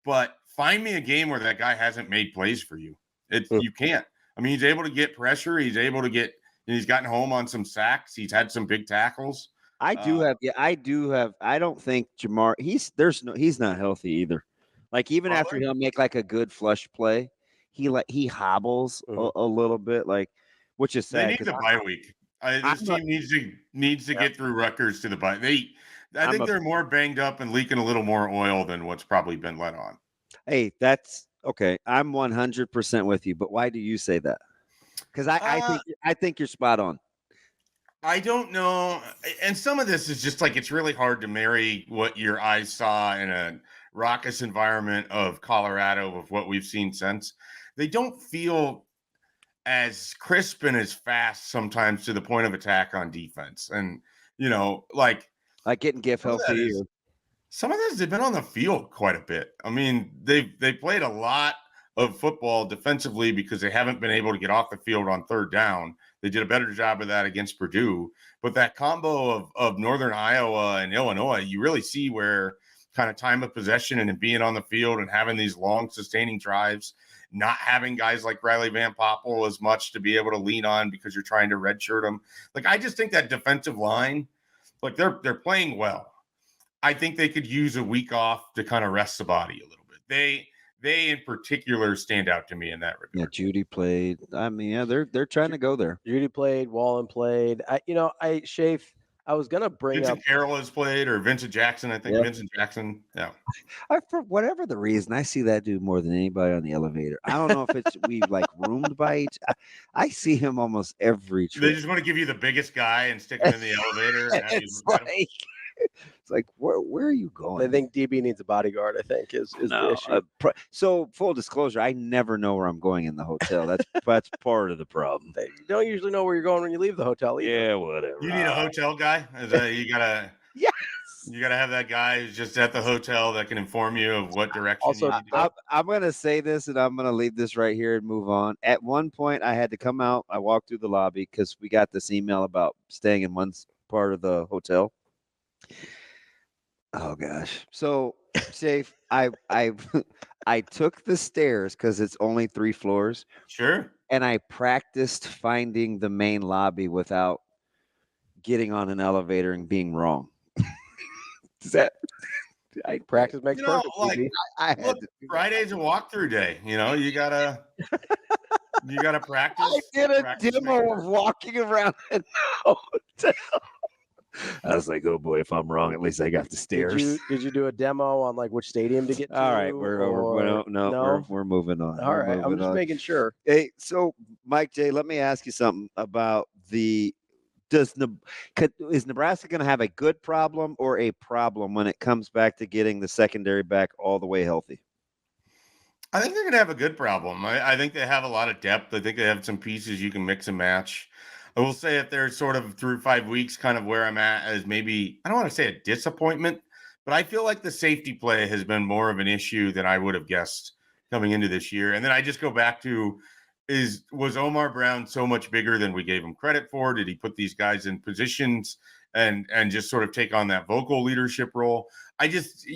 E: but find me a game where that guy hasn't made plays for you. You can't. I mean, he's able to get pressure. He's gotten home on some sacks. He's had some big tackles.
B: I don't think Jamar, he's not healthy either. Like even after he'll make like a good flush play, he hobbles a little bit, like, which is sad.
E: They need the bye week. This team needs to get through Rutgers to the bye. I think they're more banged up and leaking a little more oil than what's probably been let on.
B: Hey, that's okay. I'm 100% with you, but why do you say that? Because I think you're spot on.
E: I don't know. And some of this is just like it's really hard to marry what your eyes saw in a raucous environment of Colorado with what we've seen since. They don't feel as crisp and as fast sometimes to the point of attack on defense. And, like
B: getting GIF healthy.
E: Some of this, they've been on the field quite a bit. I mean, they played a lot of football defensively because they haven't been able to get off the field on third down. They did a better job of that against Purdue. But that combo of Northern Iowa and Illinois, you really see where kind of time of possession and being on the field and having these long sustaining drives, not having guys like Riley Van Poppel as much to be able to lean on because you're trying to redshirt them. Like, I just think that defensive line, like they're playing well. I think they could use a week off to kind of rest the body a little bit. They in particular stand out to me in that regard.
B: Yeah, Judy played. I mean, yeah, they're trying to go there.
A: Judy played, Wallen played. Schaefer, I was gonna bring
E: Vincent
A: up
E: Carroll has played, or Vincent Jackson. I think Vincent Jackson. Yeah.
B: For whatever the reason, I see that dude more than anybody on the elevator. I don't know if it's we like roomed by each. I see him almost every trip.
E: They just want to give you the biggest guy and stick him in the elevator. And have you look at him.
B: It's like, where are you going?
A: I think DB needs a bodyguard, I think, is the issue.
B: So, full disclosure, I never know where I'm going in the hotel. That's part of the problem.
A: You don't usually know where you're going when you leave the hotel either.
B: Yeah, whatever.
E: You need a hotel guy? You gotta have that guy who's just at the hotel that can inform you of what direction
A: Also,
E: you need to go.
B: I'm going to say this, and I'm going to leave this right here and move on. At one point, I had to come out. I walked through the lobby because we got this email about staying in one part of the hotel. Oh gosh. So, Schaefer, I took the stairs because it's only 3 floors.
E: Sure.
B: And I practiced finding the main lobby without getting on an elevator and being wrong. Does that?
A: Practice makes perfect.
E: Like, look, Friday's a walkthrough day. You gotta practice.
B: I did a demo of walking around the hotel. I was like, oh boy, if I'm wrong, at least I got the stairs.
A: Did you do a demo on like which stadium to get to?
B: All right, we're moving on.
A: All right, I'm just making sure.
B: Hey, so Mike J, let me ask you something about is Nebraska going to have a good problem or a problem when it comes back to getting the secondary back all the way healthy?
E: I think they're going to have a good problem. I think they have a lot of depth. I think they have some pieces you can mix and match. I will say if they're sort of through 5 weeks, kind of where I'm at as maybe, I don't want to say a disappointment, but I feel like the safety play has been more of an issue than I would have guessed coming into this year. And then I just go back to, was Omar Brown so much bigger than we gave him credit for? Did he put these guys in positions and just sort of take on that vocal leadership role? I just,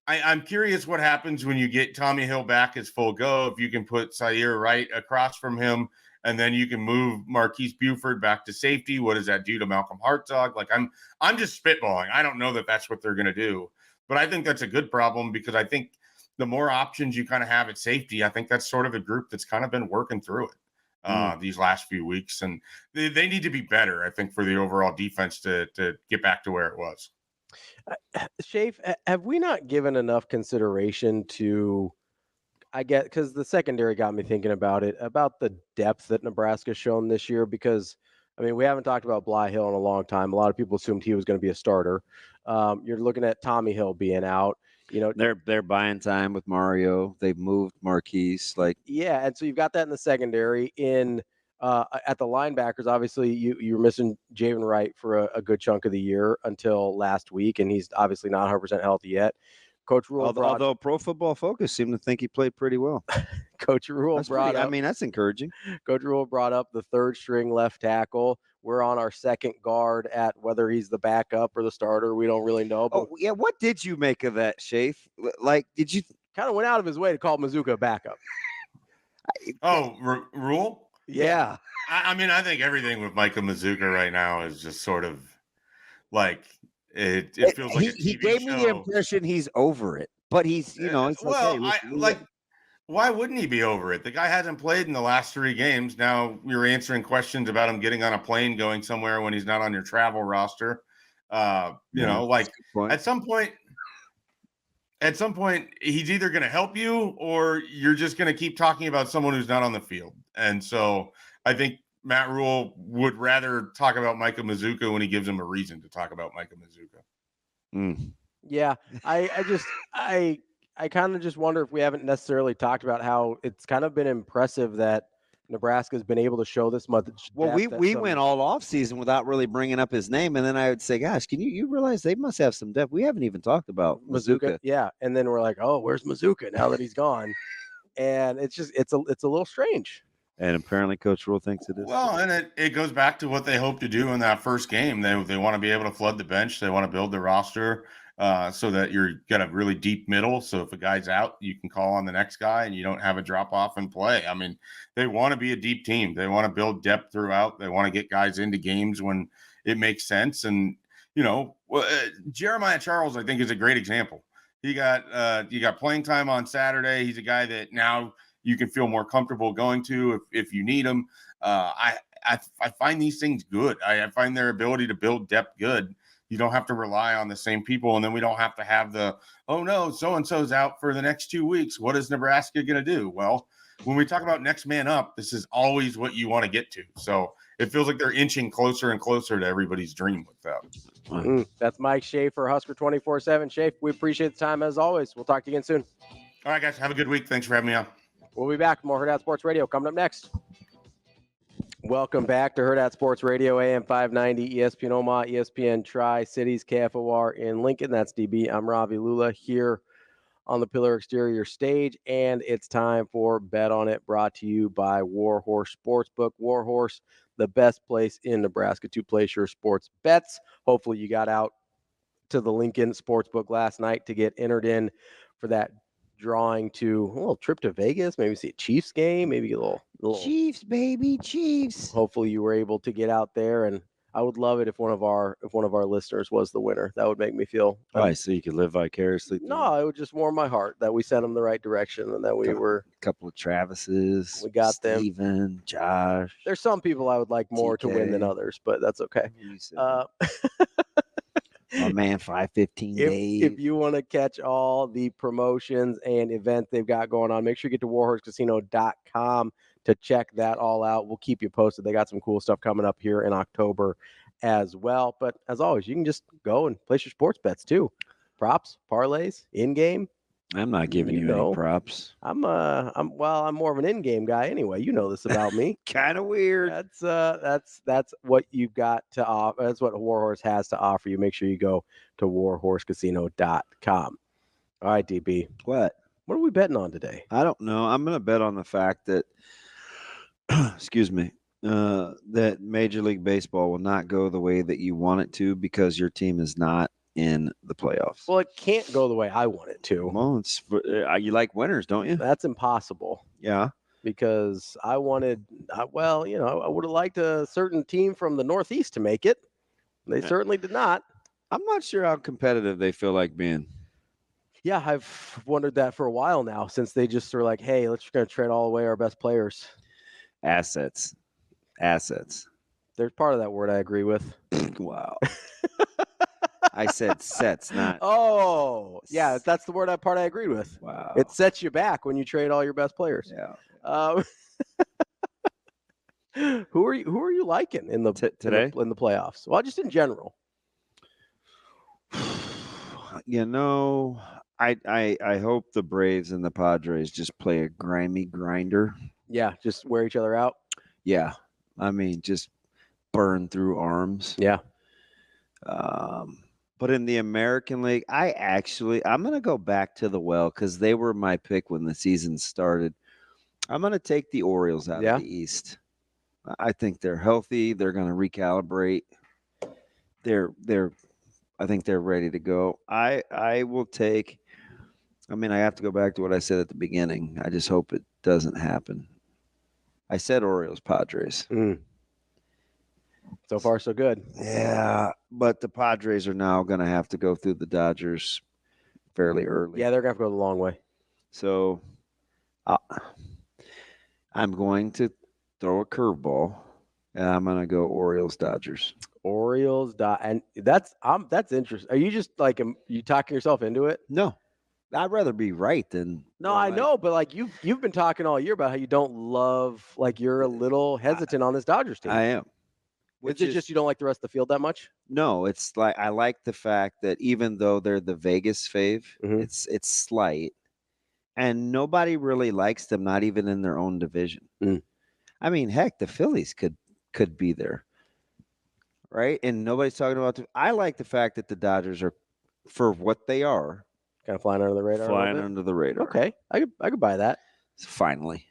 E: I'm curious what happens when you get Tommy Hill back as full go, if you can put Sayer right across from him, and then you can move Marquise Buford back to safety. What does that do to Malcolm Hartzog? Like, I'm just spitballing. I don't know that that's what they're going to do, but I think that's a good problem because I think the more options you kind of have at safety, I think that's sort of a group that's kind of been working through it these last few weeks. And they need to be better, I think, for the overall defense to get back to where it was.
A: Schaefer, have we not given enough consideration to, I get, because the secondary got me thinking about the depth that Nebraska's shown this year, because, I mean, we haven't talked about Bly Hill in a long time. A lot of people assumed he was going to be a starter. You're looking at Tommy Hill being out.
B: They're buying time with Mario. They've moved Marquise.
A: And so you've got that in the secondary. At the linebackers, obviously you're missing Javen Wright for a good chunk of the year until last week, and he's obviously not 100% healthy yet. Coach Rule,
B: although Pro Football Focus seemed to think he played pretty well.
A: Coach Rule
B: that's encouraging.
A: Coach Rule brought up the third string left tackle. We're on our second guard at whether he's the backup or the starter. We don't really know. But
B: what did you make of that, Schaefer? Like, did you
A: kind of went out of his way to call Mazuka a backup?
E: Rule?
B: Yeah.
E: I mean, I think everything with Micah Mazuka right now is just sort of like it feels like
B: he gave me the impression he's over it. But he's, it's
E: well,
B: okay.
E: Why wouldn't he be over it? The guy hasn't played in the last 3 games. Now you're answering questions about him getting on a plane going somewhere when he's not on your travel roster. At some point, he's either going to help you or you're just going to keep talking about someone who's not on the field. And so I think Matt Rule would rather talk about Micah Mazuka when he gives him a reason to talk about Micah Mazuka.
A: Yeah, I kind of just wonder if we haven't necessarily talked about how it's kind of been impressive that Nebraska has been able to show this much.
B: Well, we went all off season without really bringing up his name, and then I would say, "Gosh, can you realize they must have some depth? We haven't even talked about Mazuka."
A: Yeah, and then we're like, "Oh, where's Mazuka now that he's gone?" And it's a little strange.
B: And apparently, Coach Rule thinks it is.
E: Well, and it goes back to what they hope to do in that first game. They want to be able to flood the bench. They want to build the roster. So that you're got a really deep middle. So if a guy's out, you can call on the next guy and you don't have a drop off in play. I mean, they want to be a deep team. They want to build depth throughout. They want to get guys into games when it makes sense. And, Jeremiah Charles, I think, is a great example. You got playing time on Saturday. He's a guy that now you can feel more comfortable going to if you need him. I find these things good. I find their ability to build depth good. You don't have to rely on the same people, and then we don't have to have oh no, so-and-so's out for the next 2 weeks. What is Nebraska going to do? Well, when we talk about next man up, this is always what you want to get to. So it feels like they're inching closer and closer to everybody's dream with that.
A: That's Mike Schaefer, Husker 24/7. Schaefer, we appreciate the time as always. We'll talk to you again soon.
E: All right, guys, have a good week. Thanks for having me on.
A: We'll be back. More Hurrdat Sports Radio coming up next. Welcome back to Hurrdat Sports Radio, AM 590, ESPN Omaha, ESPN Tri-Cities, KFOR in Lincoln. That's DB. I'm Ravi Lulla here on the Pillar Exterior stage, and it's time for Bet On It, brought to you by Warhorse Sportsbook. Warhorse, the best place in Nebraska to place your sports bets. Hopefully you got out to the Lincoln Sportsbook last night to get entered in for that drawing to a little trip to Vegas, maybe see a Chiefs game, maybe a little
C: Chiefs, baby, Chiefs.
A: Hopefully you were able to get out there, and I would love it if one of our listeners was the winner. That would make me feel
B: so you could live vicariously.
A: No, it would just warm my heart that we sent them the right direction and that we were
B: a couple of Travises.
A: We got
B: Steven, Josh.
A: There's some people I would like more to win than others, but that's okay.
B: My man, 515 days.
A: If you want to catch all the promotions and events they've got going on, make sure you get to warhorsecasino.com to check that all out. We'll keep you posted. They got some cool stuff coming up here in October as well. But as always, you can just go and place your sports bets too. Props, parlays, in-game.
B: I'm not giving you any props.
A: I'm more of an in-game guy anyway. You know this about me.
B: Kind of weird.
A: That's what you've got to offer. That's what Warhorse has to offer you. Make sure you go to warhorsecasino.com. All right, DB.
B: What
A: are we betting on today?
B: I don't know. I'm going to bet on the fact that that Major League Baseball will not go the way that you want it to because your team is not in the playoffs.
A: Well, it can't go the way I want it to.
B: Well, you like winners, don't you?
A: That's impossible.
B: Yeah.
A: Because I would have liked a certain team from the Northeast to make it. They certainly did not.
B: I'm not sure how competitive they feel like being.
A: Yeah, I've wondered that for a while now, since they just are like, hey, let's just going to trade all away our best players.
B: Assets.
A: There's part of that word I agree with.
B: Wow. I said sets, not.
A: Oh, yeah, that's the word part I agreed with.
B: Wow.
A: It sets you back when you trade all your best players.
B: Yeah.
A: Who are you liking in the
B: today
A: in the playoffs? Well, just in general.
B: I hope the Braves and the Padres just play a grimy grinder.
A: Yeah, just wear each other out.
B: Yeah, I mean, just burn through arms.
A: Yeah.
B: But in the American League, I'm going to go back to the well because they were my pick when the season started. I'm going to take the Orioles out of the East. I think they're healthy. They're going to recalibrate. I think they're ready to go. I will take. I mean, I have to go back to what I said at the beginning. I just hope it doesn't happen. I said Orioles, Padres.
A: So far, so good.
B: Yeah, but the Padres are now going to have to go through the Dodgers fairly early.
A: Yeah, they're gonna have to go the long way.
B: So I'm going to throw a curveball, and I'm going to go Orioles-Dodgers.
A: Orioles and that's interesting. Are you just like you talking yourself into it?
B: No, I'd rather be right than.
A: No, I know, but like you've been talking all year about how you don't love, like you're a little hesitant on this Dodgers team.
B: I am.
A: Is it just you don't like the rest of the field that much?
B: No, it's like I like the fact that even though they're the Vegas fave,
A: Mhm.
B: it's slight, and nobody really likes them, not even in their own division.
A: Mm.
B: I mean, heck, the Phillies could be there, right? And nobody's talking about. I like the fact that the Dodgers are, for what they are,
A: Kind of flying under the radar.
B: flying under the radar.
A: Okay, I could buy that.
B: Finally,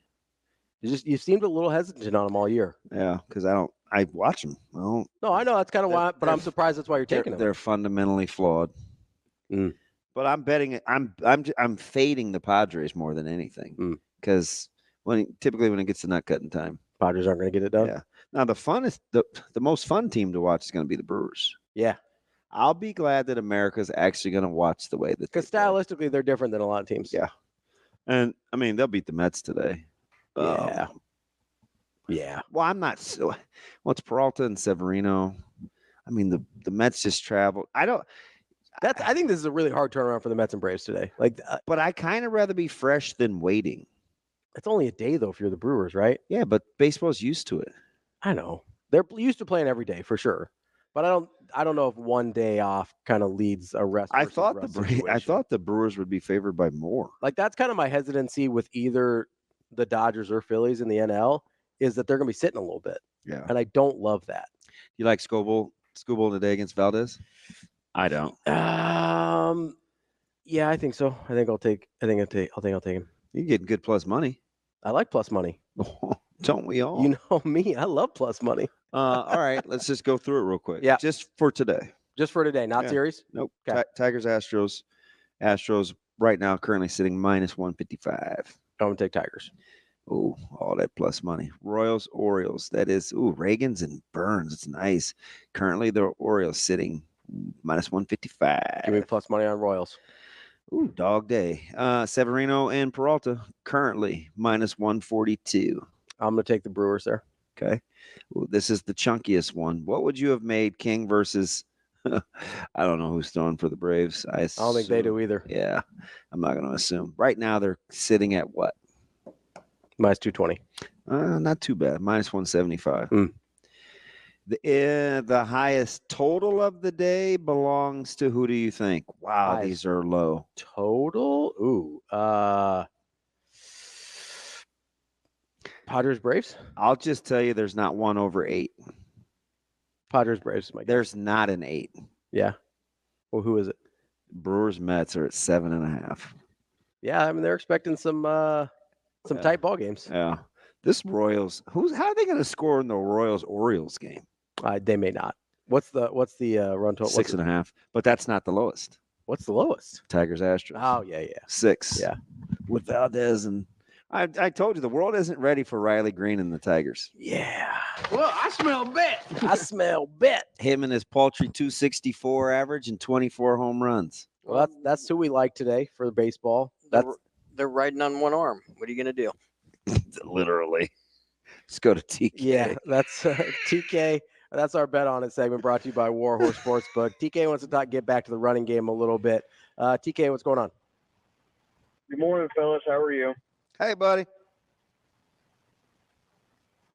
A: You seemed a little hesitant on them all year.
B: yeah, because I watch them.
A: No, I know that's kind of why, but I'm surprised that's why you're taking them.
B: They're fundamentally flawed.
A: Mm.
B: But I'm betting. I'm fading the Padres more than anything because typically when it gets to nut cutting time,
A: Padres aren't going to get it done.
B: Yeah. Now the most fun team to watch is going to be the Brewers.
A: Yeah.
B: I'll be glad that America's actually going to watch the way that,
A: because stylistically they're different than a lot of teams.
B: Yeah. And I mean they'll beat the Mets today.
A: Yeah. Yeah.
B: Well, I'm not so. Well, it's Peralta and Severino. I mean the Mets just traveled. I think this is a really hard turnaround for the Mets and Braves today. But I kind of rather be fresh than waiting.
A: It's only a day though if you're the Brewers, right?
B: Yeah, but baseball's used to it.
A: I know. They're used to playing every day for sure. But I don't know if one day off kind of leads a rest.
B: I thought the Brewers would be favored by more.
A: Like that's kind of my hesitancy with either the Dodgers or Phillies in the NL is that they're going to be sitting a little bit.
B: Yeah.
A: And I don't love that.
B: You like Scoble today against Valdez? I don't.
A: Yeah, I think so. I'll take him.
B: You're getting good plus money.
A: I like plus money.
B: Don't we all?
A: You know me. I love plus money.
B: All right, let's just go through it real quick.
A: Yeah.
B: Just for today.
A: Just for today, not series?
B: Nope.
A: Okay.
B: Tigers, Astros. Astros right now currently sitting minus 155.
A: I'm going to take Tigers.
B: Oh, all that plus money. Royals, Orioles. That is, Reagans and Burns. It's nice. Currently, the Orioles sitting minus 155.
A: Give me plus money on Royals.
B: Ooh, dog day. Severino and Peralta currently minus 142.
A: I'm going to take the Brewers there.
B: Okay. Ooh, this is the chunkiest one. What would you have made King versus I don't know who's throwing for the Braves. I
A: don't think they do either.
B: Yeah. I'm not going to assume. Right now they're sitting at what?
A: Minus 220.
B: Not too bad. Minus 175. The highest total of the day belongs to who do you think? Wow,
A: highest
B: these are low.
A: Total? Ooh. Padres Braves?
B: I'll just tell you there's not one over 8.
A: Padres Braves.
B: There's not an 8.
A: Yeah. Well, who is it?
B: Brewers Mets are at 7.5.
A: Yeah, I mean they're expecting some tight ball games.
B: Yeah. This Royals, how are they going to score in the Royals Orioles game?
A: They may not. What's the run total?
B: 6.5. But that's not the lowest.
A: What's the lowest?
B: Tigers Astros.
A: Oh yeah.
B: 6.
A: Yeah.
B: With Valdez and I told you the world isn't ready for Riley Green and the Tigers.
A: Yeah.
F: Well, I smell bet.
A: I smell bet.
B: Him and his paltry 264 average and 24 home runs.
A: Well, that's who we like today for the baseball.
D: They're riding on one arm. What are you going to do?
B: Literally. Let's go to TK.
A: Yeah, that's TK. That's our bet on it segment brought to you by Warhorse Sportsbook. TK wants to get back to the running game a little bit. TK, what's going on?
K: Good morning, fellas. How are you?
B: Hey, buddy.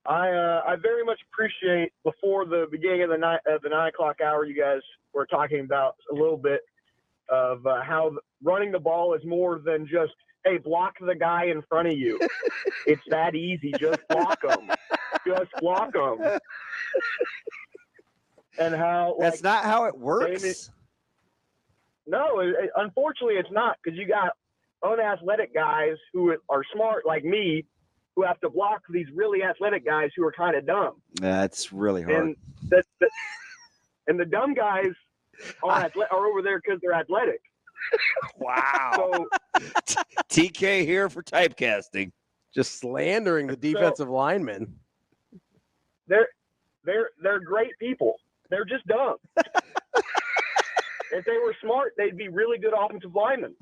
K: I very much appreciate before the beginning of the 9 o'clock hour, you guys were talking about a little bit of how running the ball is more than just, hey, block the guy in front of you. It's that easy. Just block them. Just block them. And how
B: that's not how it works.
K: Damon, no, unfortunately, it's not because you got unathletic guys who are smart like me who have to block these really athletic guys who are kind of dumb.
B: That's really hard.
K: And the dumb guys are over there because they're athletic.
B: Wow. So, TK here for typecasting.
A: Just slandering the defensive linemen.
K: They're great people. They're just dumb. if they were smart, they'd be really good offensive linemen.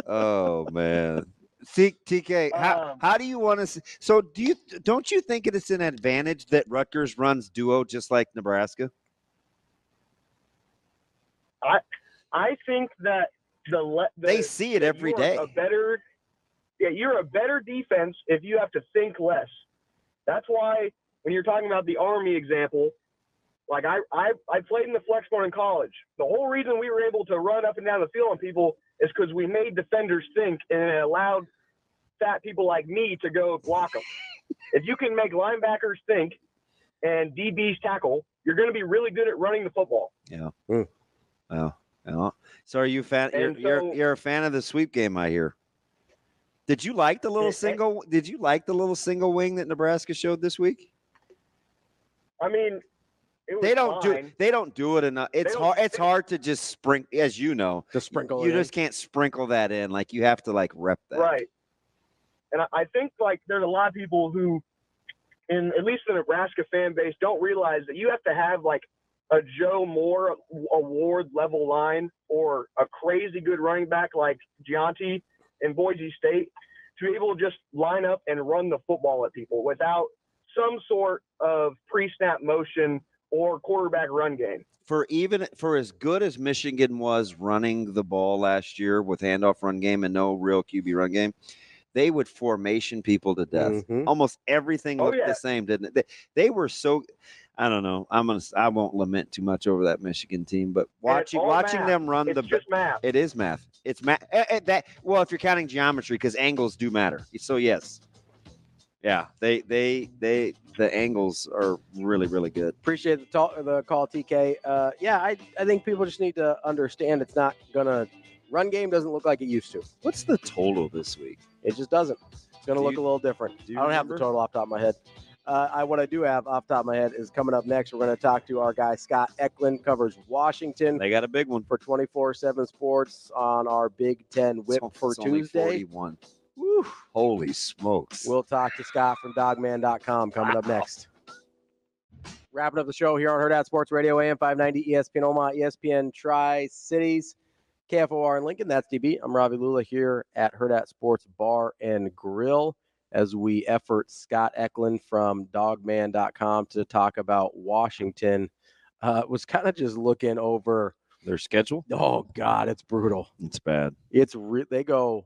B: Oh man. TK, how do you want to? So don't you think it is an advantage that Rutgers runs duo just like Nebraska?
K: I think that
B: they see it every day.
K: You're a better defense if you have to think less. That's why when you're talking about the Army example, like I played in the flex point in college. The whole reason we were able to run up and down the field on people is because we made defenders think and it allowed fat people like me to go block them. If you can make linebackers think and DBs tackle, you're going to be really good at running the football.
B: Yeah. Well. So are you a fan? You're a fan of the sweep game, I hear. Did you like the little single? Did you like the little single wing that Nebraska showed this week?
K: I mean,
B: they don't do it enough. It's hard to just sprinkle, as you know.
A: To sprinkle.
B: You just can't sprinkle that in. Like you have to like rep that.
K: Right. And I think like there's a lot of people who, at least the Nebraska fan base, don't realize that you have to have like a Joe Moore award level line or a crazy good running back like Gianti in Boise State to be able to just line up and run the football at people without some sort of pre-snap motion or quarterback run game.
B: For as good as Michigan was running the ball last year with handoff run game and no real QB run game, they would formation people to death.
A: Mm-hmm.
B: Almost everything looked the same, didn't it? They were so. I don't know. I won't lament too much over that Michigan team, but watching them run
K: it's just math.
B: It is math. It's math. Well, if you're counting geometry, because angles do matter. So yes. Yeah, the angles are really, really good.
A: Appreciate the call, TK. I think people just need to understand it's not gonna run game doesn't look like it used to.
B: What's the total this week?
A: It just doesn't. It's gonna look a little different. I don't have the total off the top of my head. What I do have off the top of my head is coming up next. We're going to talk to our guy Scott Eklund, covers Washington.
B: They got a big one
A: for 24/7 Sports on our Big Ten Whip for Tuesday.
B: 41. Woo. Holy smokes!
A: We'll talk to Scott from Dogman.com coming up next. Wrapping up the show here on Hurrdat Sports Radio, AM 590, ESPN Omaha, ESPN Tri-Cities, KFOR in Lincoln. That's DB. I'm Ravi Lulla here at Hurrdat Sports Bar and Grill, as we effort Scott Eklund from Dogman.com to talk about Washington. Was kind of just looking over
B: their schedule.
A: Oh, God, it's brutal.
B: It's bad.
A: They go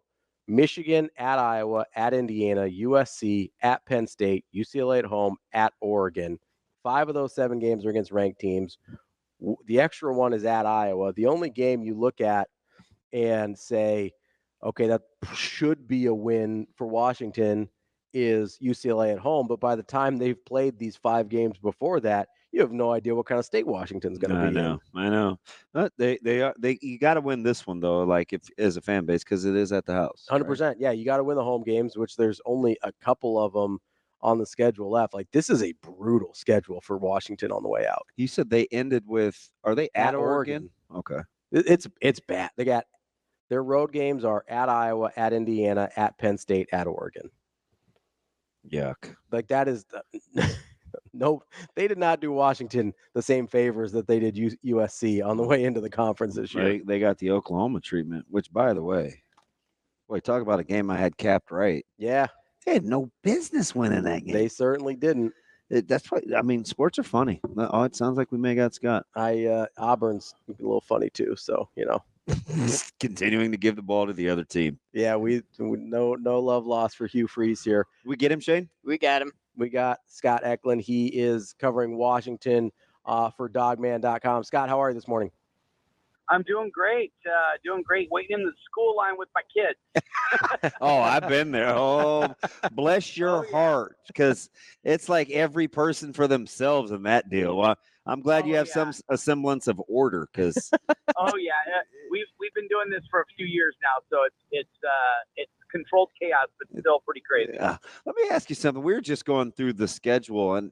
A: Michigan, at Iowa, at Indiana, USC, at Penn State, UCLA at home, at Oregon. 5 of those 7 games are against ranked teams. The extra one is at Iowa. The only game you look at and say, okay, that should be a win for Washington is UCLA at home. But by the time they've played these 5 games before that, you have no idea what kind of state Washington's going to be in.
B: I know. But you got to win this one though, like if as a fan base, because it is at the house.
A: 100%. Right? Yeah, you got to win the home games, which there's only a couple of them on the schedule left. Like this is a brutal schedule for Washington on the way out.
B: You said they ended with, are they at Oregon? Okay.
A: It's bad. They got their road games are at Iowa, at Indiana, at Penn State, at Oregon.
B: Yuck.
A: Like that is no, they did not do Washington the same favors that they did USC on the way into the conference this year.
B: They got the Oklahoma treatment, which, by the way, boy, talk about a game I had capped right.
A: Yeah.
B: They had no business winning that game.
A: They certainly didn't.
B: That's why, I mean, sports are funny. Oh, it sounds like we may got Scott.
A: Auburn's a little funny too, so, you know.
B: Continuing to give the ball to the other team.
A: Yeah, we no love lost for Hugh Freeze here.
B: We get him, Shane?
D: We got him.
A: We got Scott Eklund. He is covering Washington for Dogman.com. Scott, how are you this morning?
L: I'm doing great. Waiting in the school line with my kids.
B: Oh, I've been there. Oh, bless your heart, because it's like every person for themselves in that deal. I'm glad you have a semblance of order, because.
L: Oh yeah, we've been doing this for a few years now, so it's controlled chaos, but still pretty crazy.
B: Yeah. Let me ask you something. We were just going through the schedule, and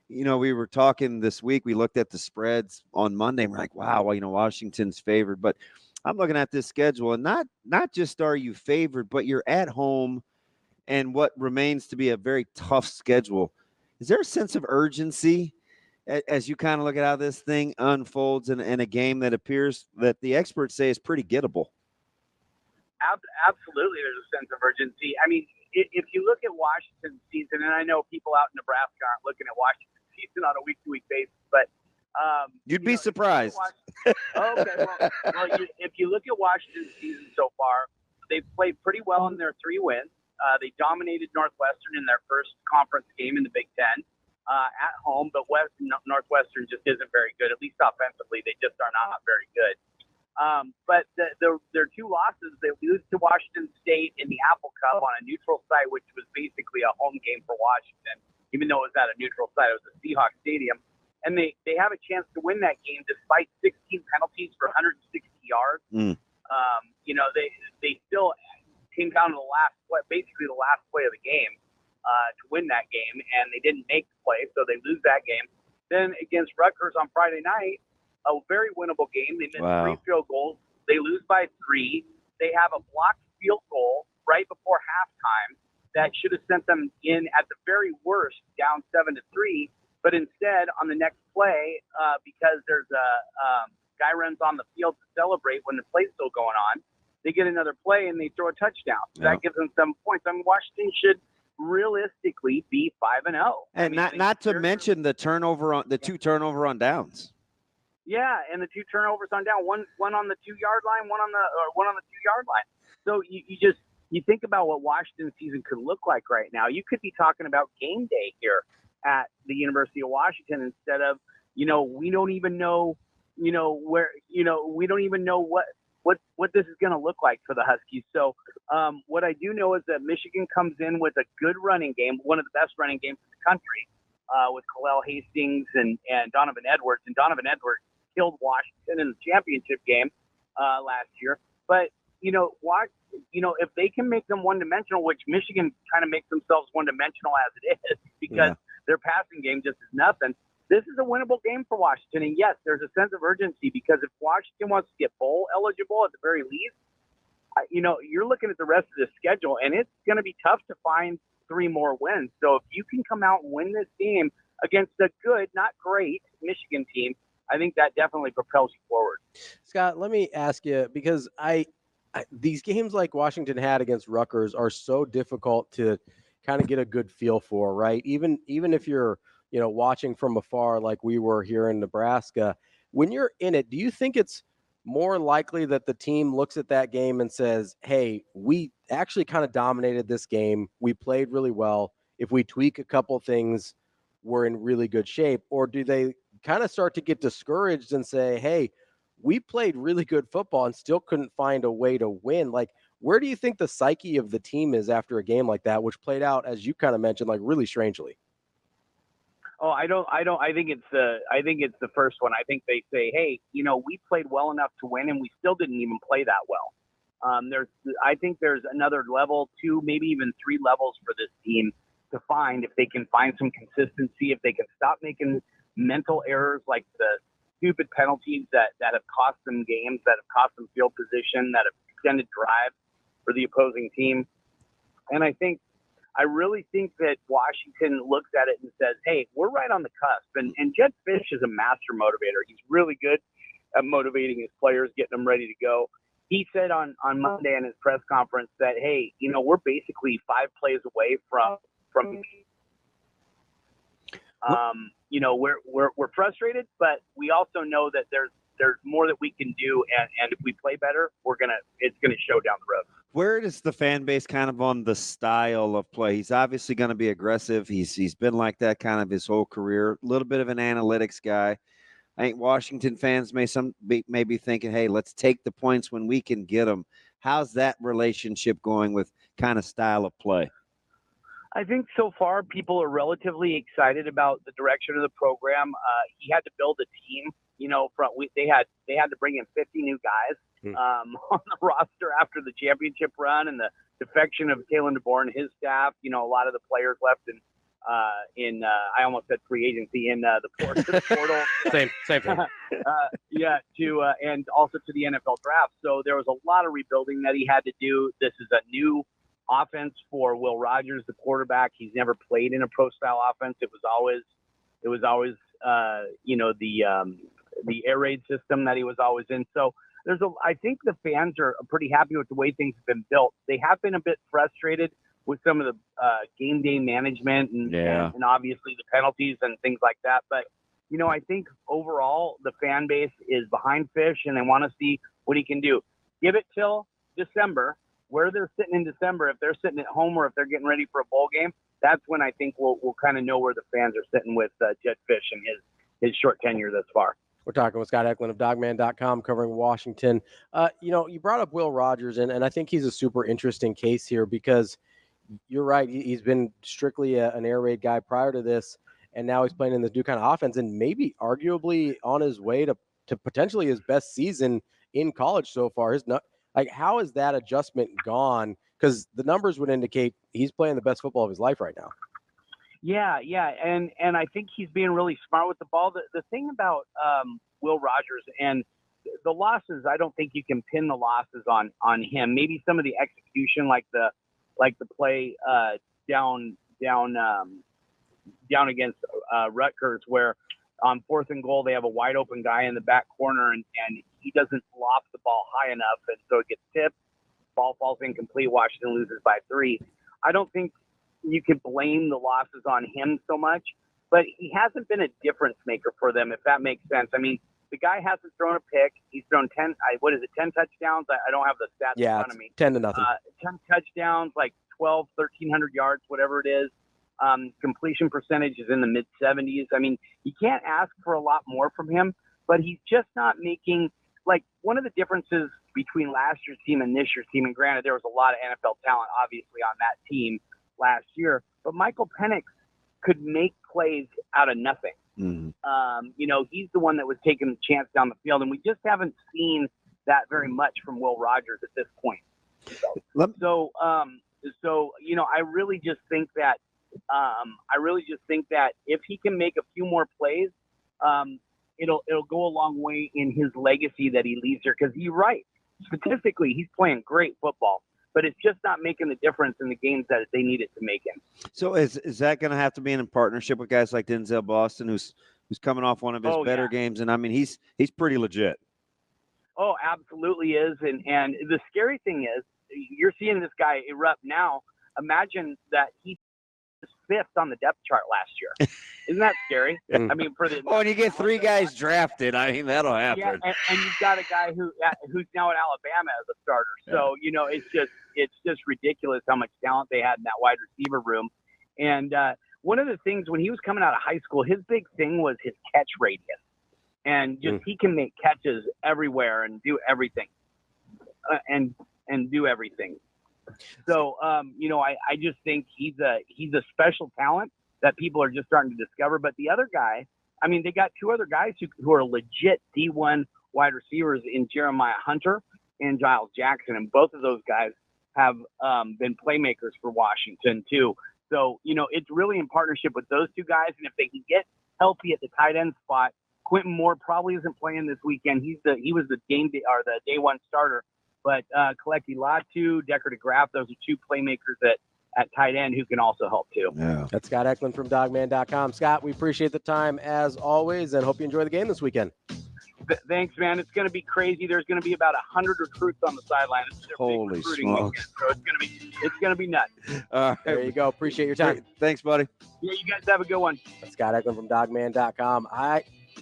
B: we were talking this week. We looked at the spreads on Monday. And we're like, wow, Washington's favored. But I'm looking at this schedule, and not just are you favored, but you're at home, and what remains to be a very tough schedule. Is there a sense of urgency as you kind of look at how this thing unfolds in a game that appears that the experts say is pretty gettable?
L: Absolutely, there's a sense of urgency. I mean, if you look at Washington's season, and I know people out in Nebraska aren't looking at Washington's season on a week-to-week basis, but
B: you'd be surprised.
L: If you look at Washington's season so far, they've played pretty well in their 3 wins. They dominated Northwestern in their first conference game in the Big Ten at home, but Northwestern just isn't very good. At least offensively, they just are not very good. But their 2 losses, they lose to Washington State in the Apple Cup on a neutral site, which was basically a home game for Washington, even though it was at a neutral site. It was a Seahawks stadium. And they have a chance to win that game despite 16 penalties for 160 yards. They still came down to the last play of the game to win that game, and they didn't make the play, so they lose that game. Then against Rutgers on Friday night, a very winnable game. They missed 3 field goals. They lose by 3. They have a blocked field goal right before halftime that should have sent them in at the very worst down 7-3. But instead, on the next play, because there's a guy runs on the field to celebrate when the play's still going on, they get another play and they throw a touchdown. So that gives them 7 points. I mean, Washington should realistically be 5-0.
B: And not to mention the 2 turnover on downs.
L: Yeah, and the 2 turnovers on down, one on the 2-yard line, one on the 2-yard line. So you think about what Washington's season could look like right now. You could be talking about game day here at the University of Washington instead of, we don't even know, where, we don't even know what this is going to look like for the Huskies. So what I do know is that Michigan comes in with a good running game, one of the best running games in the country, with Khalil Hastings and Donovan Edwards. And Donovan Edwards killed Washington in the championship game last year. But, if they can make them one-dimensional, which Michigan kind of makes themselves one-dimensional as it is because their passing game just is nothing, this is a winnable game for Washington. And, yes, there's a sense of urgency because if Washington wants to get bowl eligible at the very least, you're looking at the rest of the schedule, and it's going to be tough to find 3 more wins. So if you can come out and win this game against a good, not great, Michigan team, I think that definitely propels you forward.
A: Scott, let me ask you, because these games like Washington had against Rutgers are so difficult to kind of get a good feel for, right? Even if you're, watching from afar like we were here in Nebraska, when you're in it, do you think it's more likely that the team looks at that game and says, hey, we actually kind of dominated this game. We played really well. If we tweak a couple things, we're in really good shape? Or do they kind of start to get discouraged and say, hey, we played really good football and still couldn't find a way to win? Like, where do you think the psyche of the team is after a game like that, which played out, as you kind of mentioned, like really strangely?
L: Oh, I think it's the first one. I think they say, hey, we played well enough to win and we still didn't even play that well. I think there's another level, 2, maybe even 3 levels for this team to find if they can find some consistency, if they can stop making mental errors like the stupid penalties that have cost them games, that have cost them field position, that have extended drives for the opposing team. And I really think that Washington looks at it and says, hey, we're right on the cusp. And Jed Fish is a master motivator. He's really good at motivating his players, getting them ready to go. He said on Monday in his press conference that, hey, we're basically 5 plays away from we're frustrated, but we also know that there's more that we can do, and if we play better, it's gonna show down the road.
B: Where is the fan base kind of on the style of play? He's obviously going to be aggressive. He's been like that kind of his whole career. A little bit of an analytics guy. I think Washington fans may be thinking, hey, let's take the points when we can get them. How's that relationship going with kind of style of play?
L: I think so far people are relatively excited about the direction of the program. He had to build a team. They had to bring in 50 new guys on the roster after the championship run and the defection of Kalen DeBoer and his staff. A lot of the players left in I almost said free agency in the portal.
A: Same thing.
L: And also to the NFL draft. So there was a lot of rebuilding that he had to do. This is a new offense for Will Rogers, the quarterback. He's never played in a pro style offense. It was always the air raid system that he was always in. So I think the fans are pretty happy with the way things have been built. They have been a bit frustrated with some of the game day management and obviously the penalties and things like that. But, I think overall the fan base is behind Fish and they want to see what he can do. Give it till December, where they're sitting in December. If they're sitting at home or if they're getting ready for a bowl game, that's when I think we'll kind of know where the fans are sitting with Jedd Fisch and his short tenure thus far.
A: We're talking with Scott Eklund of Dogman.com covering Washington. You brought up Will Rogers, and I think he's a super interesting case here because you're right. He's been strictly an air raid guy prior to this, and now he's playing in this new kind of offense and maybe arguably on his way to potentially his best season in college so far. How has that adjustment gone? Because the numbers would indicate he's playing the best football of his life right now.
L: Yeah, and I think he's being really smart with the ball. The thing about Will Rogers and the losses, I don't think you can pin the losses on him. Maybe some of the execution, like the play down against Rutgers, where on 4th and goal they have a wide open guy in the back corner and he doesn't loft the ball high enough, and so it gets tipped. Ball falls incomplete. Washington loses by 3. I don't think you could blame the losses on him so much, but he hasn't been a difference maker for them, if that makes sense. I mean, the guy hasn't thrown a pick. He's thrown 10 touchdowns? I don't have the stats in front of me.
A: 10-0.
L: 10 touchdowns, like 1,300 yards, whatever it is. Completion percentage is in the mid-70s. I mean, you can't ask for a lot more from him, but he's just not making – like, one of the differences between last year's team and this year's team, and granted, there was a lot of NFL talent, obviously, on that team last year, but Michael Penix could make plays out of nothing. He's the one that was taking the chance down the field, and we just haven't seen that very much from Will Rogers at this point. So I really just think that if he can make a few more plays, it'll go a long way in his legacy that he leaves here. Because you're right, statistically, he's playing great football, but it's just not making the difference in the games that they need it to make it.
B: So is that going to have to be in partnership with guys like Denzel Boston, who's coming off one of his better games? And I mean, he's pretty legit.
L: Oh, absolutely is. And the scary thing is, you're seeing this guy erupt now. Imagine that he was 5th on the depth chart last year. Isn't that scary? I mean,
B: when you get 3 guys drafted, I mean, that'll happen.
L: Yeah, and you've got a guy who's now at Alabama as a starter. So it's just ridiculous how much talent they had in that wide receiver room. And one of the things when he was coming out of high school, his big thing was his catch radius, and just he can make catches everywhere and do everything, and do everything. So I just think he's a special talent that people are just starting to discover. But the other guy, I mean, they got 2 other guys who are legit D1 wide receivers in Jeremiah Hunter and Giles Jackson, and both of those guys have been playmakers for Washington too. So it's really in partnership with those 2 guys, and if they can get healthy at the tight end spot, Quentin Moore probably isn't playing this weekend. He was the game day or the day 1 starter. But Kaleki Latu, Decker DeGraff, those are 2 playmakers at tight end who can also help too.
B: Yeah.
A: That's Scott Eklund from Dogman.com. Scott, we appreciate the time as always, and hope you enjoy the game this weekend.
L: Thanks, man. It's going to be crazy. There's going to be about 100 recruits on the sideline.
B: Holy smokes!
L: So it's going to be nuts.
A: There you go. Appreciate your time.
B: Thanks, buddy.
L: Yeah, you guys have a good one.
A: That's Scott Eklund from Dogman.com.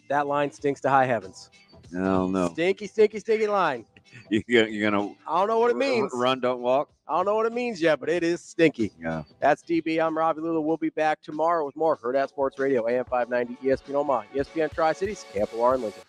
A: That line stinks to high heavens.
B: No.
A: Stinky, stinky, stinky line.
B: You're gonna.
A: I don't know what it means.
B: Run, don't walk.
A: I don't know what it means yet, but it is stinky.
B: Yeah.
A: That's DB. I'm Ravi Lulla. We'll be back tomorrow with more Hurrdat Sports Radio, AM 590, ESPN Omaha, ESPN Tri-Cities, Camp Lar, and Lincoln.